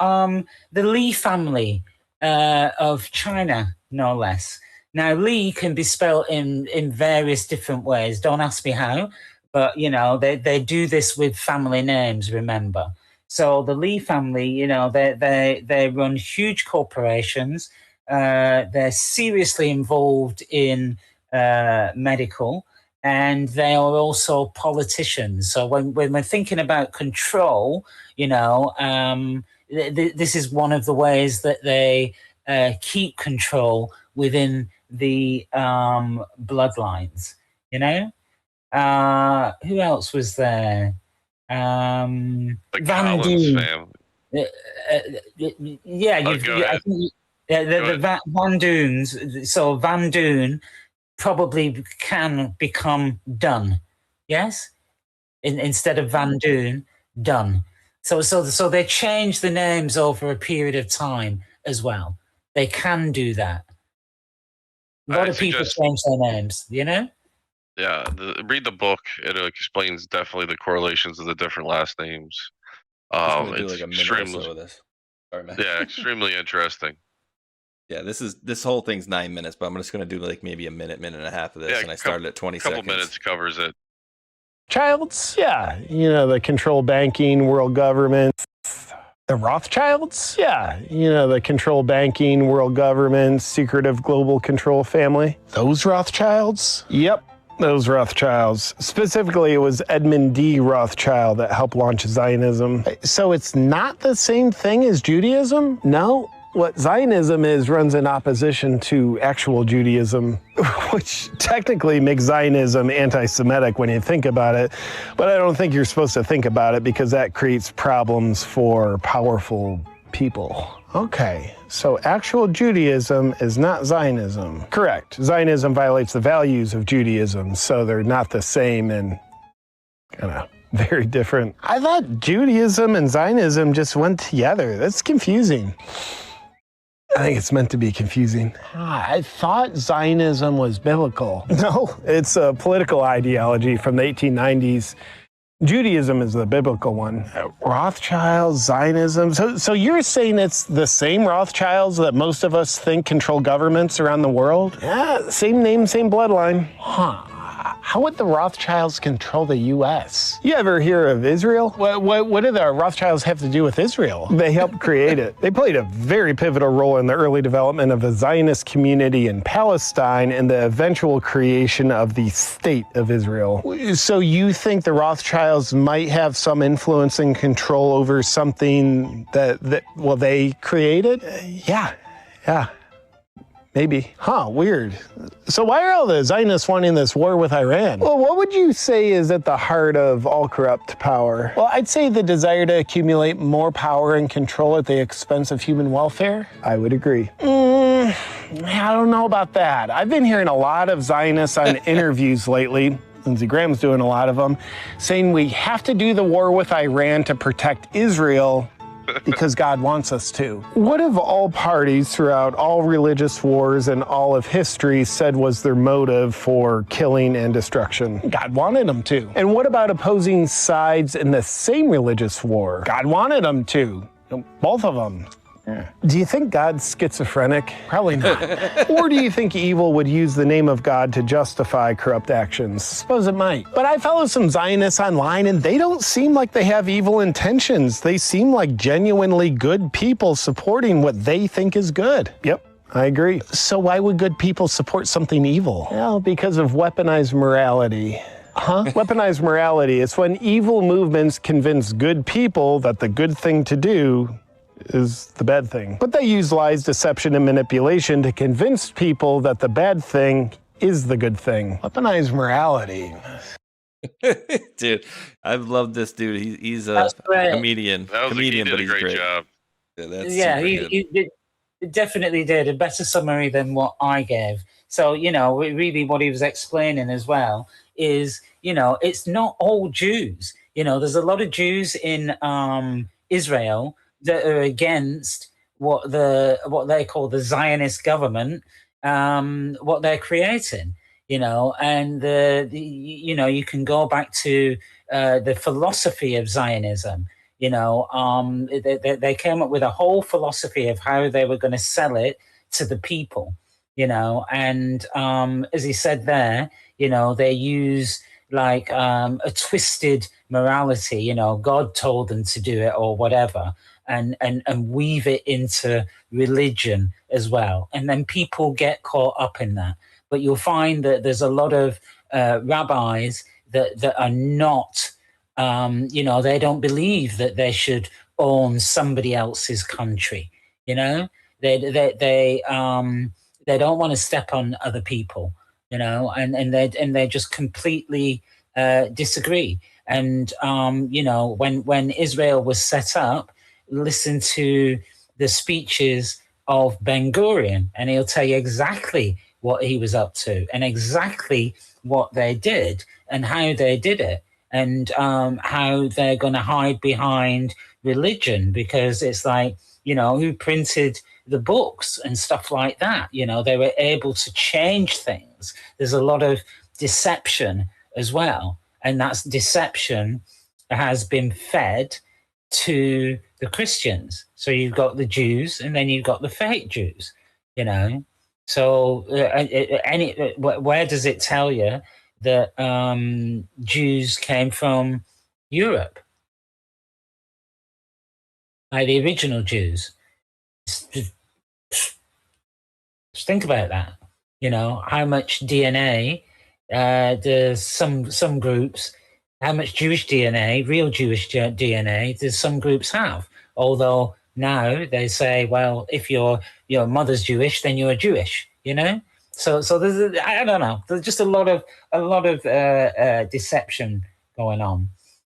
the Li family of China, no less. Now, Li can be spelled in various different ways. Don't ask me how, but you know, they do this with family names. Remember, so the Li family, you know, they run huge corporations. They're seriously involved in medical, and they are also politicians. So when we're thinking about control, you know, this is one of the ways that they keep control within the bloodlines. You know, who else was there? The Collins family. I think the Van Dunes. So Van Dune probably can become done. Yes, instead of Van Dune, done. So they change the names over a period of time as well. They can do that. A lot of people change their names, you know? Yeah, read the book. It explains definitely the correlations of the different last names. It's like a minute or so of this. Sorry, man. Yeah, extremely interesting. Yeah, this whole thing's 9 minutes, but I'm just going to do like maybe a minute and a half of this, and I started at 20 seconds. A couple minutes covers it. Rothschilds? Yeah, the control banking, world government. The Rothschilds? Yeah, the control banking, world government, secretive global control family. Those Rothschilds? Yep, those Rothschilds. Specifically, it was Edmund D. Rothschild that helped launch Zionism. So it's not the same thing as Judaism? No. What Zionism runs in opposition to actual Judaism, which technically makes Zionism anti-Semitic when you think about it. But I don't think you're supposed to think about it because that creates problems for powerful people. Okay, so actual Judaism is not Zionism. Correct. Zionism violates the values of Judaism, so they're not the same and kind of very different. I thought Judaism and Zionism just went together. That's confusing. I think it's meant to be confusing. I thought Zionism was biblical. No, it's a political ideology from the 1890s. Judaism is the biblical one. Rothschilds, Zionism. So you're saying it's the same Rothschilds that most of us think control governments around the world? Yeah, same name, same bloodline. Huh. How would the Rothschilds control the U.S.? You ever hear of Israel? What do the Rothschilds have to do with Israel? They helped create it. They played a very pivotal role in the early development of a Zionist community in Palestine and the eventual creation of the State of Israel. So you think the Rothschilds might have some influence and control over something that they created? Yeah. Maybe. Huh, weird. So why are all the Zionists wanting this war with Iran? Well, what would you say is at the heart of all corrupt power? Well, I'd say the desire to accumulate more power and control at the expense of human welfare. I would agree. I don't know about that. I've been hearing a lot of Zionists on interviews lately. Lindsey Graham's doing a lot of them, saying we have to do the war with Iran to protect Israel because God wants us to. What have all parties throughout all religious wars and all of history said was their motive for killing and destruction? God wanted them to. And what about opposing sides in the same religious war? God wanted them to. Both of them. Do you think God's schizophrenic? Probably not. Or do you think evil would use the name of God to justify corrupt actions? Suppose it might. But I follow some Zionists online and they don't seem like they have evil intentions. They seem like genuinely good people supporting what they think is good. Yep. I agree. So why would good people support something evil? Well, because of weaponized morality. Weaponized morality. It's when evil movements convince good people that the good thing to do is the bad thing. But they use lies, deception, and manipulation to convince people that the bad thing is the good thing. Weaponized morality. Dude, I've loved this dude. He's a comedian. He did a great job. Yeah, he definitely did a better summary than what I gave. So, really what he was explaining as well is, it's not all Jews. There's a lot of Jews in Israel that are against what they call the Zionist government, what they're creating, and you can go back to the philosophy of Zionism. They came up with a whole philosophy of how they were going to sell it to the people, and as he said there, they use like a twisted morality, God told them to do it or whatever. And weave it into religion as well. And then people get caught up in that. But you'll find that there's a lot of rabbis that are not, they don't believe that they should own somebody else's country. They don't want to step on other people, and they just completely disagree. And, when Israel was set up, listen to the speeches of Ben Gurion, and he'll tell you exactly what he was up to and exactly what they did and how they did it, and how they're going to hide behind religion, because it's like, who printed the books and stuff like that. They were able to change things. There's a lot of deception as well, and that's deception has been fed to the Christians. So you've got the Jews, and then you've got the fake Jews, So where does it tell you that Jews came from Europe? Like the original Jews. Just think about that. How much DNA there's some groups, how much Jewish DNA, real Jewish DNA, does some groups have? Although now they say, well, if your mother's Jewish, then you're Jewish. So there's I don't know. There's just a lot of deception going on.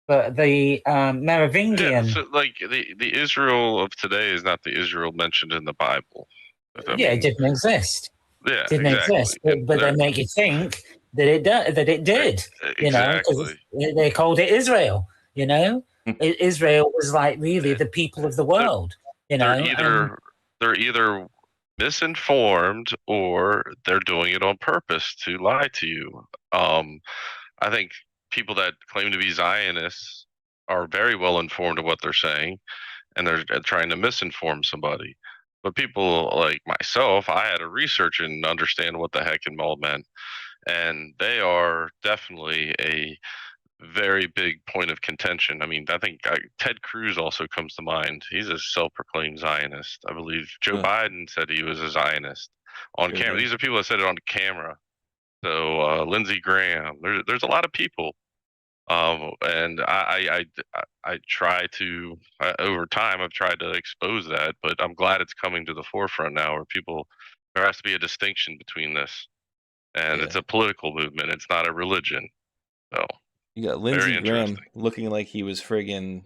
But the Merovingian, so like the Israel of today is not the Israel mentioned in the Bible. It didn't exist. Yeah, didn't exist. But they make you think that it did. Because they called it Israel. Israel was like really the people of the world. They're either misinformed or they're doing it on purpose to lie to you. I think people that claim to be Zionists are very well informed of what they're saying, and they're trying to misinform somebody. But people like myself, I had to research and understand what the heck it all meant. And they are definitely a very big point of contention. I mean, I think Ted Cruz also comes to mind. He's a self-proclaimed Zionist. I believe Joe Biden said he was a Zionist on camera. These are people that said it on camera. So Lindsey Graham, there's a lot of people, and I try to over time I've tried to expose that, but I'm glad it's coming to the forefront now, where there has to be a distinction between this, and it's a political movement. It's not a religion. So you got Lindsey Graham looking like he was friggin',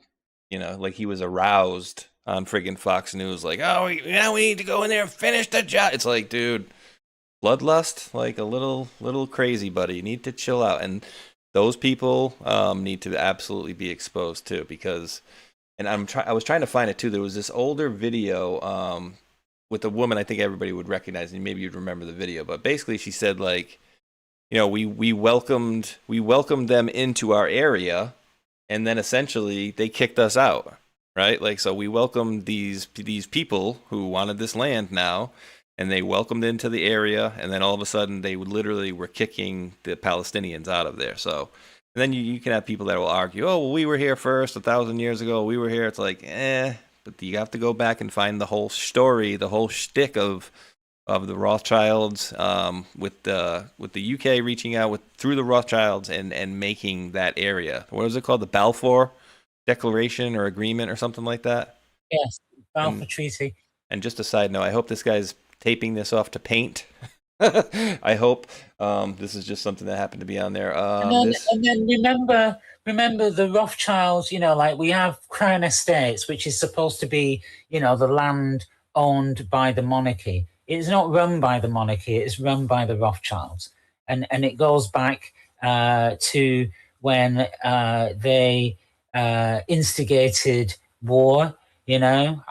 like he was aroused on friggin' Fox News, like, oh, now we need to go in there and finish the job. It's like, dude. Bloodlust, like a little crazy, buddy. You need to chill out, and those people need to absolutely be exposed too. Because, and I was trying to find it too. There was this older video with a woman. I think everybody would recognize, and maybe you'd remember the video. But basically, she said like, we welcomed them into our area, and then essentially they kicked us out, right? Like, so we welcomed these people who wanted this land now. And they welcomed into the area, and then all of a sudden they literally were kicking the Palestinians out of there. So, and then you can have people that will argue, oh, well, we were here first 1,000 years ago. We were here. It's like, but you have to go back and find the whole story, the whole shtick of the Rothschilds, with the UK reaching out through the Rothschilds and making that area. What was it called? The Balfour Declaration or Agreement or something like that? Yes, Balfour Treaty. And just a side note, I hope this guy's taping this off to paint. I hope this is just something that happened to be on there. And then remember the Rothschilds, like we have Crown Estates, which is supposed to be, the land owned by the monarchy. It's not run by the monarchy, it's run by the Rothschilds. And it goes back to when they instigated war, and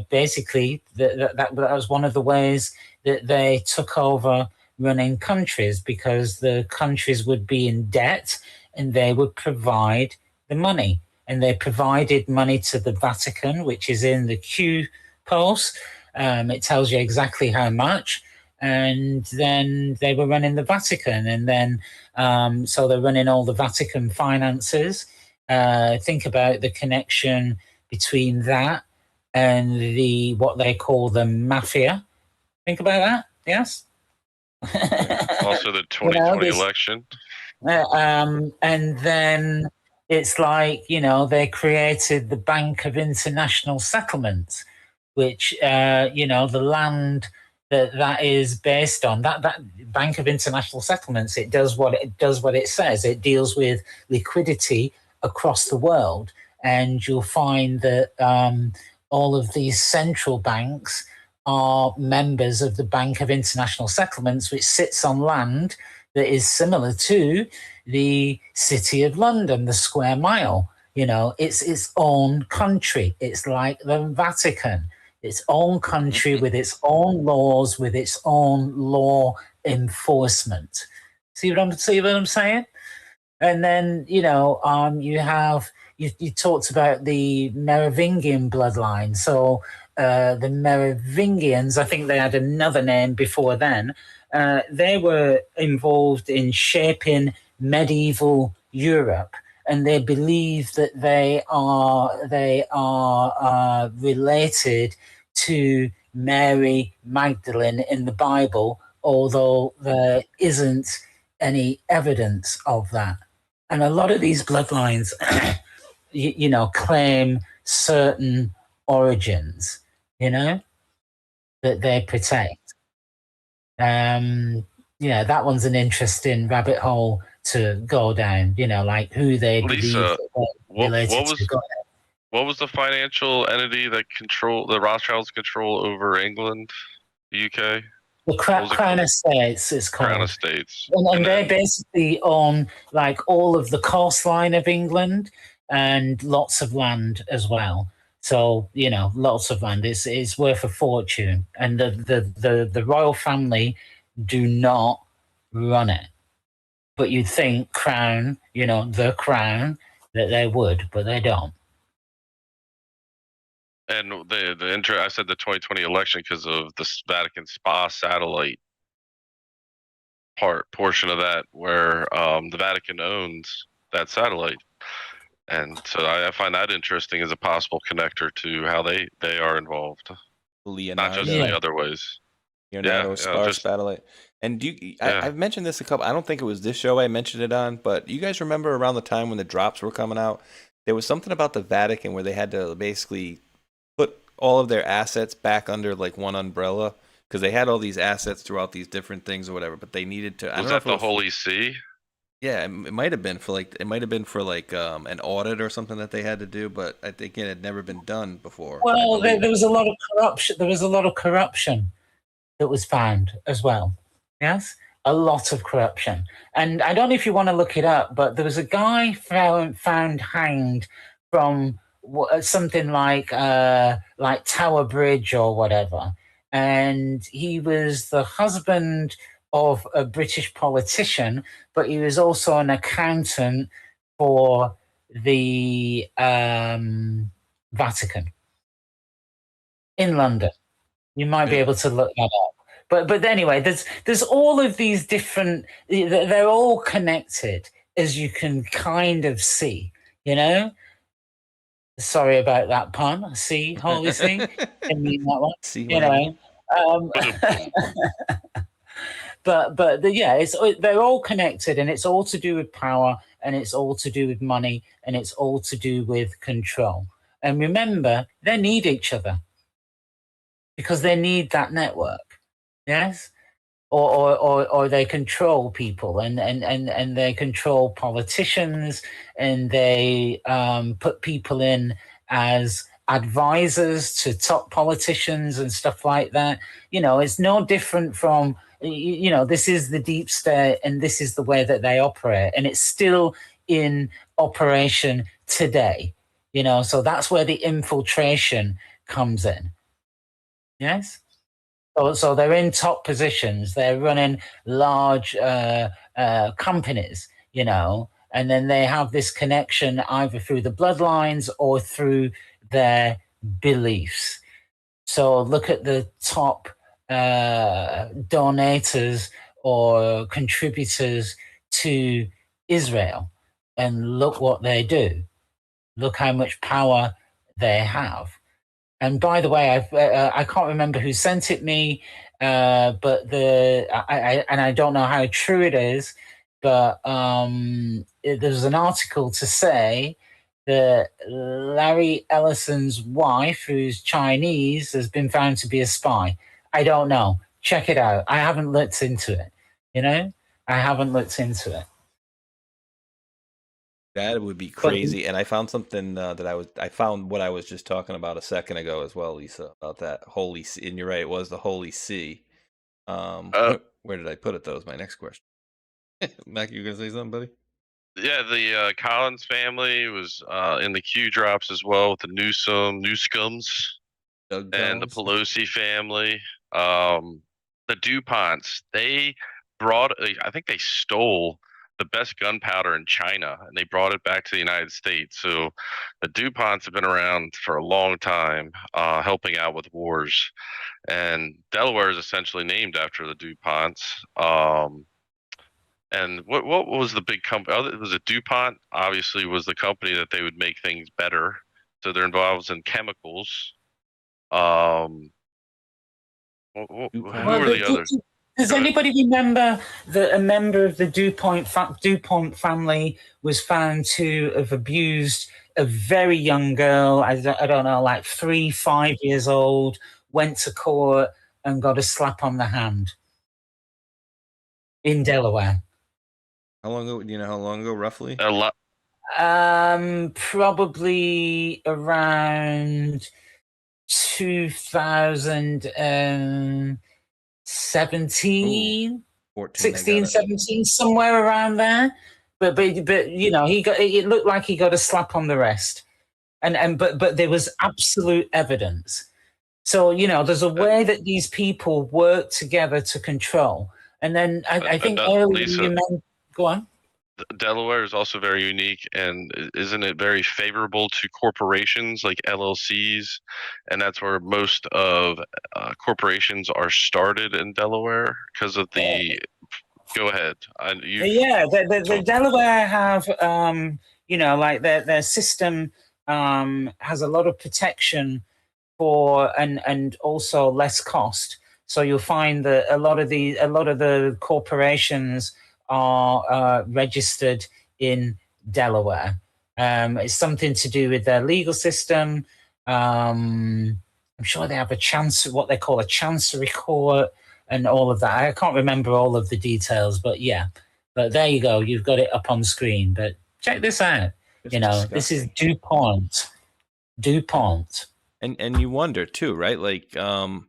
basically that was one of the ways that they took over running countries, because the countries would be in debt and they would provide the money, and they provided money to the Vatican, which is in the Q post. It tells you exactly how much, and then they were running the Vatican, and then so they're running all the Vatican finances. Think about the connection between that and what they call the mafia. Think about that, yes? Also the 2020 election. And then it's like, they created the Bank of International Settlements, which, the land that is based on, that Bank of International Settlements, it does what it says. It deals with liquidity across the world. and you'll find that all of these central banks are members of the Bank of International Settlements, which sits on land that is similar to the City of London, the Square Mile. You know, it's its own country. It's like the Vatican, its own country with its own laws, with its own law enforcement. See what I'm saying? And then, you know, you talked about the Merovingian bloodline. So the Merovingians, I think they had another name before then. They were involved in shaping medieval Europe, and they believe that they are related to Mary Magdalene in the Bible, although there isn't any evidence of that. And a lot of these bloodlines, you know, claim certain origins, you know, that they protect. Yeah, that one's an interesting rabbit hole to go down, you know, like who they believe related to. What was the financial entity that the Rothschilds control over England, the UK? The Crown Estates is called. Crown Estates. And they basically own like all of the coastline of England and lots of land as well. So, you know, lots of land is worth a fortune. And the royal family do not run it. But you'd think Crown, you know, the Crown, that they would, but they don't. And I said the 2020 election because of the Vatican Spa satellite portion of that, where the Vatican owns that satellite, and so I find that interesting as a possible connector to how they are involved. Leonardo. Not just in the other ways. Leonardo Star satellite. And I've mentioned this a couple. I don't think it was this show I mentioned it on, but you guys remember around the time when the drops were coming out, there was something about the Vatican where they had to basically put all of their assets back under like one umbrella because they had all these assets throughout these different things or whatever, but they needed to. Was that the Holy See? Yeah, it might have been for an audit or something that they had to do, but I think it had never been done before. Well, there was a lot of corruption. There was a lot of corruption that was found as well. Yes, a lot of corruption. And I don't know if you want to look it up, but there was a guy found hanged from something like Tower Bridge or whatever, and he was the husband of a British politician, but he was also an accountant for the Vatican in London. You might be able to look that up. But anyway, there's all of these different. They're all connected, as you can kind of see. You know. Sorry about that pun. See, holy see, didn't mean that one. See, you know. But they're all connected, and it's all to do with power, and it's all to do with money, and it's all to do with control. And remember, they need each other because they need that network. Yes, or they control people, and they control politicians, and they put people in as advisors to top politicians and stuff like that. You know, it's no different from, you know, this is the deep state, and this is the way that they operate, and it's still in operation today. You know, so that's where the infiltration comes in. Yes. So they're in top positions. They're running large companies, you know, and then they have this connection either through the bloodlines or through their beliefs. So look at the top donators or contributors to Israel, and look what they do. Look how much power they have. And by the way, I can't remember who sent it me, but I don't know how true it is, but there's an article to say that Larry Ellison's wife, who's Chinese, has been found to be a spy. I don't know. Check it out. I haven't looked into it. You know, I haven't looked into it. That would be crazy. And I found something I found what I was just talking about a second ago as well, Lisa, about that Holy See. And you're right, it was the Holy See. Where did I put it? That was my next question. Mac, you gonna say something, buddy? Yeah, the Collins family was in the Q drops as well with the Newscombs, and the Pelosi family. The DuPonts, they brought, I think they stole the best gunpowder in China, and they brought it back to the United States. So the DuPonts have been around for a long time, helping out with wars. And Delaware is essentially named after the DuPonts. And what was the big company? Was it DuPont? Obviously, was the company that they would make things better. So they're involved in chemicals. Who are the others? Does anybody remember that a member of the DuPont family was found to have abused a very young girl? I don't know, like 3-5 years old, went to court and got a slap on the hand in Delaware. How long ago? Do you know how long ago, roughly? A lot. Probably around 2017, 16, 17, somewhere around there. But you know, it looked like he got a slap on the wrist, but there was absolute evidence. So, you know, there's a way that these people work together to control. And then I think earlier you meant, go on. Delaware is also very unique, and isn't it very favorable to corporations like LLCs? And that's where most of corporations are started in Delaware because of the. Go ahead. The Delaware have, you know, like their system has a lot of protection for and also less cost. So you'll find that a lot of the corporations are registered in Delaware. It's something to do with their legal system. I'm sure they have what they call a chancery court and all of that. I can't remember all of the details, but yeah. But there you go. You've got it up on screen. But check this out. You know, this is DuPont. And you wonder too, right? Like, you know,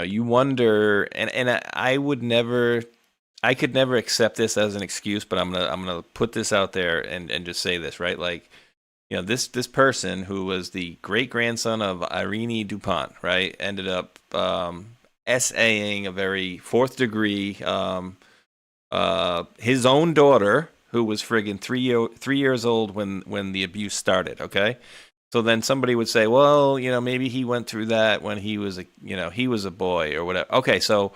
you wonder, and I could never accept this as an excuse, but I'm gonna put this out there and just say this, right? Like, you know, this person who was the great grandson of Irene DuPont, right, ended up SAing a very fourth degree his own daughter, who was friggin' 3 years old when the abuse started. Okay, so then somebody would say, well, you know, maybe he went through that when he was a boy or whatever. Okay, so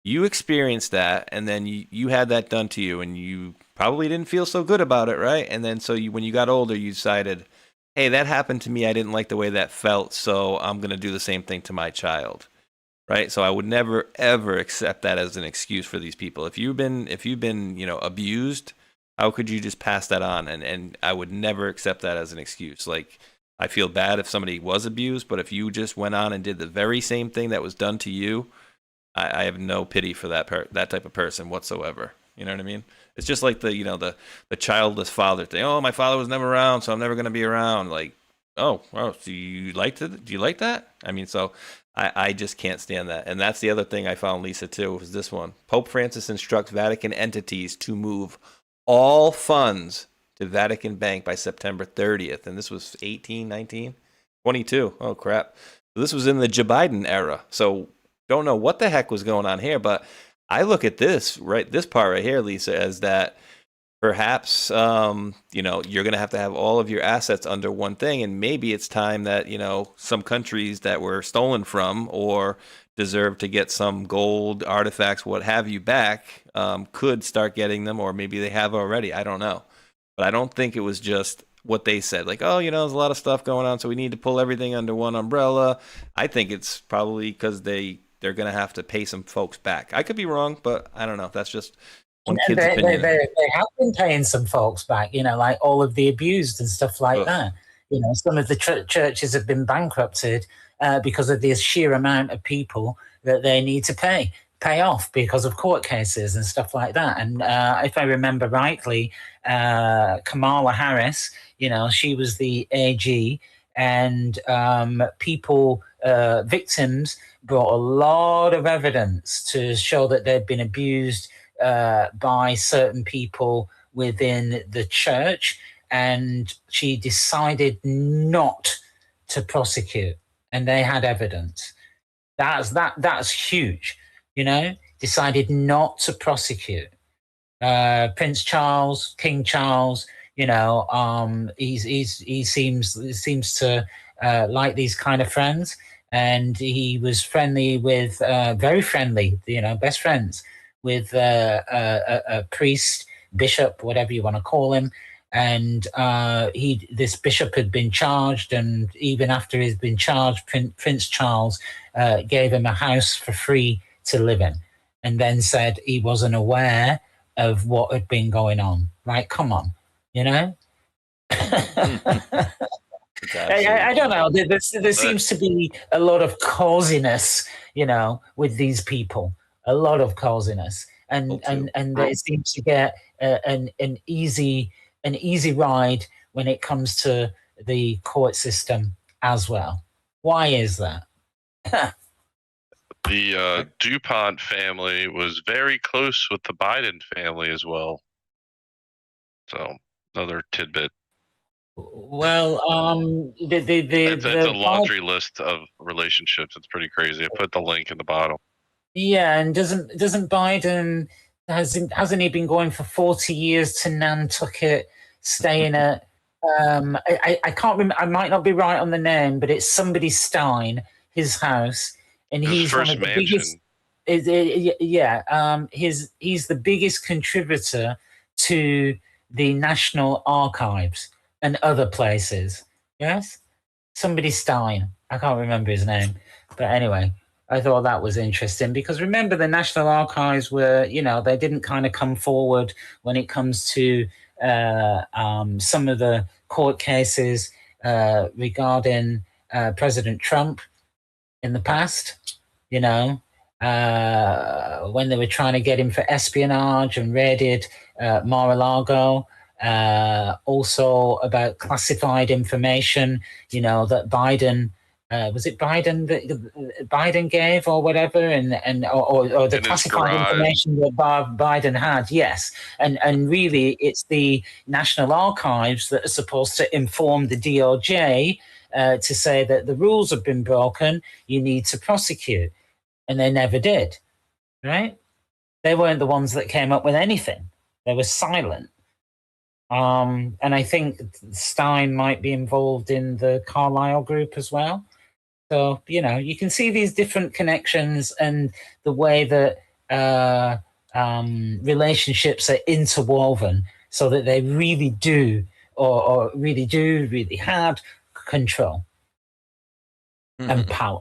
you experienced that, and then you had that done to you, and you probably didn't feel so good about it, right? And then so when you got older, you decided, hey, that happened to me. I didn't like the way that felt, so I'm going to do the same thing to my child, right? So I would never, ever accept that as an excuse for these people. If you've been you know, abused, how could you just pass that on? And I would never accept that as an excuse. Like, I feel bad if somebody was abused, but if you just went on and did the very same thing that was done to you, I have no pity for that type of person whatsoever. You know what I mean? It's just like the childless father thing. Oh, my father was never around, so I'm never going to be around. Like, oh, well, do you like that? I mean, so I just can't stand that. And that's the other thing I found, Lisa, too, was this one. Pope Francis instructs Vatican entities to move all funds to Vatican Bank by September 30th. And this was 18, 19, 22. Oh, crap. So this was in the Joe Biden era. So don't know what the heck was going on here, but I look at this part right here, Lisa, as that perhaps, you know, you're going to have all of your assets under one thing. And maybe it's time that, you know, some countries that were stolen from or deserve to get some gold artifacts, what have you, back, could start getting them, or maybe they have already. I don't know. But I don't think it was just what they said, like, oh, you know, there's a lot of stuff going on, so we need to pull everything under one umbrella. I think it's probably because they're going to have to pay some folks back. I could be wrong, but I don't know. That's just one kid's opinion. They have been paying some folks back, you know, like all of the abused and stuff like that. You know, some of the churches have been bankrupted because of the sheer amount of people that they need to pay. pay off because of court cases and stuff like that. And if I remember rightly, Kamala Harris, she was the AG, and victims brought a lot of evidence to show that they'd been abused by certain people within the church, and she decided not to prosecute, and they had evidence. That's huge, decided not to prosecute. Prince Charles, King Charles, he seems to like these kind of friends, and he was friendly with, very friendly, best friends with a priest, bishop, whatever you want to call him. And this bishop had been charged, and even after he's been charged, Prince Charles gave him a house for free to live in, and then said he wasn't aware of what had been going on. Like, come on, I don't know. There seems to be a lot of coziness, with these people. A lot of coziness, and they seem to get an easy ride when it comes to the court system as well. Why is that? The DuPont family was very close with the Biden family as well. So another tidbit. Well, it's a laundry list of relationships. It's pretty crazy. I put the link in the bottom. Yeah, and doesn't Biden hasn't he been going for 40 years to Nantucket, staying at I can't remember, I might not be right on the name, but it's somebody Stein, his house, and he's one of the biggest. He's the biggest contributor to the National Archives and other places. Yes, somebody Stein. I can't remember his name, but anyway, I thought that was interesting because remember the National Archives were, they didn't kind of come forward when it comes to some of the court cases regarding President Trump in the past, when they were trying to get him for espionage and raided Mar-a-Lago. Also about classified information, that Biden, was it Biden that Biden gave or whatever, or the classified information that Biden had, yes. And really it's the National Archives that are supposed to inform the DOJ to say that the rules have been broken, you need to prosecute. And they never did, right? They weren't the ones that came up with anything. They were silent. And I think Stein might be involved in the Carlyle group as well. So, you can see these different connections and the way that relationships are interwoven so that they really do, or really had control and power.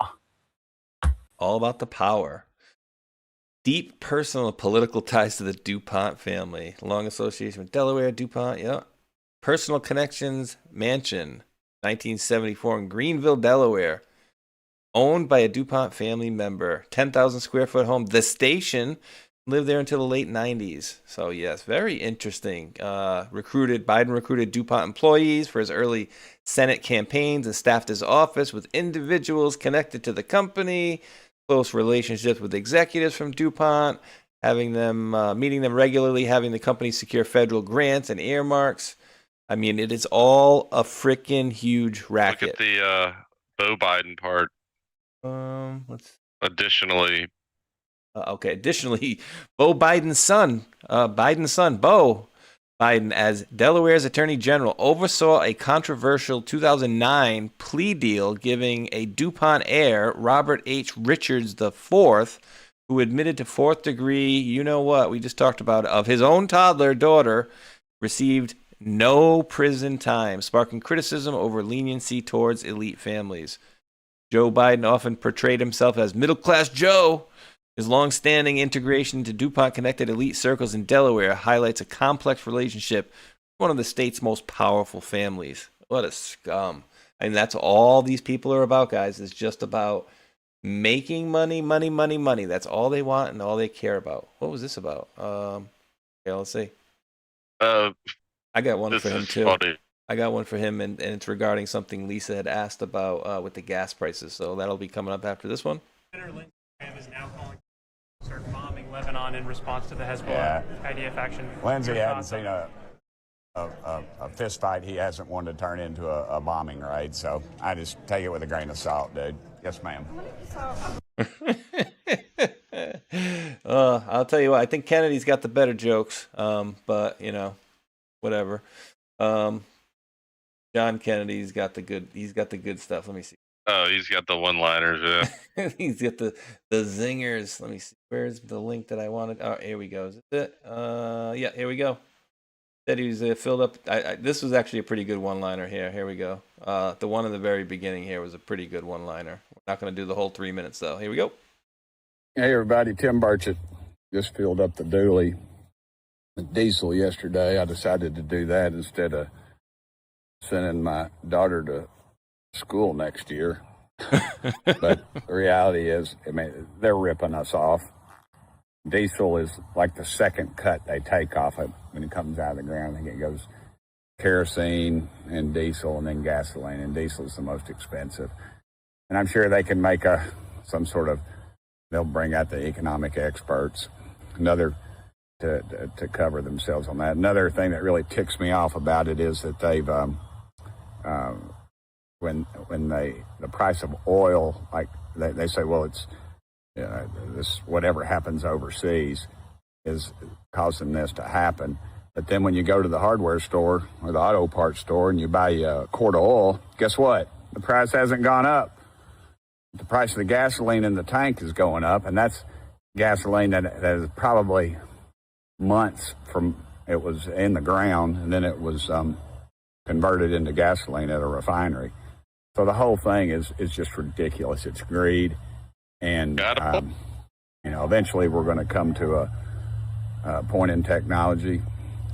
All about the power. Deep personal political ties to the DuPont family. Long association with Delaware, DuPont, yeah. Personal connections, mansion, 1974 in Greenville, Delaware. Owned by a DuPont family member. 10,000 square foot home. The station lived there until the late 90s. So, yes, very interesting. Biden recruited DuPont employees for his early Senate campaigns and staffed his office with individuals connected to the company. Close relationships with executives from DuPont, having them meeting them regularly, having the company secure federal grants and earmarks. I mean, it is all a freaking huge racket. Look at the Beau Biden part. Additionally, Beau Biden's son, Beau Biden, as Delaware's Attorney General, oversaw a controversial 2009 plea deal giving a DuPont heir, Robert H. Richards IV, who admitted to fourth degree, we just talked about, of his own toddler daughter, received no prison time, sparking criticism over leniency towards elite families. Joe Biden often portrayed himself as middle-class Joe. His long-standing integration into DuPont-connected elite circles in Delaware highlights a complex relationship with one of the state's most powerful families. What a scum. And that's all these people are about, guys. It's just about making money, money, money, money. That's all they want and all they care about. What was this about? Okay, let's see. I got one for him too. Funny. I got one for him, and it's regarding something Lisa had asked about with the gas prices. So that'll be coming up after this one. Is now calling to start bombing Lebanon in response to the Hezbollah IDF faction. Lindsay hadn't seen a fist fight he hasn't wanted to turn into a bombing raid, so I just take it with a grain of salt, dude. Yes, ma'am. I'll tell you what, I think Kennedy's got the better jokes, but you know, whatever. John Kennedy's got the good. He's got the good stuff. Let me see. Oh, he's got the one-liners. Yeah. He's got the zingers. Let me see. Where's the link that I wanted? Oh, here we go. Is it? Yeah, here we go. Said he was filled up. This was actually a pretty good one-liner here. Here we go. The one in the very beginning here was a pretty good one-liner. We're not going to do the whole 3 minutes though. Here we go. Hey everybody, Tim Burchett just filled up the dually with diesel yesterday. I decided to do that instead of sending my daughter to school next year. But the reality is, I mean, they're ripping us off. Diesel is like the second cut they take off it when it comes out of the ground. I think it goes kerosene and diesel and then gasoline, and diesel is the most expensive. And I'm sure they can make some sort of, they'll bring out the economic experts, another to cover themselves on that. Another thing that really ticks me off about it is that they've when the price of oil, like they say, well, it's this whatever happens overseas is causing this to happen. But then when you go to the hardware store or the auto parts store and you buy a quart of oil, guess what? The price hasn't gone up. The price of the gasoline in the tank is going up, and that's gasoline that is probably months from it was in the ground, and then it was converted into gasoline at a refinery. So the whole thing is just ridiculous. It's greed, and eventually we're going to come to a point in technology,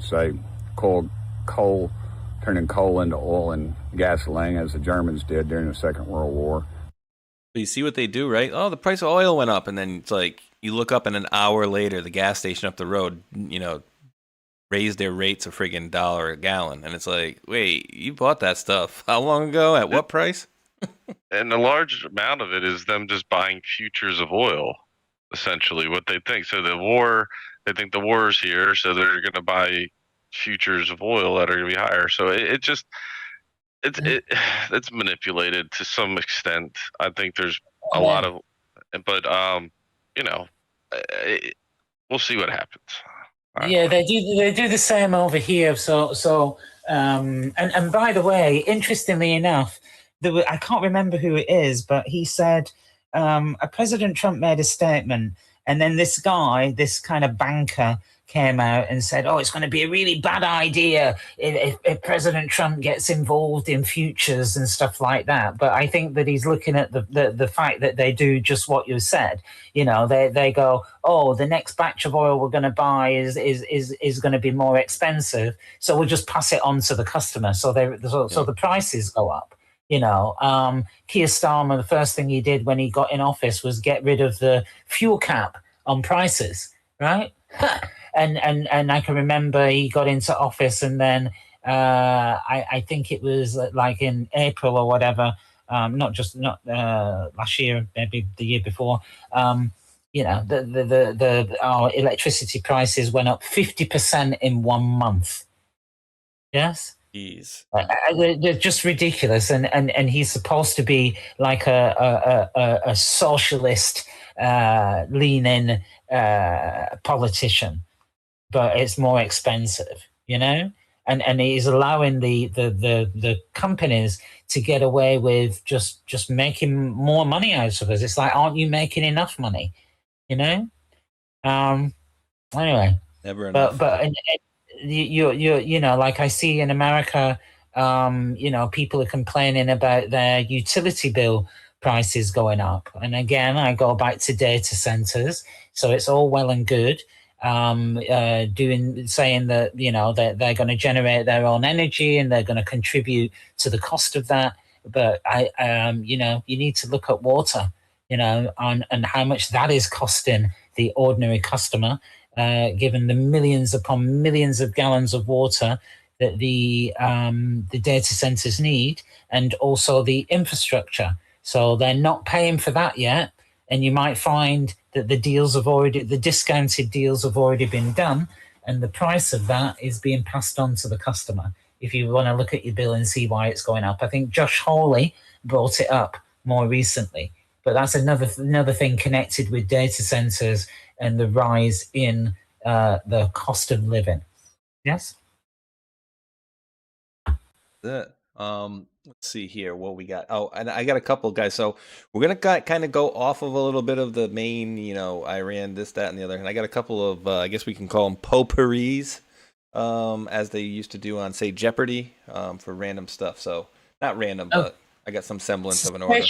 say coal turning coal into oil and gasoline, as the Germans did during the Second World War. You see what they do, right? Oh, the price of oil went up, and then it's like you look up, and an hour later, the gas station up the road, raised their rates a friggin' $1 a gallon, and it's like, wait, you bought that stuff how long ago? At what price? And a large amount of it is them just buying futures of oil, essentially, what they think. So they think the war is here, so they're going to buy futures of oil that are going to be higher. So it's manipulated to some extent. I think there's a lot of, but we'll see what happens. Yeah, they do the same over here. So and by the way, interestingly enough, I can't remember who it is, but he said President Trump made a statement, and then this guy, this kind of banker, came out and said, oh, it's going to be a really bad idea if President Trump gets involved in futures and stuff like that. But I think that he's looking at the fact that they do just what you said. They go, oh, the next batch of oil we're going to buy is going to be more expensive, so we'll just pass it on to the customer. So the prices go up. Keir Starmer, the first thing he did when he got in office was get rid of the fuel cap on prices, right? And I can remember he got into office, and then I think it was like in April or whatever, not last year, maybe the year before. Our electricity prices went up 50% in 1 month. Yes. Jeez. They're just ridiculous, and he's supposed to be like a socialist leaning politician, but it's more expensive, and he's allowing the companies to get away with just making more money out of us. It's like, aren't you making enough money? Anyway, never enough. But you like I see in America, people are complaining about their utility bill prices going up. And again, I go back to data centers. So it's all well and good saying that, that they're going to generate their own energy and they're going to contribute to the cost of that. But you need to look at water. and how much that is costing the ordinary customer, given the millions upon millions of gallons of water that the data centers need, and also the infrastructure. So they're not paying for that yet. And you might find that the discounted deals have already been done, and the price of that is being passed on to the customer. If you want to look at your bill and see why it's going up, I think Josh Hawley brought it up more recently. But that's another thing connected with data centers and the rise in the cost of living. Yes. Let's see here what we got. Oh, and I got a couple, guys. So we're gonna kind of go off of a little bit of the main, Iran, this, that, and the other. And I got a couple of, I guess we can call them potpourris, as they used to do on, say, Jeopardy, for random stuff. So not random, but I got some semblance of an order.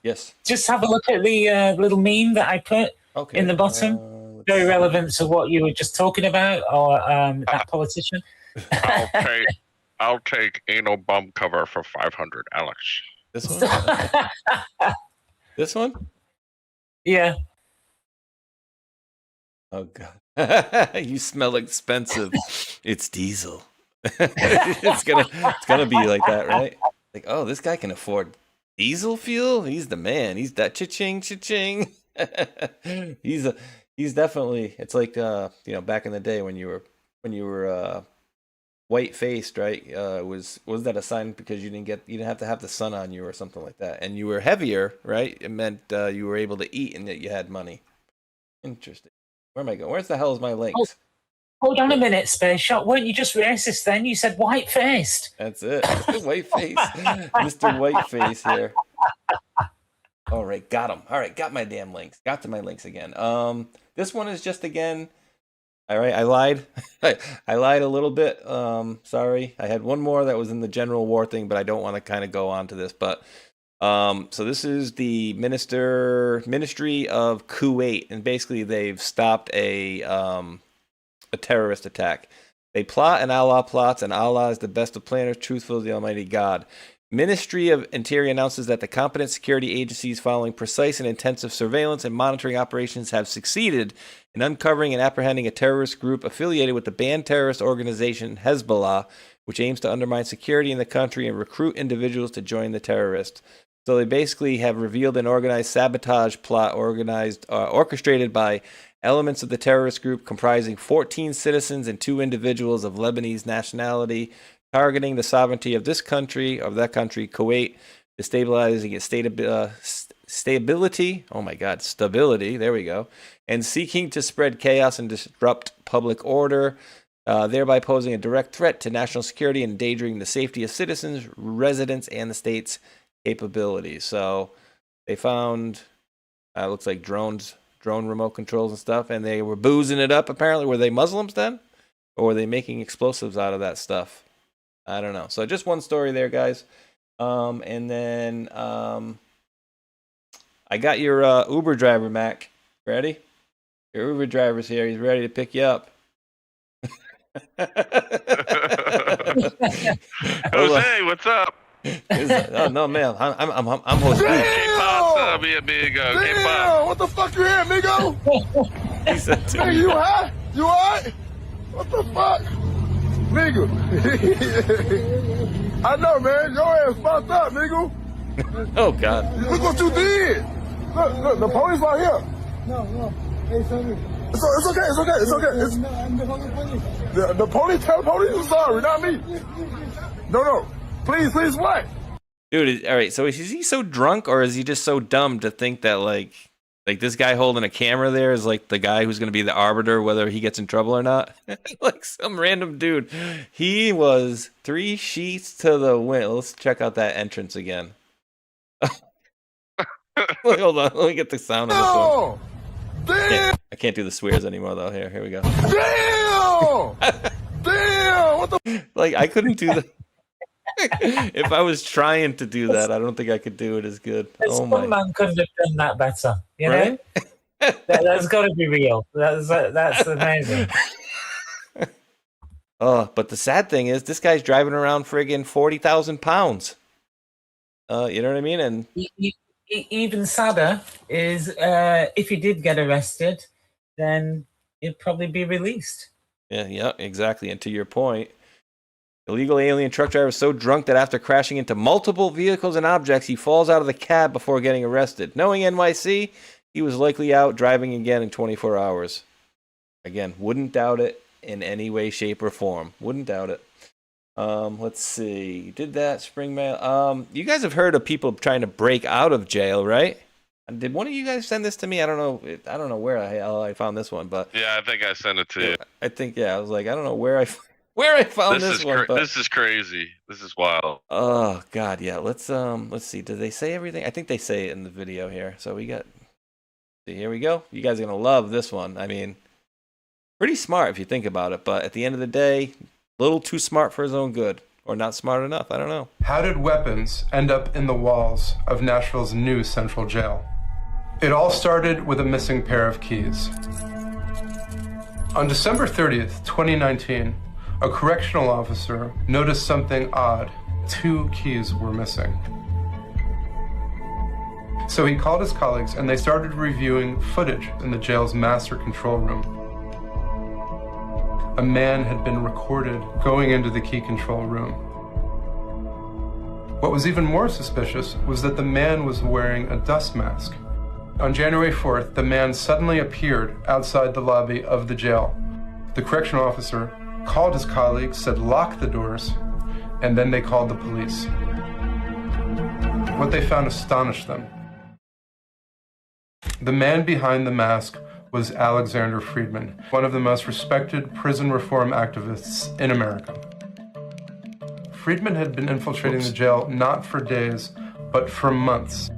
Yes. Just have a look at the little meme that I put in the bottom. Very relevant to what you were just talking about, or that politician. I'll take anal bum cover for 500, Alex. This one? This one? Yeah. Oh God. You smell expensive. It's diesel. it's gonna be like that, right? Like, oh, this guy can afford diesel fuel? He's the man. He's that cha-ching, cha-ching. He's definitely, it's like back in the day when you were white-faced, right? Was that a sign because you didn't have to have the sun on you or something like that, and you were heavier, right? It meant you were able to eat and that you had money. Interesting. Where am I going? Where's the hell is my links? Hold on a minute, Space Shot. Weren't you just racist then? You said white-faced. That's it. Mr. Whiteface. Mr. Whiteface here. All right, got him. All right, got my damn links. Got to my links again. This one is just, again, all right, I lied. I lied a little bit. Sorry. I had one more that was in the general war thing, but I don't want to kind of go on to this. But so this is the Ministry of Kuwait, and basically they've stopped a terrorist attack. They plot and Allah plots, and Allah is the best of planners, truthful is the Almighty God. Ministry of Interior announces that the competent security agencies following precise and intensive surveillance and monitoring operations have succeeded in uncovering and apprehending a terrorist group affiliated with the banned terrorist organization Hezbollah, which aims to undermine security in the country and recruit individuals to join the terrorists. So they basically have revealed an organized sabotage plot orchestrated by elements of the terrorist group comprising 14 citizens and 2 individuals of Lebanese nationality, targeting the sovereignty of this country, of that country, Kuwait, destabilizing its stability, oh my God, stability, there we go, and seeking to spread chaos and disrupt public order, thereby posing a direct threat to national security and endangering the safety of citizens, residents, and the state's capabilities. So they found, looks like drone remote controls and stuff, and they were boozing it up, apparently. Were they Muslims then? Or were they making explosives out of that stuff? I don't know. So just one story there, guys. And then I got your Uber driver, Mac. Ready? Your Uber driver's here. He's ready to pick you up. Jose, what's up? Oh no, man. I'm Jose. Pasta, mi amigo. Damn, what the fuck you here, amigo? He said to Nigga, me. you high? You alright? What the fuck? Nigga. I know, man. Your ass fucked up, nigga. Oh, God. Look what you did. Look, the police are here. No. Hey, sorry. It's okay. I'm the police. The police, tell the police I'm sorry, not me. No. Please, what? Dude, all right, so is he so drunk, or is he just so dumb to think that, like this guy holding a camera there is, like, the guy who's going to be the arbiter whether he gets in trouble or not? Like, some random dude. He was 3 sheets to the wind. Let's check out that entrance again. Hold on, let me get the sound on this one. Damn! I can't do the swears anymore, though. Here we go. Damn! What the? Like, I couldn't do the... If I was trying to do that, I don't think I could do it as good. Oh my! Man couldn't have done that better. You right? know, that's got to be real. That's amazing. Oh, but the sad thing is, this guy's driving around friggin' 40,000 pounds. You know what I mean? And even sadder is if he did get arrested, then he'd probably be released. Yeah, exactly. And to your point, illegal alien truck driver is so drunk that after crashing into multiple vehicles and objects, he falls out of the cab before getting arrested. Knowing NYC, he was likely out driving again in 24 hours. Again, wouldn't doubt it in any way, shape, or form. Wouldn't doubt it. Let's see. Did that spring mail? You guys have heard of people trying to break out of jail, right? Did one of you guys send this to me? I don't know where I found this one, but yeah, I think I sent it to you. I think I was like, I don't know where I found this one. But this is crazy. This is wild. Oh God, yeah. Let's see. Did they say everything? I think they say it in the video here. So here we go. You guys are gonna love this one. I mean, pretty smart if you think about it, but at the end of the day, a little too smart for his own good, or not smart enough. I don't know. How did weapons end up in the walls of Nashville's new central jail? It all started with a missing pair of keys. On December 30th, 2019, a correctional officer noticed something odd. 2 keys were missing. So he called his colleagues and they started reviewing footage in the jail's master control room. A man had been recorded going into the key control room. What was even more suspicious was that the man was wearing a dust mask. On January 4th, the man suddenly appeared outside the lobby of the jail. The correctional officer called his colleagues, said lock the doors, and then they called the police. What they found astonished them. The man behind the mask was Alexander Friedman, one of the most respected prison reform activists in America. Friedman had been infiltrating the jail not for days, but for months.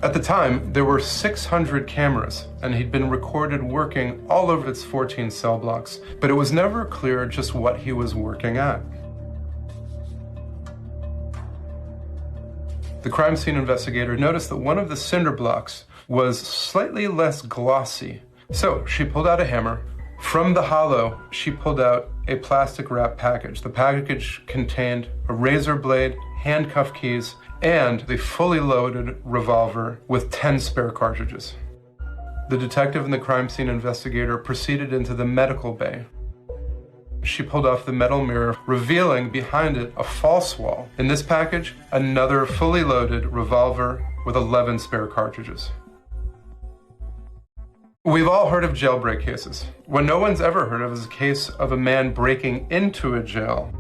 At the time, there were 600 cameras, and he'd been recorded working all over its 14 cell blocks, but it was never clear just what he was working at. The crime scene investigator noticed that one of the cinder blocks was slightly less glossy. So she pulled out a hammer. From the hollow, she pulled out a plastic wrap package. The package contained a razor blade, handcuff keys, and the fully loaded revolver with 10 spare cartridges. The detective and the crime scene investigator proceeded into the medical bay. She pulled off the metal mirror, revealing behind it a false wall. In this package, another fully loaded revolver with 11 spare cartridges. We've all heard of jailbreak cases. What no one's ever heard of is a case of a man breaking into a jail.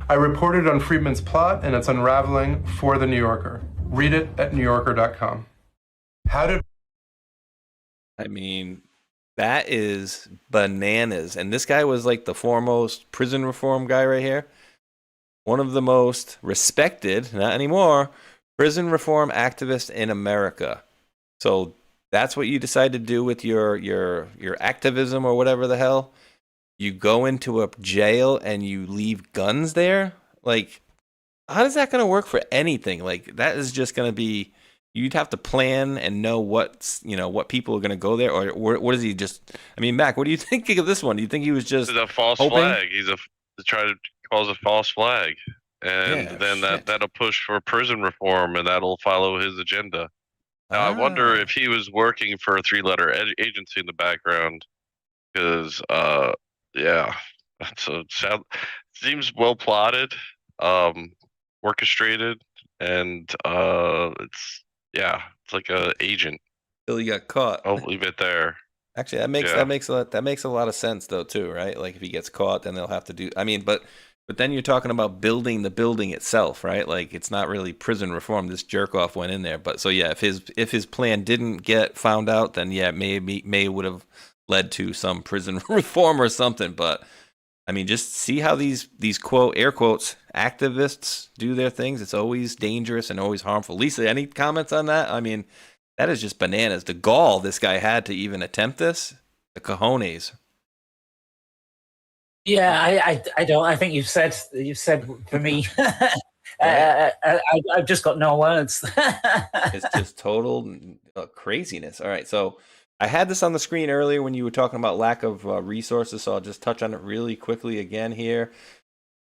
I reported on Friedman's plot and its unraveling for The New Yorker. Read it at newyorker.com. I mean, that is bananas. And this guy was like the foremost prison reform guy right here. One of the most respected, not anymore, prison reform activists in America. So that's what you decide to do with your activism or whatever the hell. You go into a jail and you leave guns there? Like, how is that going to work for anything? Like, that is just going to be, you'd have to plan and know what people are going to go there, or what is he just, I mean, Mac, what do you think of this one? Do you think he was just a false flag? He's to try to cause a false flag. And then that'll push for prison reform and that'll follow his agenda. Now, I wonder if he was working for a 3-letter agency in the background, because, yeah, so seems well plotted, orchestrated, and it's like a agent. Till he got caught. I'll leave it there. Actually, that makes a lot of sense though too, right? Like if he gets caught, then they'll have to do. I mean, but then you're talking about building the building itself, right? Like it's not really prison reform. This jerk off went in there, but so yeah, if his plan didn't get found out, then yeah, may would have led to some prison reform or something. But I mean, just see how these quote air quotes activists do their things. It's always dangerous and always harmful. Lisa, any comments on that? I mean, that is just bananas. The gall this guy had to even attempt this, the cojones. Yeah, I don't. I think you've said for me. I've just got no words. It's just total craziness. All right, so I had this on the screen earlier when you were talking about lack of resources, so I'll just touch on it really quickly again here.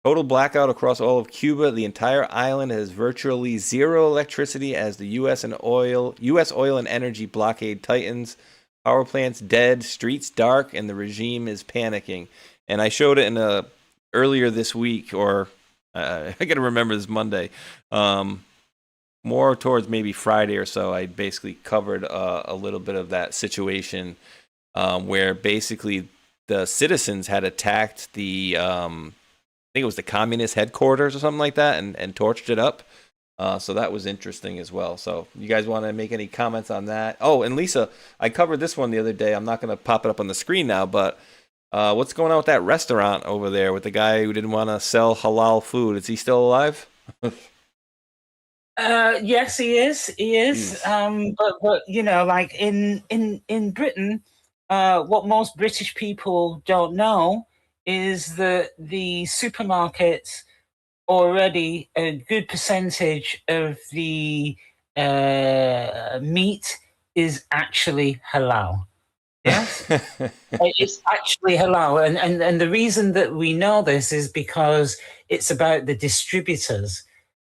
Total blackout across all of Cuba. The entire island has virtually zero electricity as the U.S. oil and energy blockade tightens. Power plants dead, streets dark, and the regime is panicking. And I showed it in earlier this week, or I got to remember this Monday. More towards maybe Friday or so, I basically covered a little bit of that situation where basically the citizens had attacked the I think it was the communist headquarters or something like that, and torched it up. So that was interesting as well. So you guys want to make any comments on that? Oh, and Lisa, I covered this one the other day. I'm not going to pop it up on the screen now, but what's going on with that restaurant over there with the guy who didn't want to sell halal food? Is he still alive? Yes, he is. He is. But you know, like in Britain, what most British people don't know is that the supermarkets already a good percentage of the meat is actually halal. Yes, it's actually halal, and the reason that we know this is because it's about the distributors,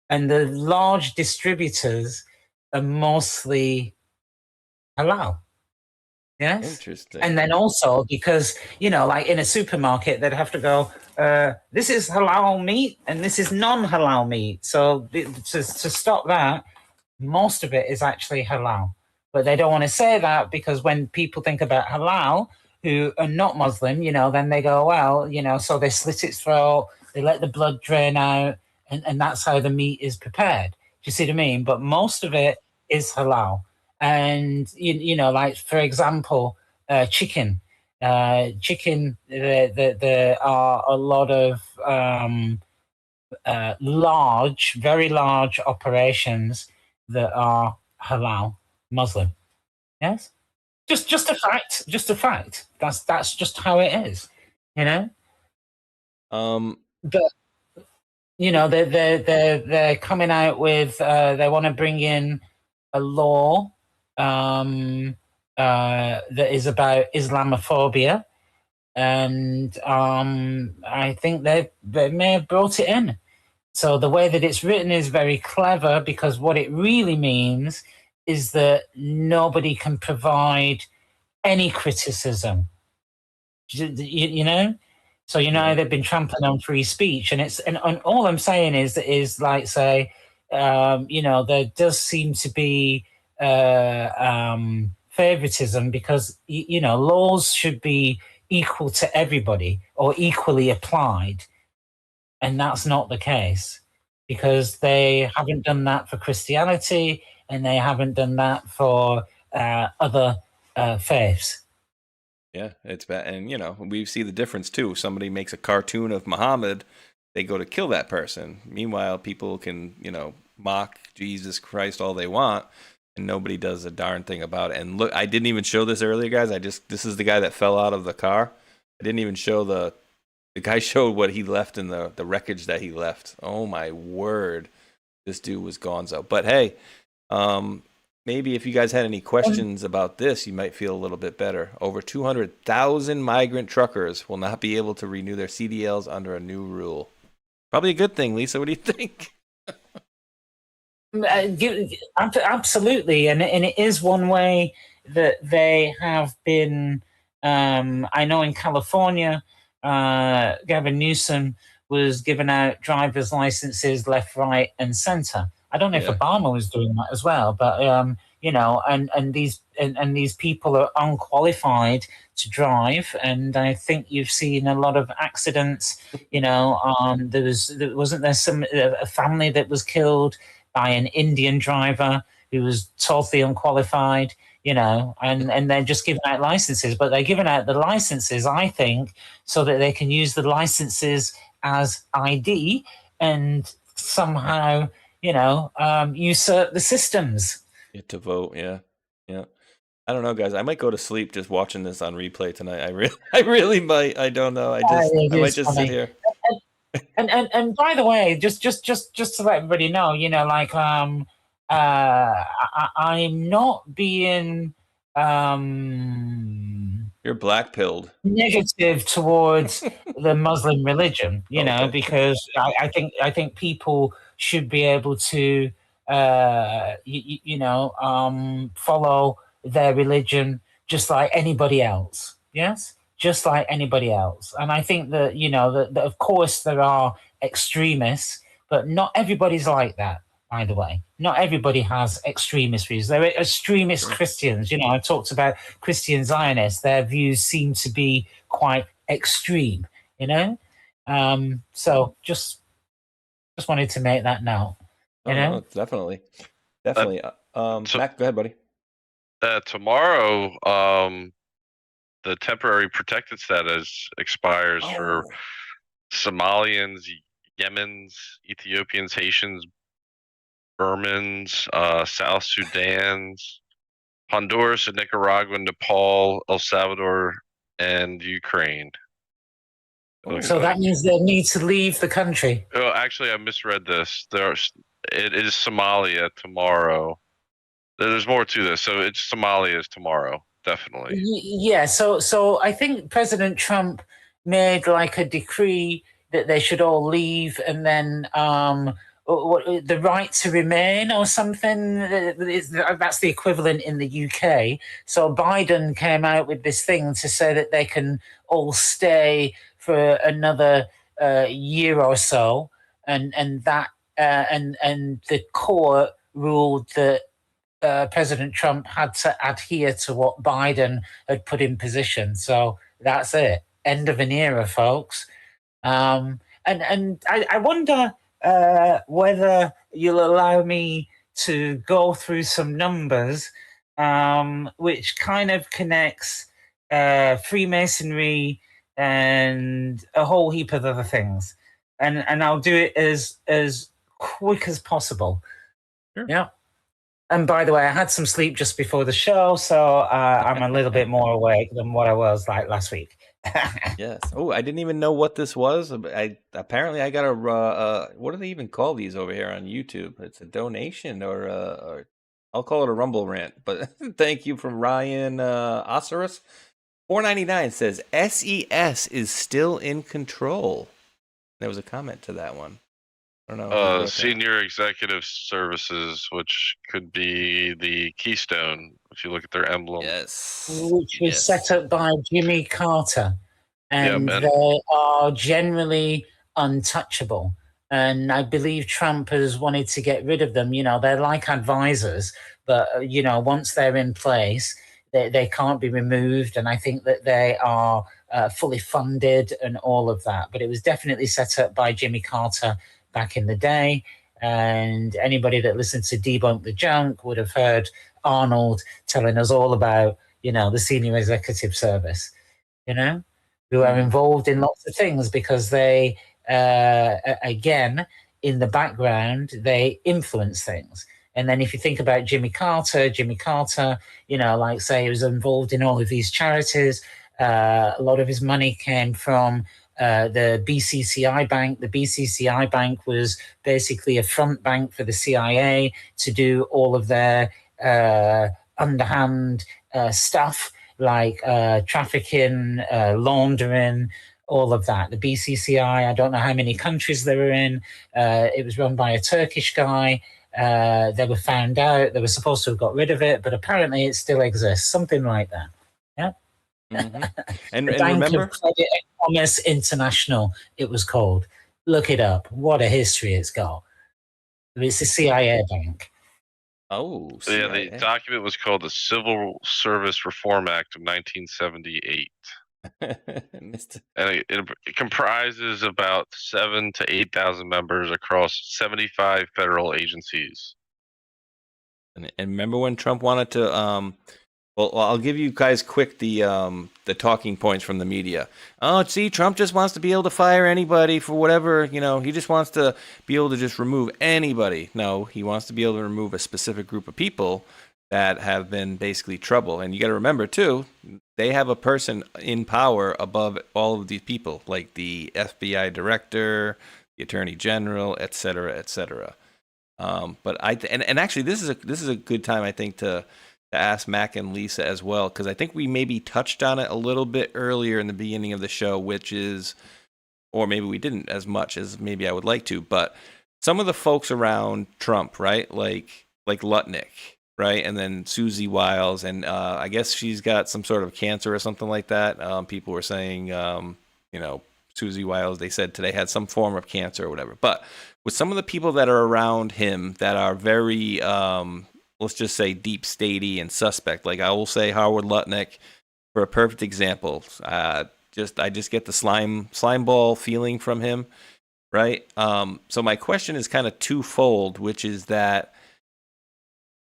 and the large distributors are mostly halal. Yes. Interesting. And then also because, you know, like in a supermarket, they'd have to go, this is halal meat and this is non-halal meat. So to stop that, most of it is actually halal. But they don't want to say that because when people think about halal, who are not Muslim, you know, then they go, well, you know, so they slit its throat, they let the blood drain out, and that's how the meat is prepared. Do you see what I mean? But most of it is halal. And, you know, like, for example, chicken. Chicken, there are a lot of very large operations that are halal Muslim. Yes? Just a fact. Just a fact. That's just how it is, you know? But, you know, they're coming out with, they want to bring in a law that is about Islamophobia, and I think they may have brought it in. So the way that it's written is very clever because what it really means is that nobody can provide any criticism. You know, so you know they've been trampling on free speech, and all I'm saying is like say, you know, there does seem to be favoritism because you know laws should be equal to everybody or equally applied, and that's not the case because they haven't done that for Christianity and they haven't done that for other faiths. Yeah, it's bad. And, you know, we see the difference, too. Somebody makes a cartoon of Muhammad, they go to kill that person. Meanwhile, people can, you know, mock Jesus Christ all they want, and nobody does a darn thing about it. And look, I didn't even show this earlier, guys. This is the guy that fell out of the car. I didn't even show the guy showed what he left in the wreckage that he left. Oh, my word. This dude was gonzo. But, hey, maybe if you guys had any questions about this, you might feel a little bit better. Over 200,000 migrant truckers will not be able to renew their CDLs under a new rule. Probably a good thing, Lisa. What do you think? Absolutely. And it is one way that they have been. I know in California, Gavin Newsom was giving out driver's licenses left, right, and center. I don't know if Obama was doing that as well, but you know, and these people are unqualified to drive, and I think you've seen a lot of accidents. You know, wasn't there a family that was killed by an Indian driver who was totally unqualified. You know, and they're just giving out licenses, but they're giving out the licenses, I think, so that they can use the licenses as ID and somehow, you know, usurp the systems. Get to vote, yeah. I don't know, guys. I might go to sleep just watching this on replay tonight. I really might. I don't know. I might just sit here. And by the way, just to let everybody know, you know, like I'm not being You're black-pilled. Negative towards the Muslim religion, you know, because I think people should be able to, follow their religion just like anybody else. Yes, just like anybody else. And I think that that of course there are extremists, but not everybody's like that. By the way, not everybody has extremist views. There are extremist Christians. You know, I talked about Christian Zionists. Their views seem to be quite extreme. You know, so just wanted to make that note. You know, No, definitely. Mac, go ahead, buddy. Tomorrow, the temporary protected status expires for Somalians, Yemens, Ethiopians, Haitians, Burmans, South Sudans, Honduras, and Nicaragua, Nepal, El Salvador, and Ukraine. so that means they need to leave the country. Oh, actually, I misread this. It is Somalia tomorrow. There's more to this. So it's Somalia is tomorrow, definitely. Yeah. So I think President Trump made like a decree that they should all leave, and then the right to remain or something. That's the equivalent in the UK. So Biden came out with this thing to say that they can all stay for another year or so, and the court ruled that President Trump had to adhere to what Biden had put in position. So that's it. End of an era, folks. And I wonder whether you'll allow me to go through some numbers, which kind of connects Freemasonry and a whole heap of other things. And I'll do it as quick as possible. Sure. Yeah. And by the way, I had some sleep just before the show, so I'm a little bit more awake than what I was like last week. Yes. Oh, I didn't even know what this was. Apparently I got a what do they even call these over here on YouTube? It's a donation or I'll call it a Rumble rant. But thank you from Ryan Osiris. $4.99 says SES is still in control. There was a comment to that one. I don't know. Senior Executive Services, which could be the Keystone, if you look at their emblem. Yes. Which was set up by Jimmy Carter. And Yeah, they are generally untouchable. And I believe Trump has wanted to get rid of them. You know, they're like advisors, but, once they're in place, they can't be removed. And I think that they are fully funded and all of that. But it was definitely set up by Jimmy Carter back in the day, and anybody that listened to Debunk the Junk would have heard Arnold telling us all about, the Senior Executive Service, who are involved in lots of things because they, again, in the background, they influence things. And then if you think about Jimmy Carter, like say he was involved in all of these charities. A lot of his money came from the BCCI Bank. The BCCI Bank was basically a front bank for the CIA to do all of their underhand stuff, like trafficking, laundering, all of that. The BCCI, I don't know how many countries they were in. It was run by a Turkish guy. They were found out. They were supposed to have got rid of it, but apparently it still exists, something like that. Yeah. Mm-hmm. And Bank remember, of Credit and Commerce International, it was called. Look it up. What a history it's got. It's the CIA bank. Oh, yeah, the document was called the Civil Service Reform Act of 1978. And it comprises about 7,000 to 8,000 members across 75 federal agencies. And remember when Trump wanted to well, I'll give you guys quick the talking points from the media. Oh, see, Trump just wants to be able to fire anybody for whatever, he just wants to be able to just remove anybody. No, he wants to be able to remove a specific group of people that have been basically trouble. And you got to remember, too, they have a person in power above all of these people, like the FBI director, the attorney general, et cetera, et cetera. But and actually, this is a good time, I think, to to ask Mac and Lisa as well, because I think we maybe touched on it a little bit earlier in the beginning of the show, which is, or maybe we didn't as much as maybe I would like to, but some of the folks around Trump, right? Like Lutnick, right? And then Susie Wiles, and I guess she's got some sort of cancer or something like that. People were saying, Susie Wiles, they said today had some form of cancer or whatever. But with some of the people that are around him that are very, let's just say deep statey and suspect, like I will say Howard Lutnick for a perfect example. I just get the slime ball feeling from him, right? So my question is kind of twofold, which is that,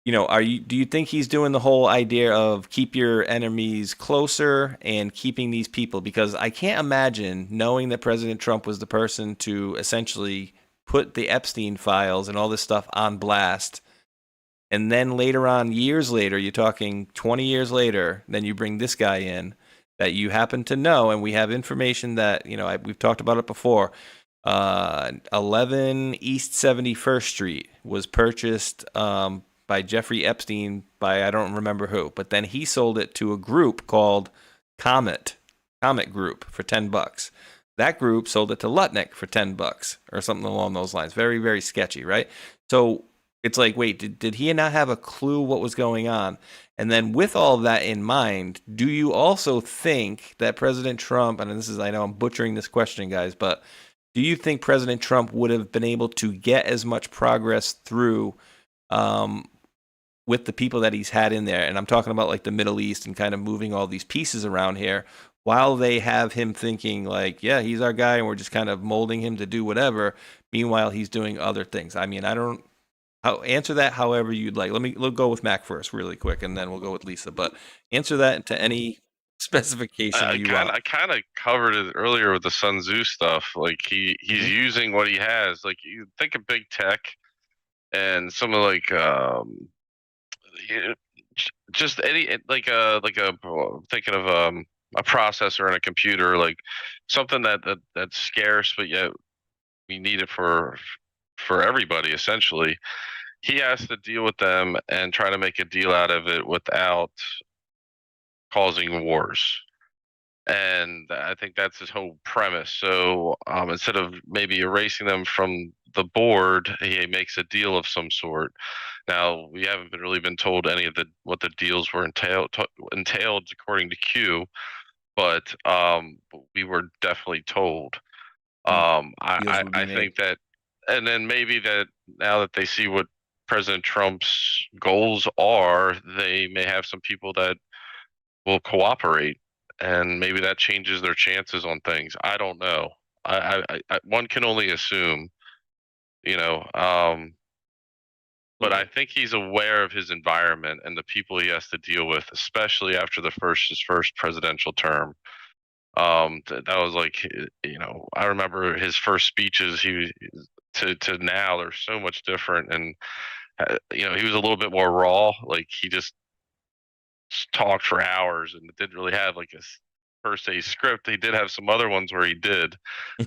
do you think he's doing the whole idea of keep your enemies closer and keeping these people? Because I can't imagine, knowing that President Trump was the person to essentially put the Epstein files and all this stuff on blast, and then later on, years later, you're talking 20 years later, then you bring this guy in that you happen to know, and we have information that, we've talked about it before. 11 East 71st Street was purchased by Jeffrey Epstein by I don't remember who, but then he sold it to a group called Comet Group for $10. That group sold it to Lutnick for $10 or something along those lines. Very, very sketchy, right? So it's like, wait, did he not have a clue what was going on? And then with all of that in mind, do you also think that President Trump, and this is, I know I'm butchering this question, guys, but do you think President Trump would have been able to get as much progress through with the people that he's had in there? And I'm talking about like the Middle East and kind of moving all these pieces around here while they have him thinking like, yeah, he's our guy and we're just kind of molding him to do whatever. Meanwhile, he's doing other things. I mean, answer that however you'd like. Let's go with Mac first really quick, and then we'll go with Lisa. But answer that to any specification you want. I kind of covered it earlier with the Sun Tzu stuff. Like he's using what he has. Like you think of big tech and some of like just any thinking of a processor in a computer, like something that's scarce, but yet we need it for everybody essentially. He has to deal with them and try to make a deal out of it without causing wars. And I think that's his whole premise. So instead of maybe erasing them from the board, he makes a deal of some sort. Now, we haven't really been told any of what the deals were entailed according to Q, but we were definitely told. I think that, and then maybe that now that they see what President Trump's goals are, they may have some people that will cooperate, and maybe that changes their chances on things. I don't know. One can only assume, but I think he's aware of his environment and the people he has to deal with, especially after his first presidential term. That was like, I remember his first speeches. To now, they're so much different, and he was a little bit more raw. Like he just talked for hours and didn't really have like a per se script. He did have some other ones where he did,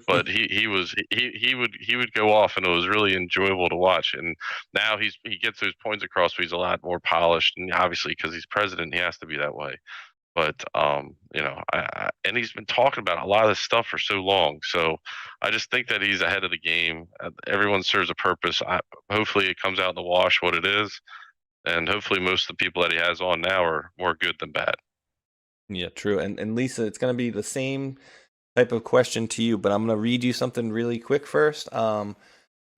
but he would go off, and it was really enjoyable to watch. And now he gets those points across, but he's a lot more polished, and obviously because he's president, he has to be that way. But and he's been talking about a lot of this stuff for so long. So I just think that he's ahead of the game. Everyone serves a purpose. Hopefully it comes out in the wash what it is, and hopefully most of the people that he has on now are more good than bad. Yeah, true. And Lisa, it's going to be the same type of question to you, but I'm going to read you something really quick first.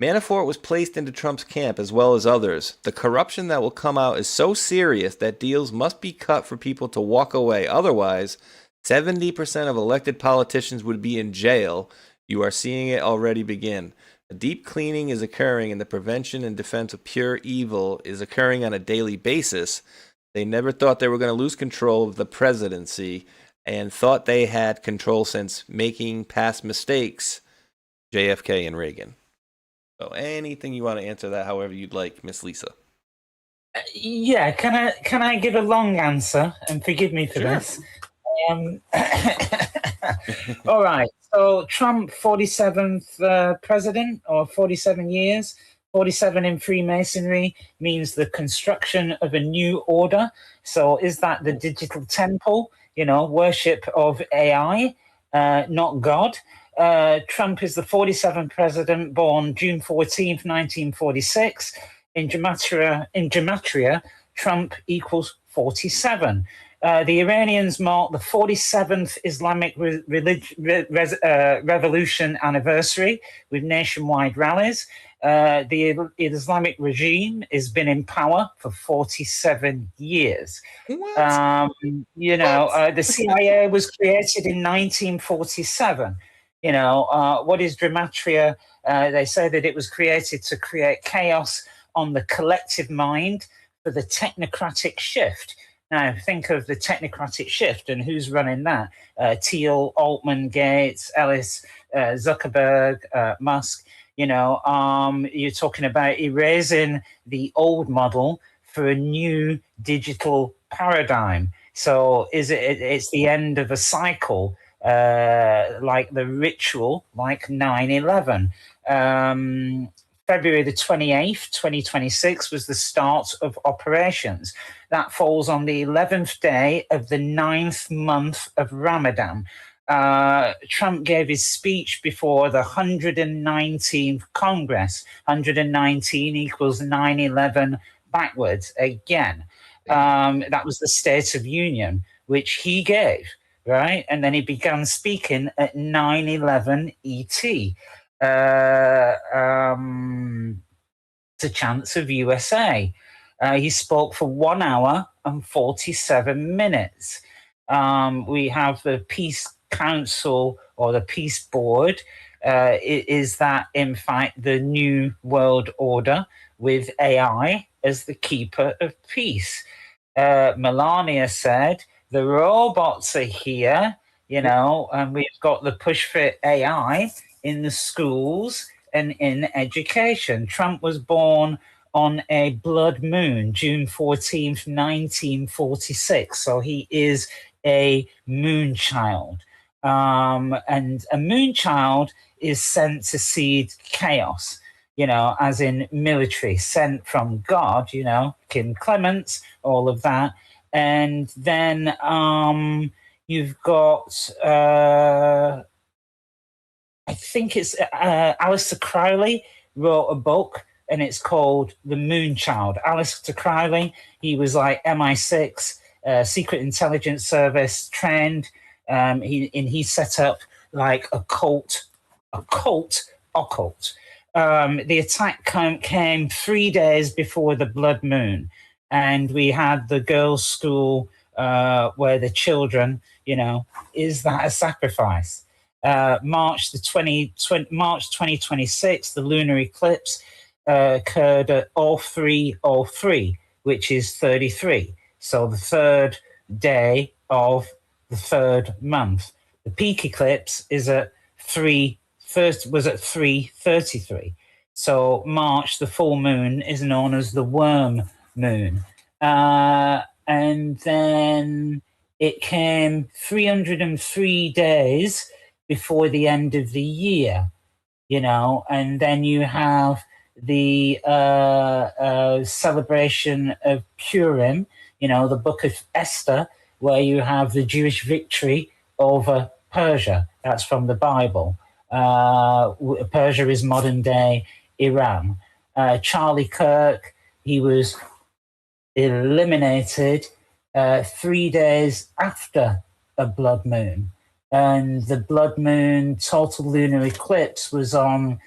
Manafort was placed into Trump's camp as well as others. The corruption that will come out is so serious that deals must be cut for people to walk away. Otherwise, 70% of elected politicians would be in jail. You are seeing it already begin. A deep cleaning is occurring, and the prevention and defense of pure evil is occurring on a daily basis. They never thought they were going to lose control of the presidency and thought they had control since making past mistakes, JFK and Reagan. So anything you want to answer that however you'd like, Miss Lisa. Yeah, can I give a long answer? And forgive me for this. All right. So Trump, 47th president, or 47 years. 47 in Freemasonry means the construction of a new order. So is that the digital temple, worship of AI, not God? Trump is the 47th president, born June 14th, 1946. In Gematria, Trump equals 47. The Iranians mark the 47th Islamic revolution anniversary with nationwide rallies. The Islamic regime has been in power for 47 years. The CIA was created in 1947. What is Gematria? They say that it was created to create chaos on the collective mind for the technocratic shift. Now, think of the technocratic shift and who's running that. Thiel, Altman, Gates, Ellis, Zuckerberg, Musk. You're talking about erasing the old model for a new digital paradigm. So it's the end of a cycle, like the ritual, like 9/11. February the 28th, 2026 was the start of operations. That falls on the 11th day of the 9th month of Ramadan. Trump gave his speech before the 119th Congress. 119 equals 9/11 backwards again. That was the State of Union, which he gave, right? And then he began speaking at 9/11 ET. The chants of USA. He spoke for 1 hour and 47 minutes. We have the Peace Council or the Peace Board. Is that, in fact, the new world order with AI as the keeper of peace? Melania said, the robots are here, and we've got the push for AI in the schools and in education. Trump was born on a blood moon, June 14th, 1946. So he is a moon child. And a moon child is sent to seed chaos, as in military, sent from God, King Clement, all of that. And then you've got... I think it's Aleister Crowley wrote a book and it's called The Moon Child. Aleister Crowley, he was like MI6, Secret Intelligence Service trained. He set up like a cult. The attack came 3 days before the blood moon. And we had the girls' school where the children, is that a sacrifice? March 2026, the lunar eclipse occurred at 0303, which is 33. So the third day of the third month. The peak eclipse is at 333. So March, the full moon, is known as the worm moon. And then it came 303 days before the end of the year, and then you have the celebration of Purim, the book of Esther, where you have the Jewish victory over Persia. That's from the Bible. Persia is modern day Iran. Charlie Kirk, he was eliminated 3 days after a blood moon. And the blood moon total lunar eclipse was on,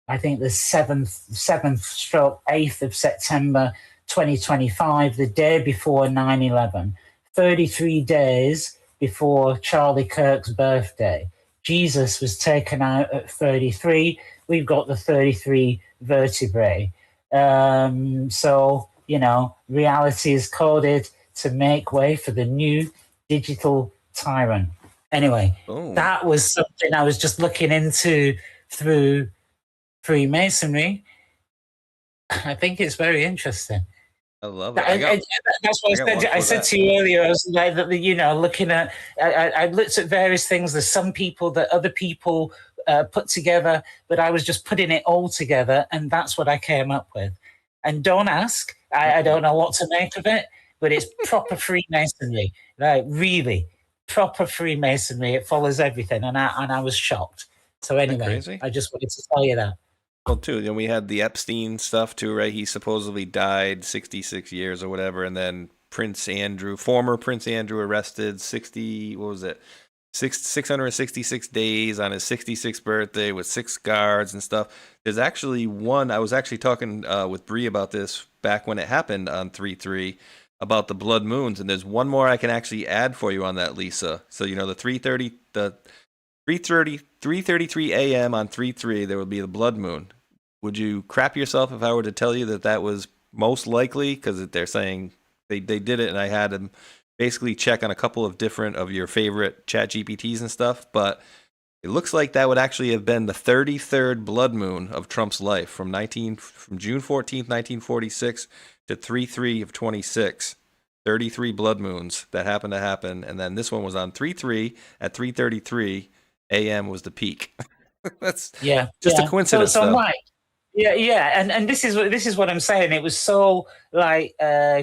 I think, the 7th/8th of September 2025, the day before 9/11, 33 days before Charlie Kirk's birthday. Jesus was taken out at 33. We've got the 33 vertebrae. So, reality is coded to make way for the new digital tyrant. Anyway, That was something I was just looking into through Freemasonry. I think it's very interesting. I love it. That's what I said to you earlier. I was like, looking at, I looked at various things. There's some people that other people put together, but I was just putting it all together, and that's what I came up with. And don't ask, I don't know what to make of it, but it's proper Freemasonry, like really proper Freemasonry. It follows everything, and I was shocked. So anyway, I just wanted to tell you that. Well, too, we had the Epstein stuff too, right? He supposedly died 66 years or whatever, and then former Prince Andrew, arrested 666 days on his 66th birthday with 6 guards and stuff. There's actually one, I was actually talking with Bree about this back when it happened on 3/3 about the blood moons, and there's one more I can actually add for you on that, Lisa. So, the 3:33 a.m. on 3/3, there will be the blood moon. Would you crap yourself if I were to tell you that was most likely? Because they're saying they did it, and I had them basically check on a couple of different of your favorite chat GPTs and stuff, but it looks like that would actually have been the 33rd blood moon of Trump's life from June 14th, 1946 to 3/3 of 26. 33 blood moons that happened to happen, and then this one was on 3/3 at 3:33 a.m. was the peak. That's just a coincidence. So right. Yeah, and this is what I'm saying. It was so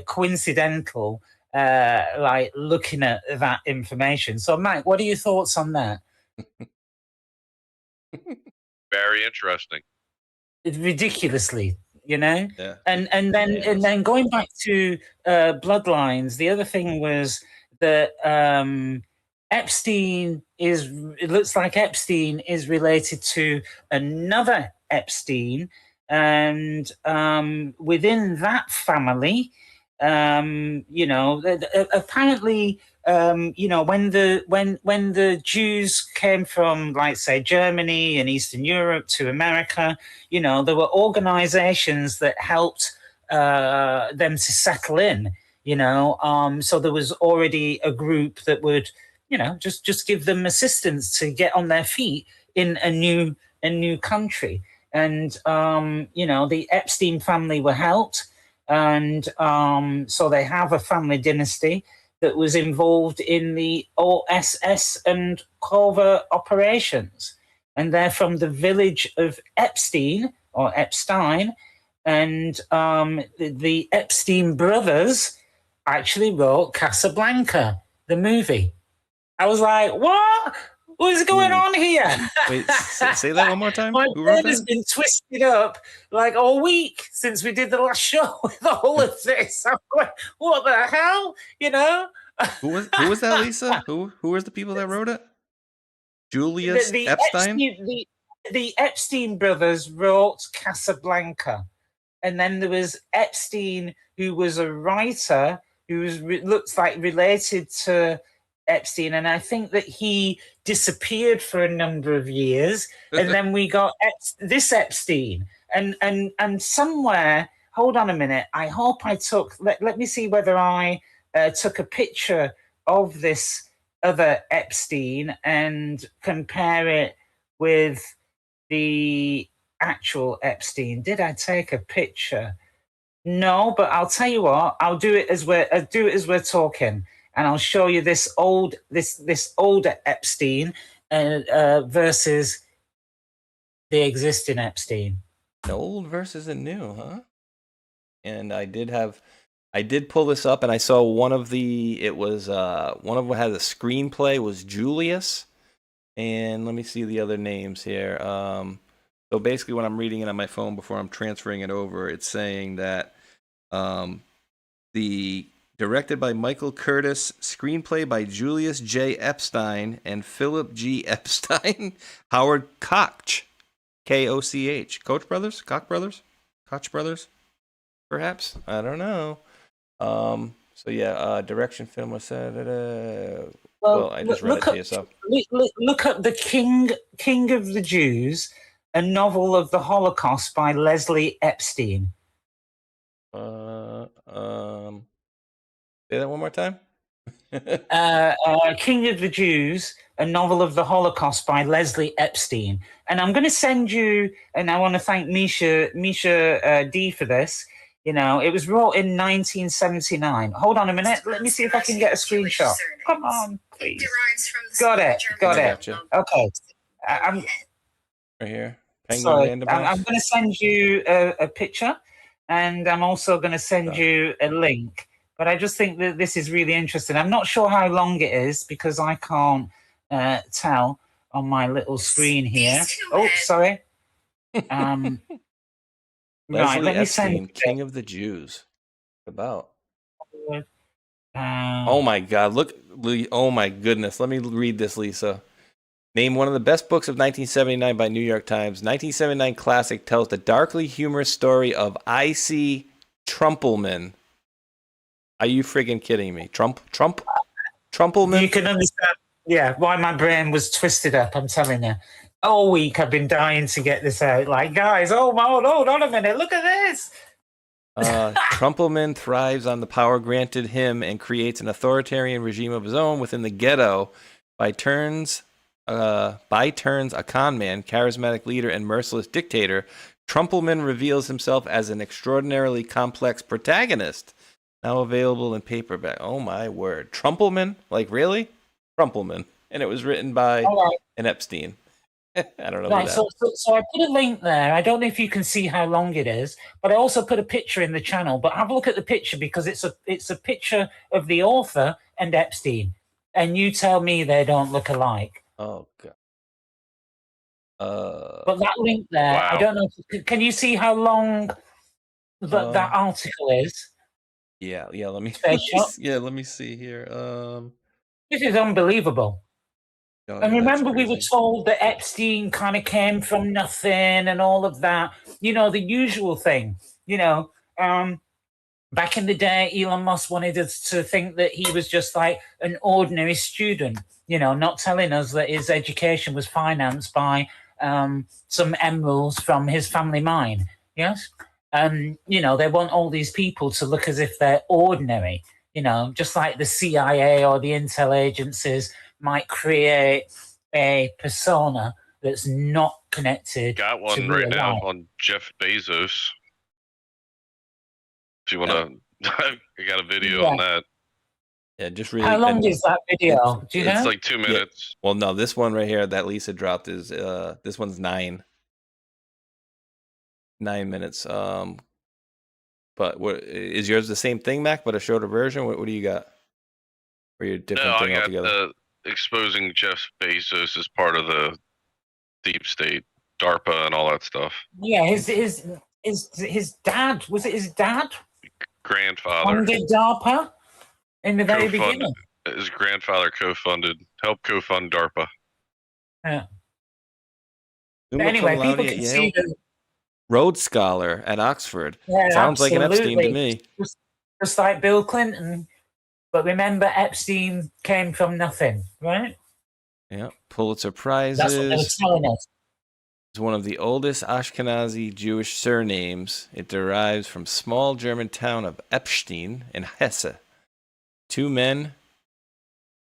coincidental, looking at that information. So, Mike, what are your thoughts on that? Very interesting. It's ridiculously, Yeah. And then going back to bloodlines, the other thing was that it looks like Epstein is related to another Epstein, and within that family, apparently, when the Jews came from, say, Germany and Eastern Europe to America, there were organizations that helped them to settle in, so there was already a group that would, just give them assistance to get on their feet in a new country. And, the Epstein family were helped. And so they have a family dynasty that was involved in the OSS and covert operations. And they're from the village of Epstein, or Epstein. And the Epstein brothers actually wrote Casablanca, the movie. I was like, what? What is going on here? Wait, say that one more time. My Who wrote brain has that? been twisted up all week since we did the last show with all of this. I'm going, what the hell? Who was that, Lisa? Who was the people that wrote it? Julius Epstein? The Epstein brothers wrote Casablanca. And then there was Epstein, who was a writer who looks like related to Epstein, and I think that he disappeared for a number of years, and then we got this Epstein, and somewhere. Hold on a minute. I hope I took. Let me see whether I took a picture of this other Epstein and compare it with the actual Epstein. Did I take a picture? No, but I'll tell you what. I'll do it as we're talking. And I'll show you this older Epstein versus the existing Epstein. The old versus the new, huh? And I did pull this up, and I saw one of them had a screenplay was Julius, and let me see the other names here. So basically, when I'm reading it on my phone before I'm transferring it over, it's saying that directed by Michael Curtis, screenplay by Julius J. Epstein and Philip G. Epstein, Howard Koch, K-O-C-H. Koch brothers? Koch brothers? Koch brothers? Perhaps? I don't know. Direction film was well, I just read it to you, so. Look up The King of the Jews, a novel of the Holocaust by Leslie Epstein. Say that one more time. King of the Jews, a novel of the Holocaust by Leslie Epstein. And I'm going to send you, and I want to thank Misha D for this. It was wrote in 1979. Hold on a minute. Let me see if I can get a screenshot. Come on, please. Got it. Okay. Right here. Penguin Sorry, Random I'm House. going to send you a picture, and I'm also going to send you a link. But I just think that this is really interesting. I'm not sure how long it is because I can't tell on my little screen here. Oh, sorry. Right, Leslie let me Epstein, send. King of the Jews. About. Uh, Oh my God! Look, oh my goodness! Let me read this, Lisa. Name one of the best books of 1979 by New York Times. 1979 classic tells the darkly humorous story of I.C. Trumpelman. Are you friggin' kidding me? Trumpelman? You can understand, yeah, why my brain was twisted up, I'm telling you. All week I've been dying to get this out. Like, guys, hold on a minute, look at this. Trumpelman thrives on the power granted him and creates an authoritarian regime of his own within the ghetto. By turns, a con man, charismatic leader, and merciless dictator, Trumpelman reveals himself as an extraordinarily complex protagonist. Now available in paperback. Oh my word. Trumpelman? Like really? Trumpelman. And it was written by an Epstein. I don't know. Right, so I put a link there. I don't know if you can see how long it is, but I also put a picture in the channel. But have a look at the picture because it's a picture of the author and Epstein. And you tell me they don't look alike. Oh god. But that link there, wow. I don't know. Can you see how long that article is? Yeah. Let me. Let me see here. This is unbelievable. Oh, and remember, we were told that Epstein kind of came from nothing and all of that. You know, the usual thing. You know, back in the day, Elon Musk wanted us to think that he was just like an ordinary student. You know, not telling us that his education was financed by some emeralds from his family mine. Yes. You know, they want all these people to look as if they're ordinary, you know, just like the CIA or the intel agencies might create a persona that's not connected. Got one to right real now life. on Jeff Bezos. If you want to, I got a video on that. Yeah, just really. How long is that video? Do you know? It's like 2 minutes. Well, no, this one right here that Lisa dropped is this one's 9 minutes. But what is yours the same thing, Mac, but a shorter version? What do you got? Or your different No, thing I got altogether? exposing Jeff Bezos as part of the deep state, DARPA, and all that stuff. Yeah, his dad, was it his dad? Grandfather. Funded DARPA in the very beginning. His grandfather helped co-fund DARPA. Yeah. Summa Anyway, cum laude people at can Yale. see that. Rhodes Scholar at Oxford. Yeah, Sounds like an Epstein to absolutely. me. Just like Bill Clinton. But remember, Epstein came from nothing, right? Yeah, Pulitzer Prizes. That's what they were telling us. It's one of the oldest Ashkenazi Jewish surnames. It derives from small German town of Epstein in Hesse. 2 men.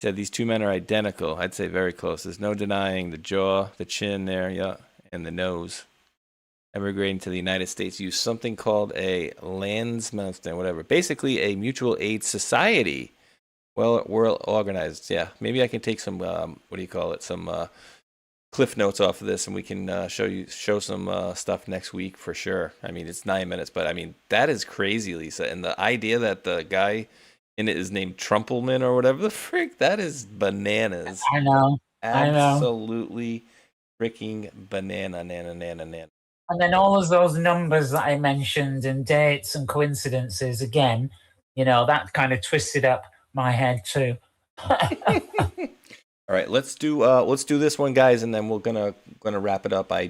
Said these 2 men are identical. I'd say very close. There's no denying the jaw, the chin there, yeah, and the nose. Emigrating to the United States, used something called a Landsmann, whatever. Basically, a mutual aid society. Well organized. Yeah, maybe I can take some. Some cliff notes off of this, and we can show some stuff next week for sure. I mean, it's 9 minutes, but I mean that is crazy, Lisa. And the idea that the guy in it is named Trumpelman or whatever the frick, that is bananas. I know. Absolutely freaking banana. And then all of those numbers that I mentioned and dates and coincidences, again, you know, that kind of twisted up my head too. All right, let's do this one, guys, and then we're gonna wrap it up. I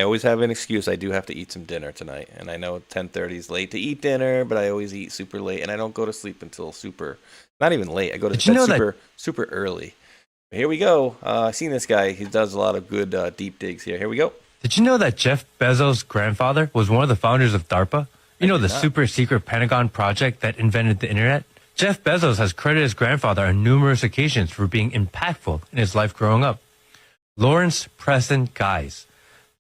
always have an excuse. I do have to eat some dinner tonight, and I know 10:30 is late to eat dinner, but I always eat super late, and I don't go to sleep until not even late. I go to bed super early. But here we go. I've seen this guy. He does a lot of good deep digs here. Here we go. Did you know that Jeff Bezos' grandfather was one of the founders of DARPA? You know, the super secret Pentagon project that invented the internet? Jeff Bezos has credited his grandfather on numerous occasions for being impactful in his life growing up. Lawrence Preston Guise.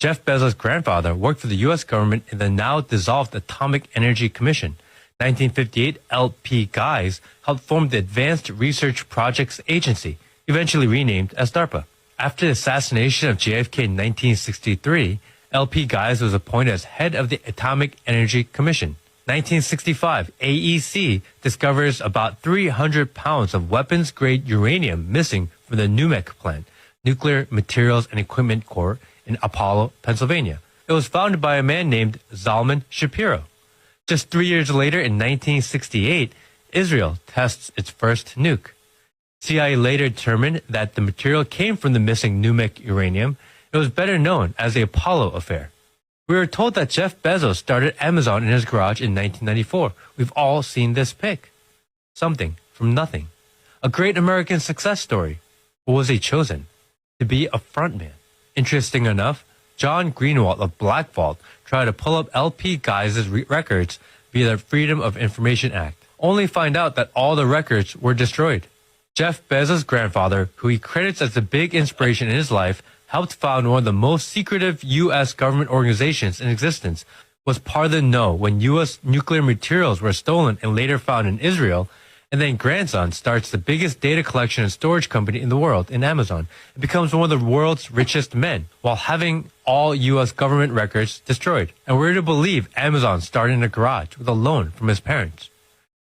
Jeff Bezos' grandfather worked for the U.S. government in the now dissolved Atomic Energy Commission. 1958, L.P. Guise helped form the Advanced Research Projects Agency, eventually renamed as DARPA. After the assassination of JFK in 1963, LP Guise was appointed as head of the Atomic Energy Commission. 1965, AEC discovers about 300 pounds of weapons-grade uranium missing from the NUMEC plant, Nuclear Materials and Equipment Corps in Apollo, Pennsylvania. It was founded by a man named Zalman Shapiro. Just 3 years later, in 1968, Israel tests its first nuke. CIA later determined that the material came from the missing NUMEC uranium. It was better known as the Apollo affair. We were told that Jeff Bezos started Amazon in his garage in 1994. We've all seen this pic. Something from nothing. A great American success story. What was he chosen? To be a frontman. Interesting enough, John Greenwald of Black Vault tried to pull up LP Guise's records via the Freedom of Information Act, only find out that all the records were destroyed. Jeff Bezos' grandfather, who he credits as the big inspiration in his life, helped found one of the most secretive U.S. government organizations in existence, was part of the know when U.S. nuclear materials were stolen and later found in Israel, and then grandson starts the biggest data collection and storage company in the world in Amazon and becomes one of the world's richest men while having all U.S. government records destroyed. And we're to believe Amazon started in a garage with a loan from his parents.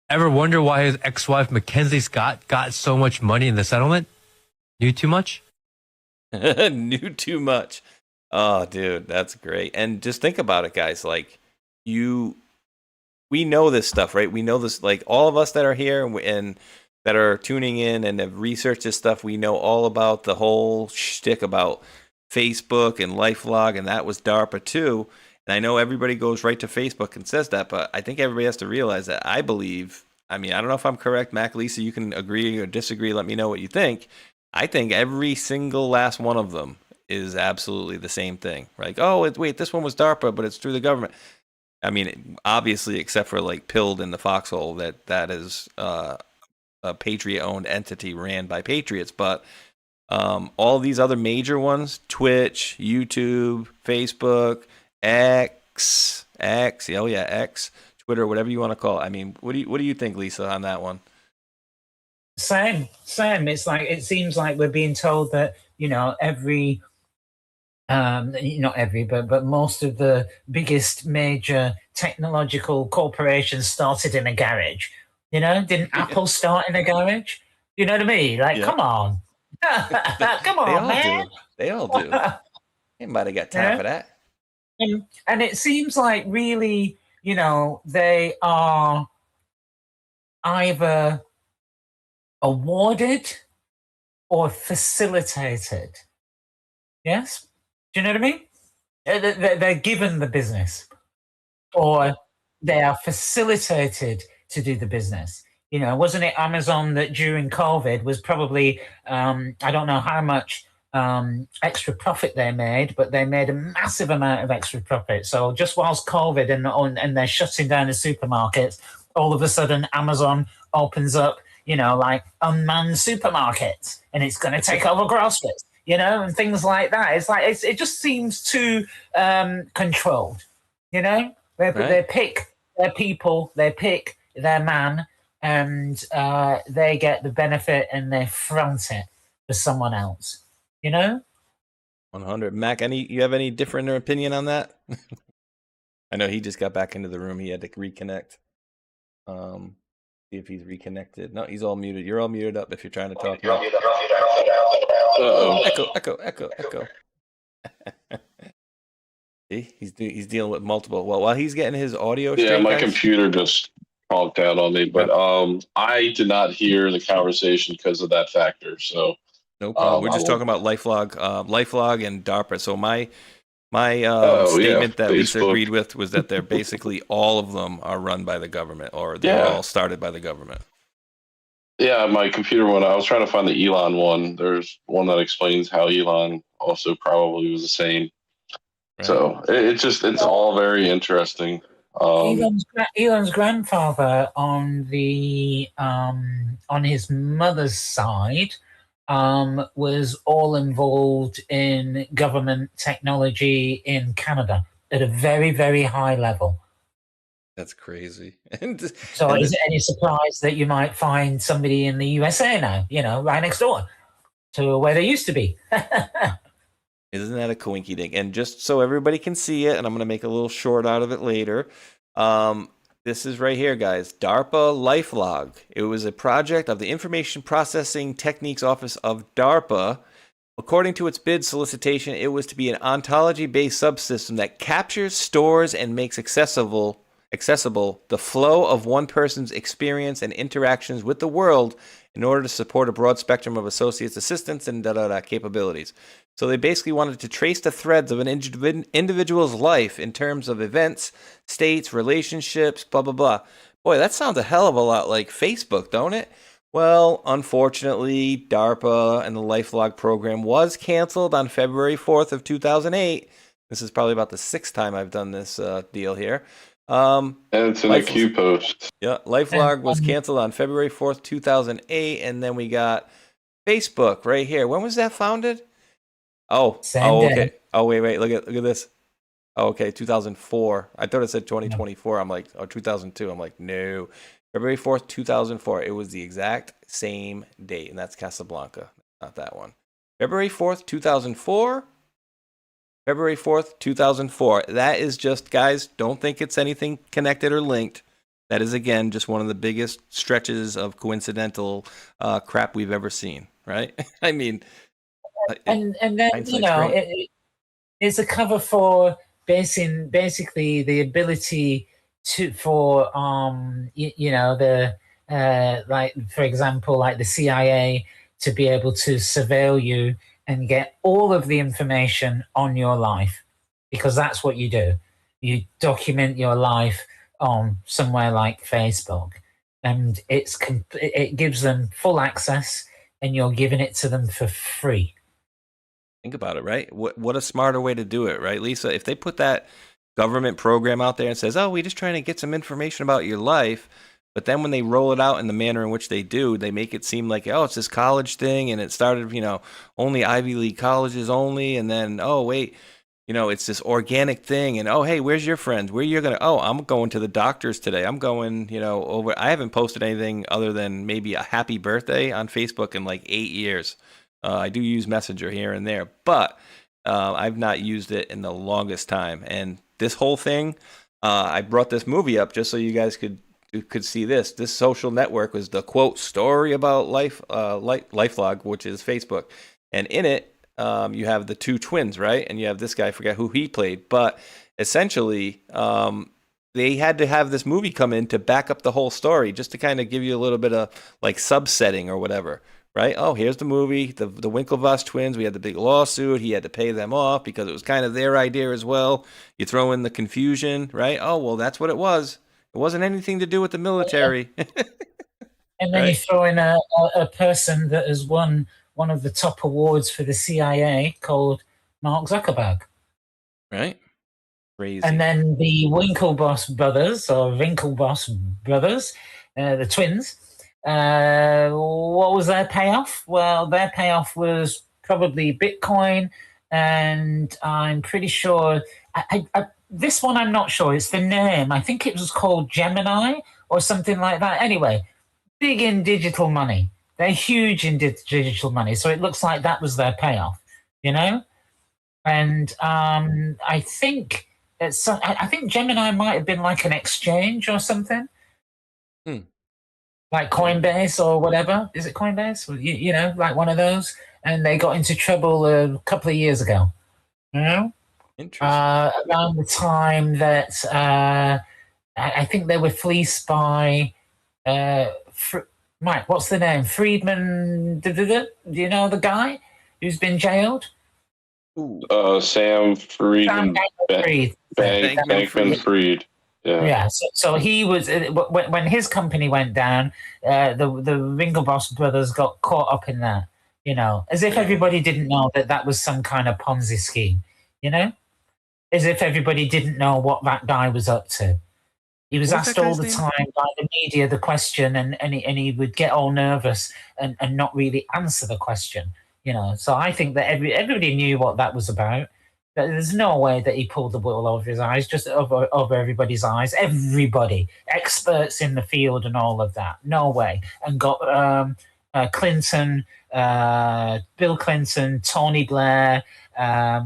Ever wonder why his ex-wife Mackenzie Scott got so much money in the settlement? Knew too much? Knew too much. Oh, dude, that's great. And just think about it, guys. Like, we know this stuff, right? We know this, like all of us that are here and that are tuning in and have researched this stuff, we know all about the whole shtick about Facebook and LifeLog, and that was DARPA too. And I know everybody goes right to Facebook and says that, but I think everybody has to realize that I believe, I mean, I don't know if I'm correct, Mac, Lisa, you can agree or disagree, let me know what you think. I think every single last one of them is absolutely the same thing. Like, oh, wait, this one was DARPA, but it's through the government. I mean, obviously, except for like Pilled in the Foxhole, that is a Patriot-owned entity ran by Patriots. But all these other major ones, Twitch, YouTube, Facebook, X, Twitter, whatever you want to call it. I mean, what do you think, Lisa, on that one? Same. It's like, it seems like we're being told that, every not every, but most of the biggest major technological corporations started in a garage. Didn't Apple start in a garage? You know what I mean? Like, come on. Come on, man. They all do. Anybody got time for that? And it seems like really, they are either awarded or facilitated. Yes? Do you know what I mean? They're given the business, or they are facilitated to do the business. Wasn't it Amazon that during COVID was probably, I don't know how much extra profit they made, but they made a massive amount of extra profit. So just whilst COVID and they're shutting down the supermarkets, all of a sudden Amazon opens up, like unmanned supermarkets, and it's going to take over groceries. And things like that. It's like it just seems too controlled. They pick their people, they pick their man, and they get the benefit and they front it for someone else. 100. Mac, you have any different opinion on that? I know he just got back into the room. He had to reconnect. See if he's reconnected. No, he's all muted. You're all muted up if you're trying to talk. Echo. See, he's dealing with multiple. Well, while he's getting his audio straight, yeah, my computer just conked out on me, but I did not hear the conversation because of that factor. So no problem. We're just talking about LifeLog and DARPA. So my statement that Lisa agreed with was that they're basically all of them are run by the government, or they're all started by the government. Yeah, my computer one. I was trying to find the Elon one. There's one that explains how Elon also probably was the same. Right. So it's all very interesting. Elon's grandfather on his mother's side was all involved in government technology in Canada at a very, very high level. That's crazy. So is it any surprise that you might find somebody in the USA now, right next door to where they used to be. Isn't that a coinky dink? And just so everybody can see it, and I'm going to make a little short out of it later. This is right here, guys. DARPA LifeLog. It was a project of the Information Processing Techniques Office of DARPA. According to its bid solicitation, it was to be an ontology-based subsystem that captures, stores, and makes accessible the flow of one person's experience and interactions with the world in order to support a broad spectrum of associates, assistants, and capabilities. So they basically wanted to trace the threads of an individual's life in terms of events, states, relationships, blah, blah, blah. Boy, that sounds a hell of a lot like Facebook, don't it? Well, unfortunately, DARPA and the LifeLog program was canceled on February 4th of 2008. This is probably about the sixth time I've done this deal here. And it's in a Q post. Yeah, LifeLog was canceled on February 4th, 2008, and then we got Facebook right here. When was that founded? Okay. Oh, wait, look at this. Oh, okay, 2004. I thought it said 2024. I'm like, 2002. I'm like, no. February 4th, 2004. It was the exact same date, and that's Casablanca, not that one. February 4th, 2004. February 4th, 2004. That is just, guys, don't think it's anything connected or linked. That is, again, just one of the biggest stretches of coincidental crap we've ever seen, right? I mean... And then, it's a cover for basically the ability for like, for example, like the CIA to be able to surveil you and get all of the information on your life, because that's what you do. You document your life on somewhere like Facebook, and it gives them full access, and you're giving it to them for free. Think about it, right? What a smarter way to do it, right, Lisa? If they put that government program out there and says, oh, we're just trying to get some information about your life, but then when they roll it out in the manner in which they do, they make it seem like, oh, it's this college thing, and it started, only Ivy League colleges only, and then, oh, wait, it's this organic thing, and, oh, hey, where's your friends? Where you're going to, oh, I'm going to the doctor's today. I'm going, over, I haven't posted anything other than maybe a happy birthday on Facebook in like 8 years. I do use Messenger here and there, but I've not used it in the longest time. And this whole thing, I brought this movie up just so you guys could see this. This social network was the, quote, story about LifeLog, which is Facebook. And in it, you have the two twins, right? And you have this guy, I forget who he played. But essentially, they had to have this movie come in to back up the whole story, just to kind of give you a little bit of like subsetting or whatever. Right? Oh, here's the movie, the Winklevoss twins. We had the big lawsuit. He had to pay them off because it was kind of their idea as well. You throw in the confusion, right? Oh, well, that's what it was. It wasn't anything to do with the military. And then you throw in a person that has won one of the top awards for the CIA called Mark Zuckerberg. Right? Crazy. And then the Winklevoss brothers, the twins, what was their payoff? Well, their payoff was probably Bitcoin, and I'm pretty sure this one I'm not sure. It's the name. I think it was called Gemini or something like that. Anyway, big in digital money. They're huge in digital money, so it looks like that was their payoff, And I think I think Gemini might have been like an exchange or something. Like Coinbase or whatever. Is it Coinbase? Like one of those. And they got into trouble a couple of years ago. Interesting. Around the time that I think they were fleeced by Mike, what's the name? Friedman. Do you know the guy who's been jailed? Sam Friedman. Bankman-Fried. Yeah. So he was, when his company went down, the Winklevoss brothers got caught up in that, as if everybody didn't know that was some kind of Ponzi scheme, as if everybody didn't know what that guy was up to. He was asked all the time by the media the question, and he would get all nervous and not really answer the question, So I think that everybody knew what that was about. There's no way that he pulled the wool over his eyes, just over everybody's eyes. Everybody, experts in the field and all of that. No way. And got Clinton, Bill Clinton, Tony Blair. I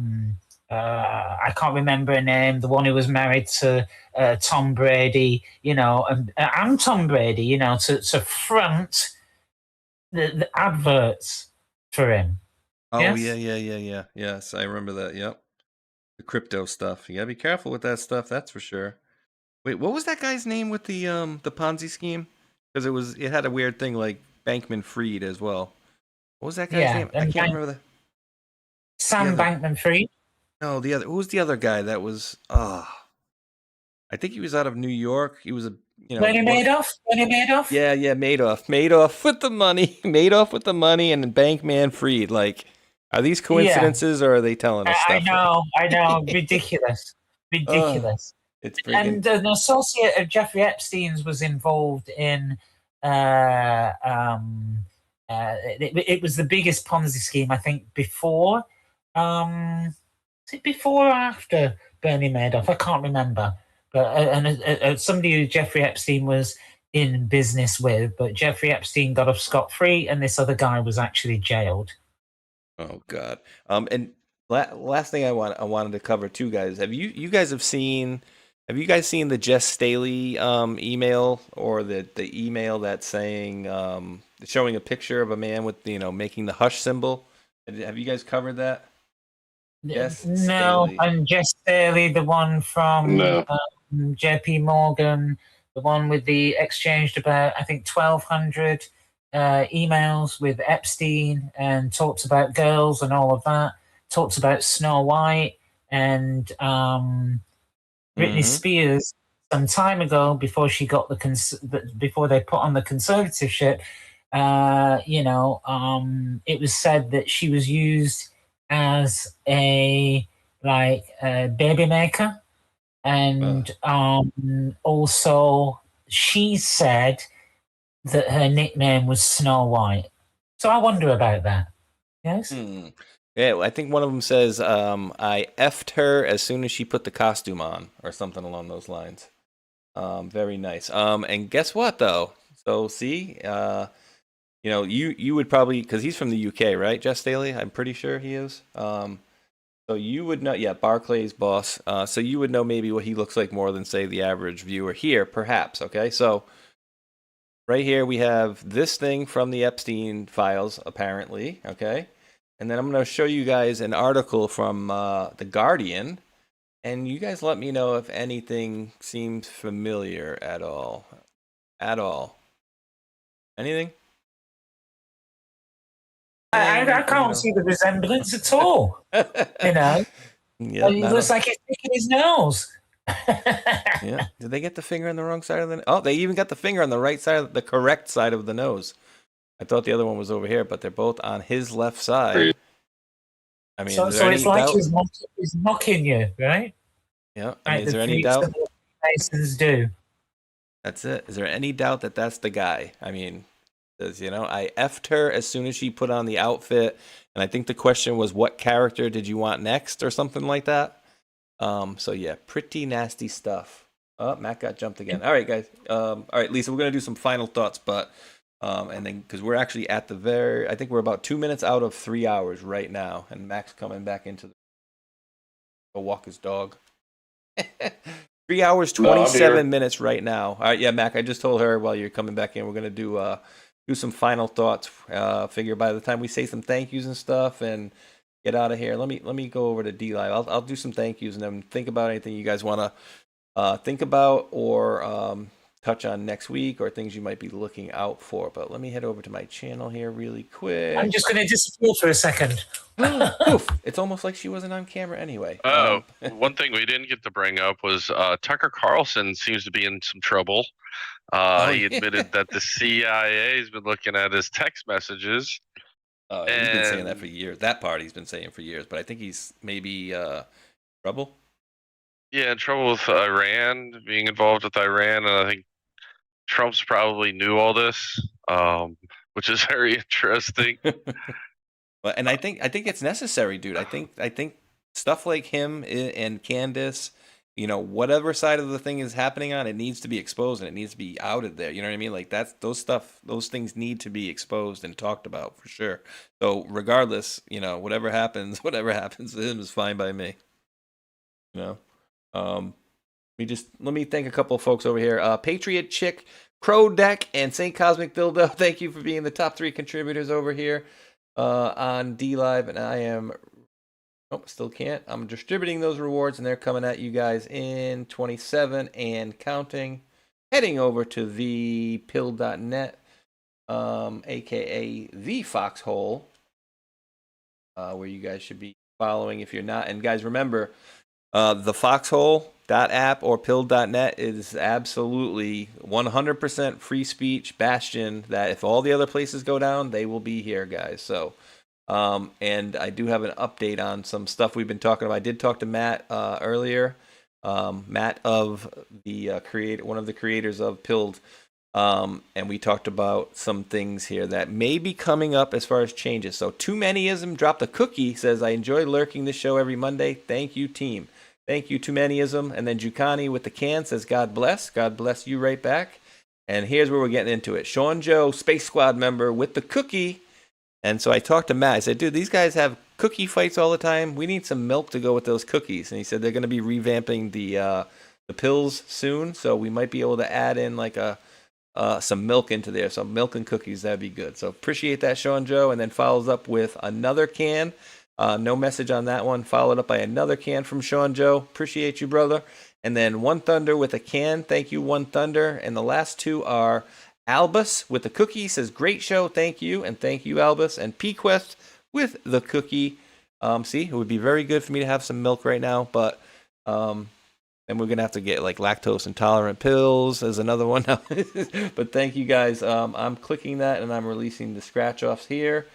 can't remember her name. The one who was married to Tom Brady. And Tom Brady. To front the adverts for him. Oh, yes? yeah. Yes, I remember that. Yep. The crypto stuff. You gotta be careful with that stuff, that's for sure. Wait, what was that guy's name with the Ponzi scheme? Because it had a weird thing like Bankman-Fried as well. What was that guy's name? I can't remember Sam Bankman-Fried? No, who was the other guy that was I think he was out of New York. He was Bernie Madoff? Yeah, Madoff. Madoff with the money. Madoff with the money and Bankman-Fried. Like, are these coincidences or are they telling us stuff? I know. Ridiculous. It's and an associate of Jeffrey Epstein's was involved in it was the biggest Ponzi scheme, I think, before is it before or after Bernie Madoff? I can't remember. But somebody who Jeffrey Epstein was in business with, but Jeffrey Epstein got off scot-free and this other guy was actually jailed. Oh God. And last thing I wanted to cover too, guys. Have you guys seen the Jess Staley email, or the email that's saying showing a picture of a man with making the hush symbol? Have you guys covered that? Yes. No, and Jess Staley, the one from JP Morgan, the one with the exchanged about, I think, 1,200 emails with Epstein, and talks about girls and all of that. Talks about Snow White and Britney Spears some time ago, before she got before they put on the conservatorship. It was said that she was used as a baby maker, and also she said that her nickname was Snow White. So I wonder about that. Yes. Yeah, I think one of them says, I effed her as soon as she put the costume on, or something along those lines. Very nice. And guess what, though? So, see, you would probably, because he's from the UK, right, Jess Staley? I'm pretty sure he is. So you would know, Barclays boss. So you would know maybe what he looks like more than, say, the average viewer here, perhaps, okay? So right here we have this thing from the Epstein files, apparently, okay? And then I'm going to show you guys an article from The Guardian, and you guys let me know if anything seems familiar at all. Anything? I can't see the resemblance at all. Yeah, it looks like he's picking his nose. Yeah. Did they get the finger on the wrong side of the? Oh, they even got the finger on the right side, the correct side of the nose. I thought the other one was over here, but they're both on his left side. I mean, so it's like he's mocking you, right? Yeah. I mean, is there any doubt? Masons do. That's it. Is there any doubt that that's the guy? I mean, says, I effed her as soon as she put on the outfit, and I think the question was, what character did you want next, or something like that. So yeah, pretty nasty stuff. Oh, Matt got jumped again. All right, guys. All right, Lisa, we're gonna do some final thoughts, but and then because we're actually at the I think we're about 2 minutes out of 3 hours right now, and Mac's coming back into the go walk his dog. 3 hours 27 minutes right now. All right, yeah, Mac. I just told her while you're coming back in, we're gonna do some final thoughts. Figure by the time we say some thank yous and stuff and get out of here. Let me go over to D Live. I'll do some thank yous and then think about anything you guys want to think about or touch on next week, or things you might be looking out for. But let me head over to my channel here really quick. I'm just going to disappear for a second. Oof. It's almost like she wasn't on camera anyway. One thing we didn't get to bring up was Tucker Carlson seems to be in some trouble. He admitted that the CIA has been looking at his text messages. He's been saying that for years. That part he's been saying for years, but I think he's maybe trouble. Yeah, in trouble with Iran, being involved with Iran, and I think Trump's probably knew all this, which is very interesting. And I think it's necessary, dude. I think stuff like him and Candace, whatever side of the thing is happening on, it needs to be exposed and it needs to be outed there. You know what I mean? Like those things need to be exposed and talked about for sure. So regardless, whatever happens to him is fine by me. Let me thank a couple of folks over here. Patriot Chick, Crow Deck, and St. Cosmic Dildo. Thank you for being the top 3 contributors over here on D Live, and I am. Nope, still can't. I'm distributing those rewards, and they're coming at you guys in 27 and counting. Heading over to thepill.net, aka the Foxhole, where you guys should be following if you're not. And guys, remember, the Foxhole.app or pill.net is absolutely 100% free speech bastion. That if all the other places go down, they will be here, guys. So. And I do have an update on some stuff we've been talking about. I did talk to Matt earlier, Matt of the one of the creators of Pilled, and we talked about some things here that may be coming up as far as changes. So Too Manyism dropped a cookie, says, I enjoy lurking the show every Monday. Thank you, team. Thank you, Too Manyism. And then Jukani with the can says, God bless you right back. And here's where we're getting into it. Sean Joe, Space Squad member with the cookie. And so I talked to Matt. I said, dude, these guys have cookie fights all the time. We need some milk to go with those cookies. And he said they're going to be revamping the pills soon. So we might be able to add in like some milk into there. Some milk and cookies, that'd be good. So appreciate that, Sean Joe. And then follows up with another can. No message on that one. Followed up by another can from Sean Joe. Appreciate you, brother. And then One Thunder with a can. Thank you, One Thunder. And the last two are Albus with the cookie, says, great show, thank you. And thank you, Albus. And P-Quest with the cookie. See, it would be very good for me to have some milk right now, but then we're going to have to get like lactose intolerant pills as another one. But thank you guys. I'm clicking that and I'm releasing the scratch offs here.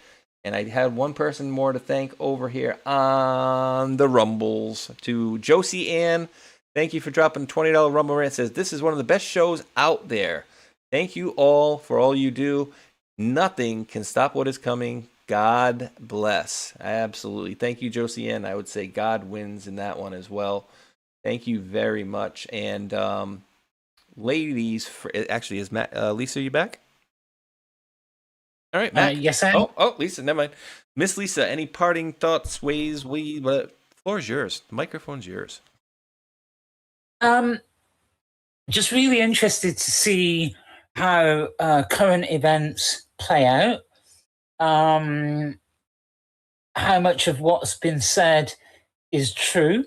And I had one person more to thank over here on the Rumbles. To Josie Ann, thank you for dropping $20 Rumble rant. Says, this is one of the best shows out there. Thank you all for all you do. Nothing can stop what is coming. God bless. Absolutely. Thank you, Josie Ann. I would say God wins in that one as well. Thank you very much. And ladies, actually, is Lisa, are you back? All right, Matt. Yes, I am. Oh, Lisa, never mind. Miss Lisa, any parting thoughts, ways, the floor is yours. The microphone's yours. Just really interested to see how current events play out. How much of what's been said is true,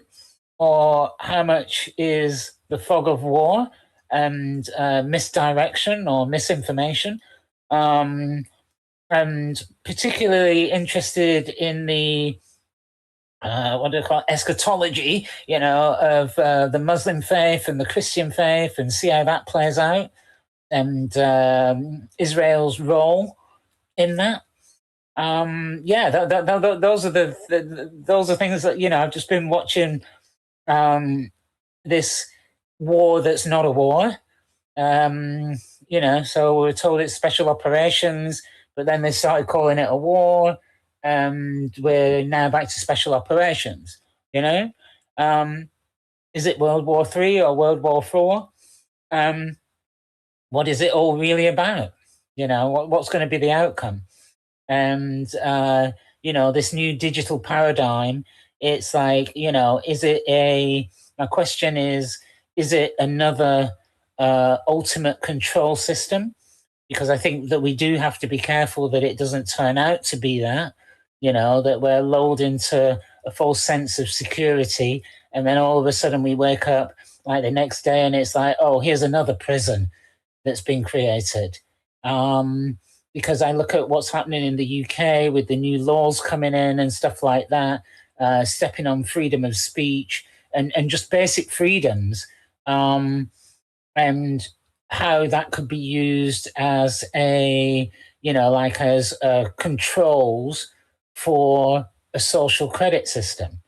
or how much is the fog of war and misdirection or misinformation. And particularly interested in the what do you call it? Eschatology, of the Muslim faith and the Christian faith, and see how that plays out, and Israel's role in that. Those are things that I've just been watching. This war that's not a war. So we're told it's special operations, but then they started calling it a war, and we're now back to special operations. Is it World War III or World War IV? What is it all really about? What's going to be the outcome? And this new digital paradigm, it's like, is it my question is it another ultimate control system? Because I think that we do have to be careful that it doesn't turn out to be that, that we're lulled into a false sense of security, and then all of a sudden we wake up like the next day and it's like, oh, here's another prison that's been created. Because I look at what's happening in the UK with the new laws coming in and stuff like that, stepping on freedom of speech and just basic freedoms, and how that could be used as controls for a social credit system,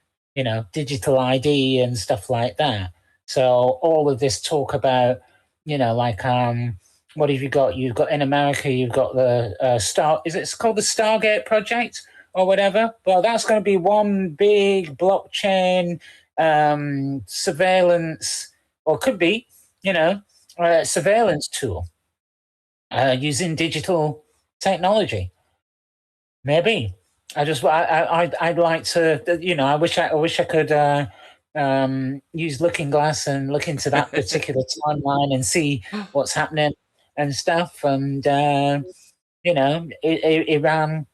digital ID and stuff like that. So all of this talk about, what have you got? You've got in America, you've got the it's called the Stargate project or whatever? Well, that's going to be one big blockchain surveillance, or could be, surveillance tool using digital technology. Maybe. I'd like to, I wish I could use Looking Glass and look into that particular timeline and see what's happening and stuff. And, Iran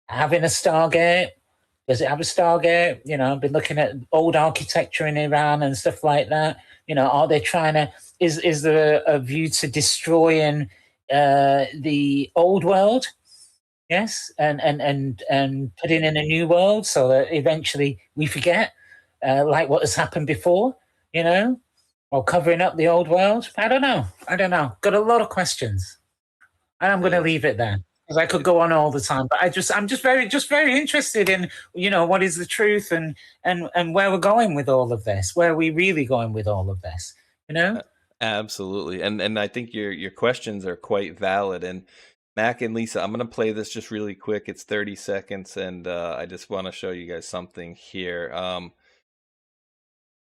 having a Stargate. Does it have a Stargate? I've been looking at old architecture in Iran and stuff like that. Are they trying to, is there a view to destroying the old world? Yes, and putting in a new world so that eventually we forget, like what has happened before, or covering up the old world. I don't know. Got a lot of questions, and I'm going to leave it there because I could go on all the time. But I'm just very interested in, what is the truth and where we're going with all of this. Where are we really going with all of this? Absolutely, and I think your questions are quite valid. And Mac and Lisa, I'm going to play this just really quick. It's 30 seconds, and I just want to show you guys something here.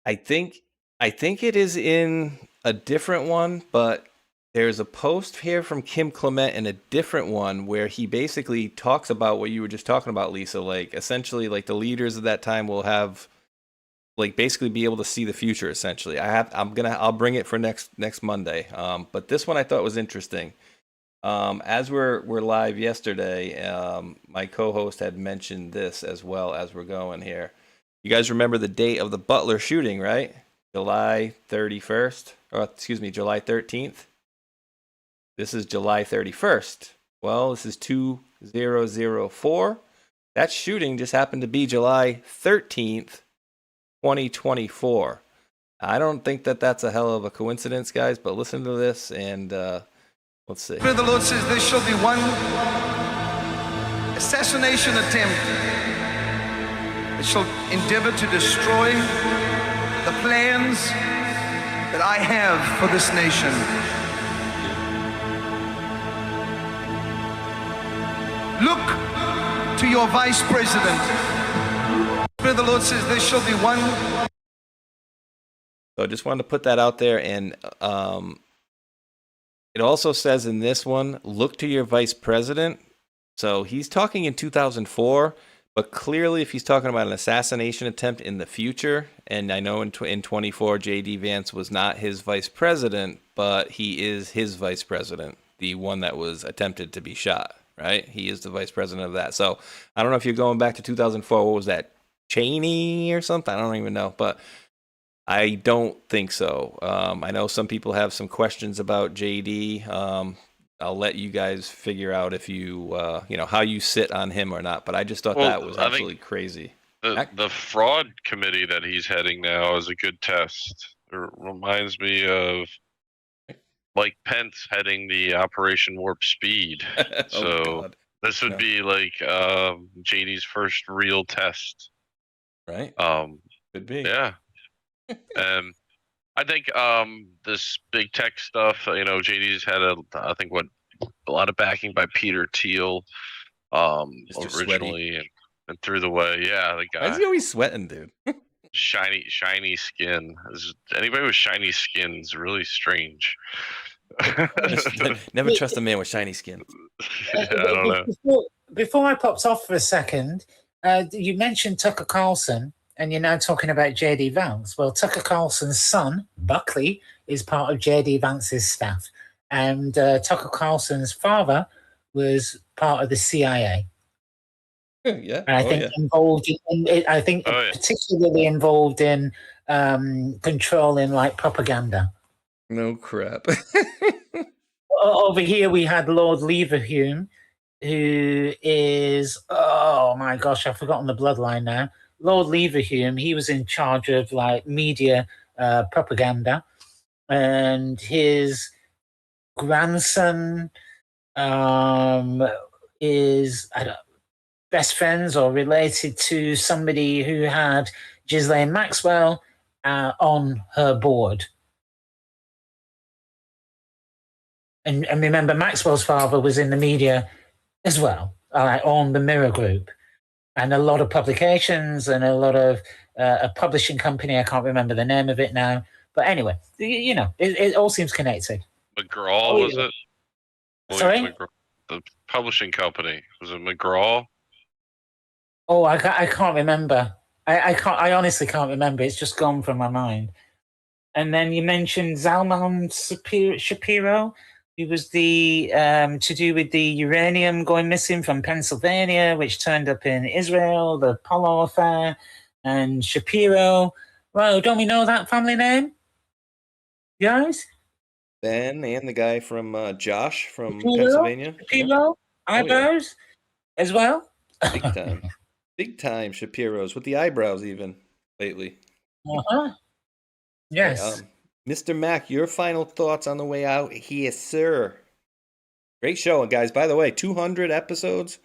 I think it is in a different one, but there's a post here from Kim Clement in a different one where he basically talks about what you were just talking about, Lisa. Like, essentially, like, the leaders of that time will have, like, basically be able to see the future, essentially. I'll bring it for next Monday. But this one I thought was interesting. As we're live yesterday, my co-host had mentioned this as well as we're going here. You guys remember the date of the Butler shooting, right? July 31st, or excuse me, July 13th. This is July 31st. Well, this is 2004. That shooting just happened to be July 13th, 2024. I don't think that's a hell of a coincidence, guys, but listen to this and let's see. The Lord says there shall be one assassination attempt that shall endeavor to destroy the plans that I have for this nation. Look to your vice president. The Lord says there shall be one. So I just wanted to put that out there, and it also says in this one, look to your vice president. So he's talking in 2004, but clearly if he's talking about an assassination attempt in the future, and I know in 24, J.D. Vance was not his vice president, but he is his vice president, the one that was attempted to be shot, right? He is the vice president of that. So I don't know if you're going back to 2004, what was that, Cheney or something? I don't even know, but I don't think so. I know some people have some questions about JD. I'll let you guys figure out if you, how you sit on him or not. But I just thought that was absolutely crazy. The fraud committee that he's heading now is a good test. It reminds me of Mike Pence heading the Operation Warp Speed. So this would be like JD's first real test. Right. Could be. Yeah. I think this big tech stuff, JD's had a lot of backing by Peter Thiel originally and through the way. Yeah, the guy. Why is he always sweating, dude? shiny skin. Anybody with shiny skin is really strange. Never trust a man with shiny skin. Yeah, I don't know. Before I popped off for a second, you mentioned Tucker Carlson. And you're now talking about J.D. Vance. Well, Tucker Carlson's son, Buckley, is part of J.D. Vance's staff. And Tucker Carlson's father was part of the CIA. Yeah. And I think involved in particularly involved in controlling like propaganda. No crap. Over here we had Lord Leverhulme, who is, oh my gosh, I've forgotten the bloodline now. Lord Leverhulme, he was in charge of like media propaganda, and his grandson is best friends or related to somebody who had Ghislaine Maxwell on her board. And remember, Maxwell's father was in the media as well, on the Mirror Group. And a lot of publications and a lot of a publishing company. I can't remember the name of it now. But anyway, you know, it all seems connected. McGraw, was it? Sorry? McGraw, the publishing company. Was it McGraw? Oh, I can't remember. I honestly can't remember. It's just gone from my mind. And then you mentioned Zalman Shapiro. He was the to do with the uranium going missing from Pennsylvania, which turned up in Israel, the Polo affair, and Shapiro. Well, don't we know that family name? Guys? Ben and the guy from Josh from Pennsylvania. Shapiro, eyebrows as well. Big time. Big time Shapiros with the eyebrows even lately. Uh-huh. Yes. Okay, Mr. Mac, your final thoughts on the way out here, sir. Great show. And guys, by the way, 200 episodes.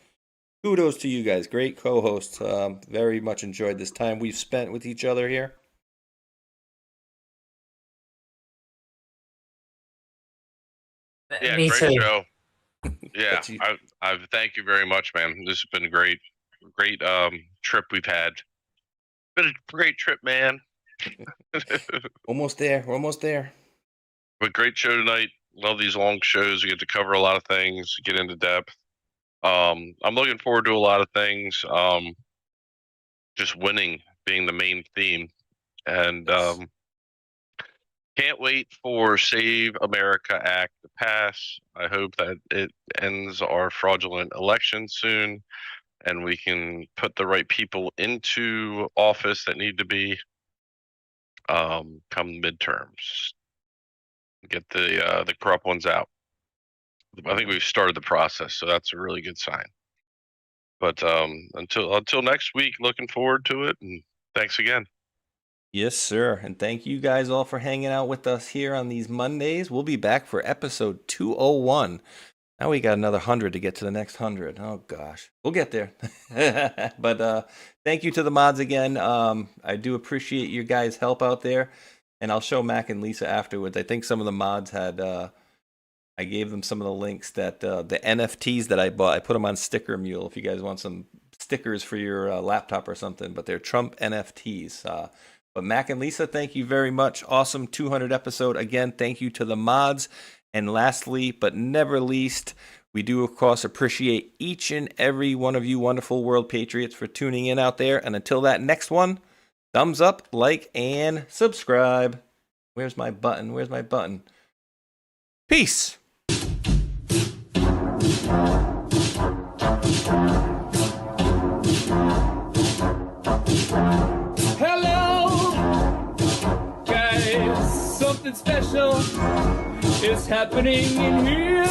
Kudos to you guys. Great co-hosts. Very much enjoyed this time we've spent with each other here. Yeah, Me great too. show. Yeah, I thank you very much, man. This has been a great trip we've had. Been a great trip, man. Almost there. We're almost there. But great show tonight. Love these long shows. We get to cover a lot of things, get into depth. I'm looking forward to a lot of things. Just winning being the main theme. And can't wait for Save America Act to pass. I hope that it ends our fraudulent election soon and we can put the right people into office that need to be come midterms. Get the corrupt ones out. I think we've started the process, so that's a really good sign. But until next week, looking forward to it, and thanks again. Yes, sir. And thank you guys all for hanging out with us here on these Mondays. We'll be back for episode 201. Now we got another 100 to get to the next 100. Oh, gosh. We'll get there. But thank you to the mods again. I do appreciate your guys' help out there. And I'll show Mac and Lisa afterwards. I think some of the mods had... I gave them some of the links that the NFTs that I bought. I put them on Sticker Mule if you guys want some stickers for your laptop or something. But they're Trump NFTs. But Mac and Lisa, thank you very much. Awesome 200 episode. Again, thank you to the mods. And lastly, but never least, we do, of course, appreciate each and every one of you wonderful world patriots for tuning in out there. And until that next one, thumbs up, like, and subscribe. Where's my button? Where's my button? Peace. Hello, guys, something special is happening in here.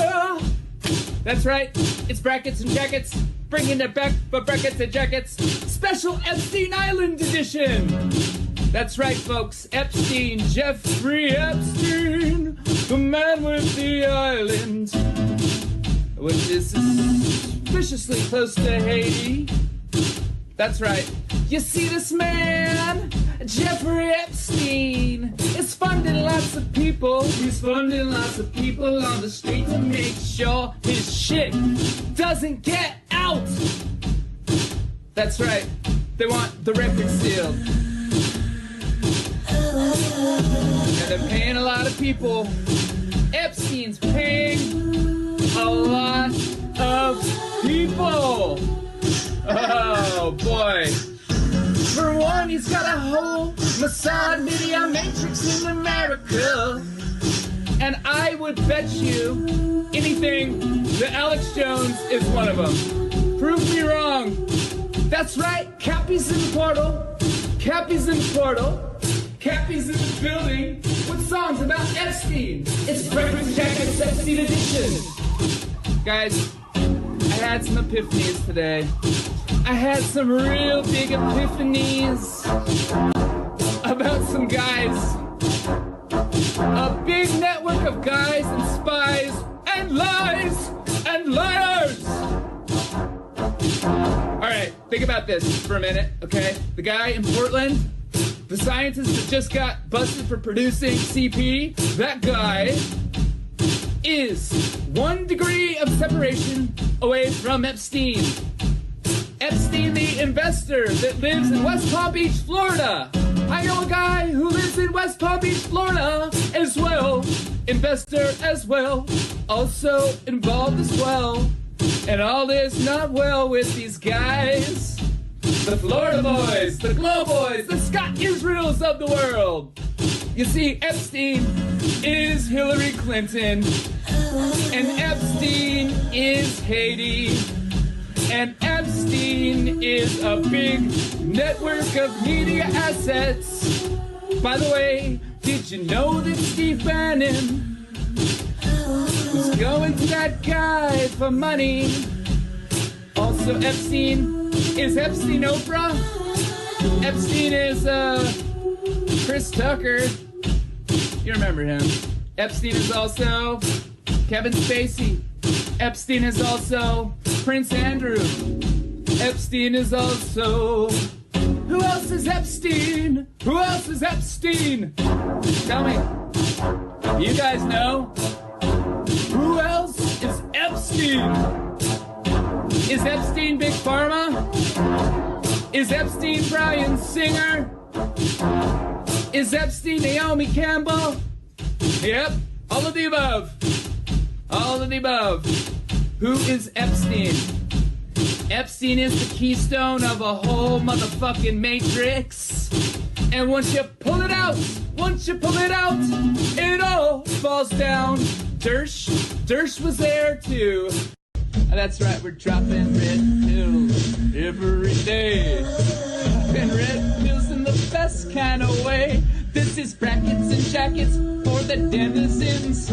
That's right, it's brackets and jackets, bringing it back for brackets and jackets, special Epstein Island edition. That's right, folks, Epstein, Jeffrey Epstein, the man with the island, which is suspiciously close to Haiti. That's right. You see this man, Jeffrey Epstein, is funding lots of people. He's funding lots of people on the street to make sure his shit doesn't get out. That's right. They want the record sealed. And they're paying a lot of people. Epstein's paying a lot of people. Oh boy. For one, he's got a whole Mossad media matrix in America. And I would bet you anything that Alex Jones is one of them. Prove me wrong. That's right, Cappy's in the portal. Cappy's in the portal. Cappy's in the building with songs about Epstein. It's Breakfast Jacket's Epstein edition. Guys, I had some epiphanies today. I had some real big epiphanies about some guys. A big network of guys and spies and lies and liars. All right, think about this for a minute, okay? The guy in Portland, the scientist that just got busted for producing CP, that guy is 1 degree of separation away from Epstein. Epstein, the investor that lives in West Palm Beach, Florida. I know a guy who lives in West Palm Beach, Florida as well. Investor as well. Also involved as well. And all is not well with these guys. The Florida boys, the Glow boys, the Scott Israels of the world. You see, Epstein is Hillary Clinton. And Epstein is Haiti. And Epstein is a big network of media assets. By the way, did you know that Steve Bannon was going to that guy for money? Also, Epstein is Oprah. Epstein is Chris Tucker. You remember him. Epstein is also Kevin Spacey. Epstein is also Prince Andrew. Epstein is also... Who else is Epstein? Who else is Epstein? Tell me. You guys know? Who else is Epstein? Is Epstein Big Pharma? Is Epstein Bryan Singer? Is Epstein Naomi Campbell? Yep, all of the above. All of the above. Who is Epstein? Epstein is the keystone of a whole motherfucking matrix. And once you pull it out, it all falls down. Dersh was there too. That's right, we're dropping red pills every day. Dropping red pills in the best kind of way. This is brackets and jackets for the denizens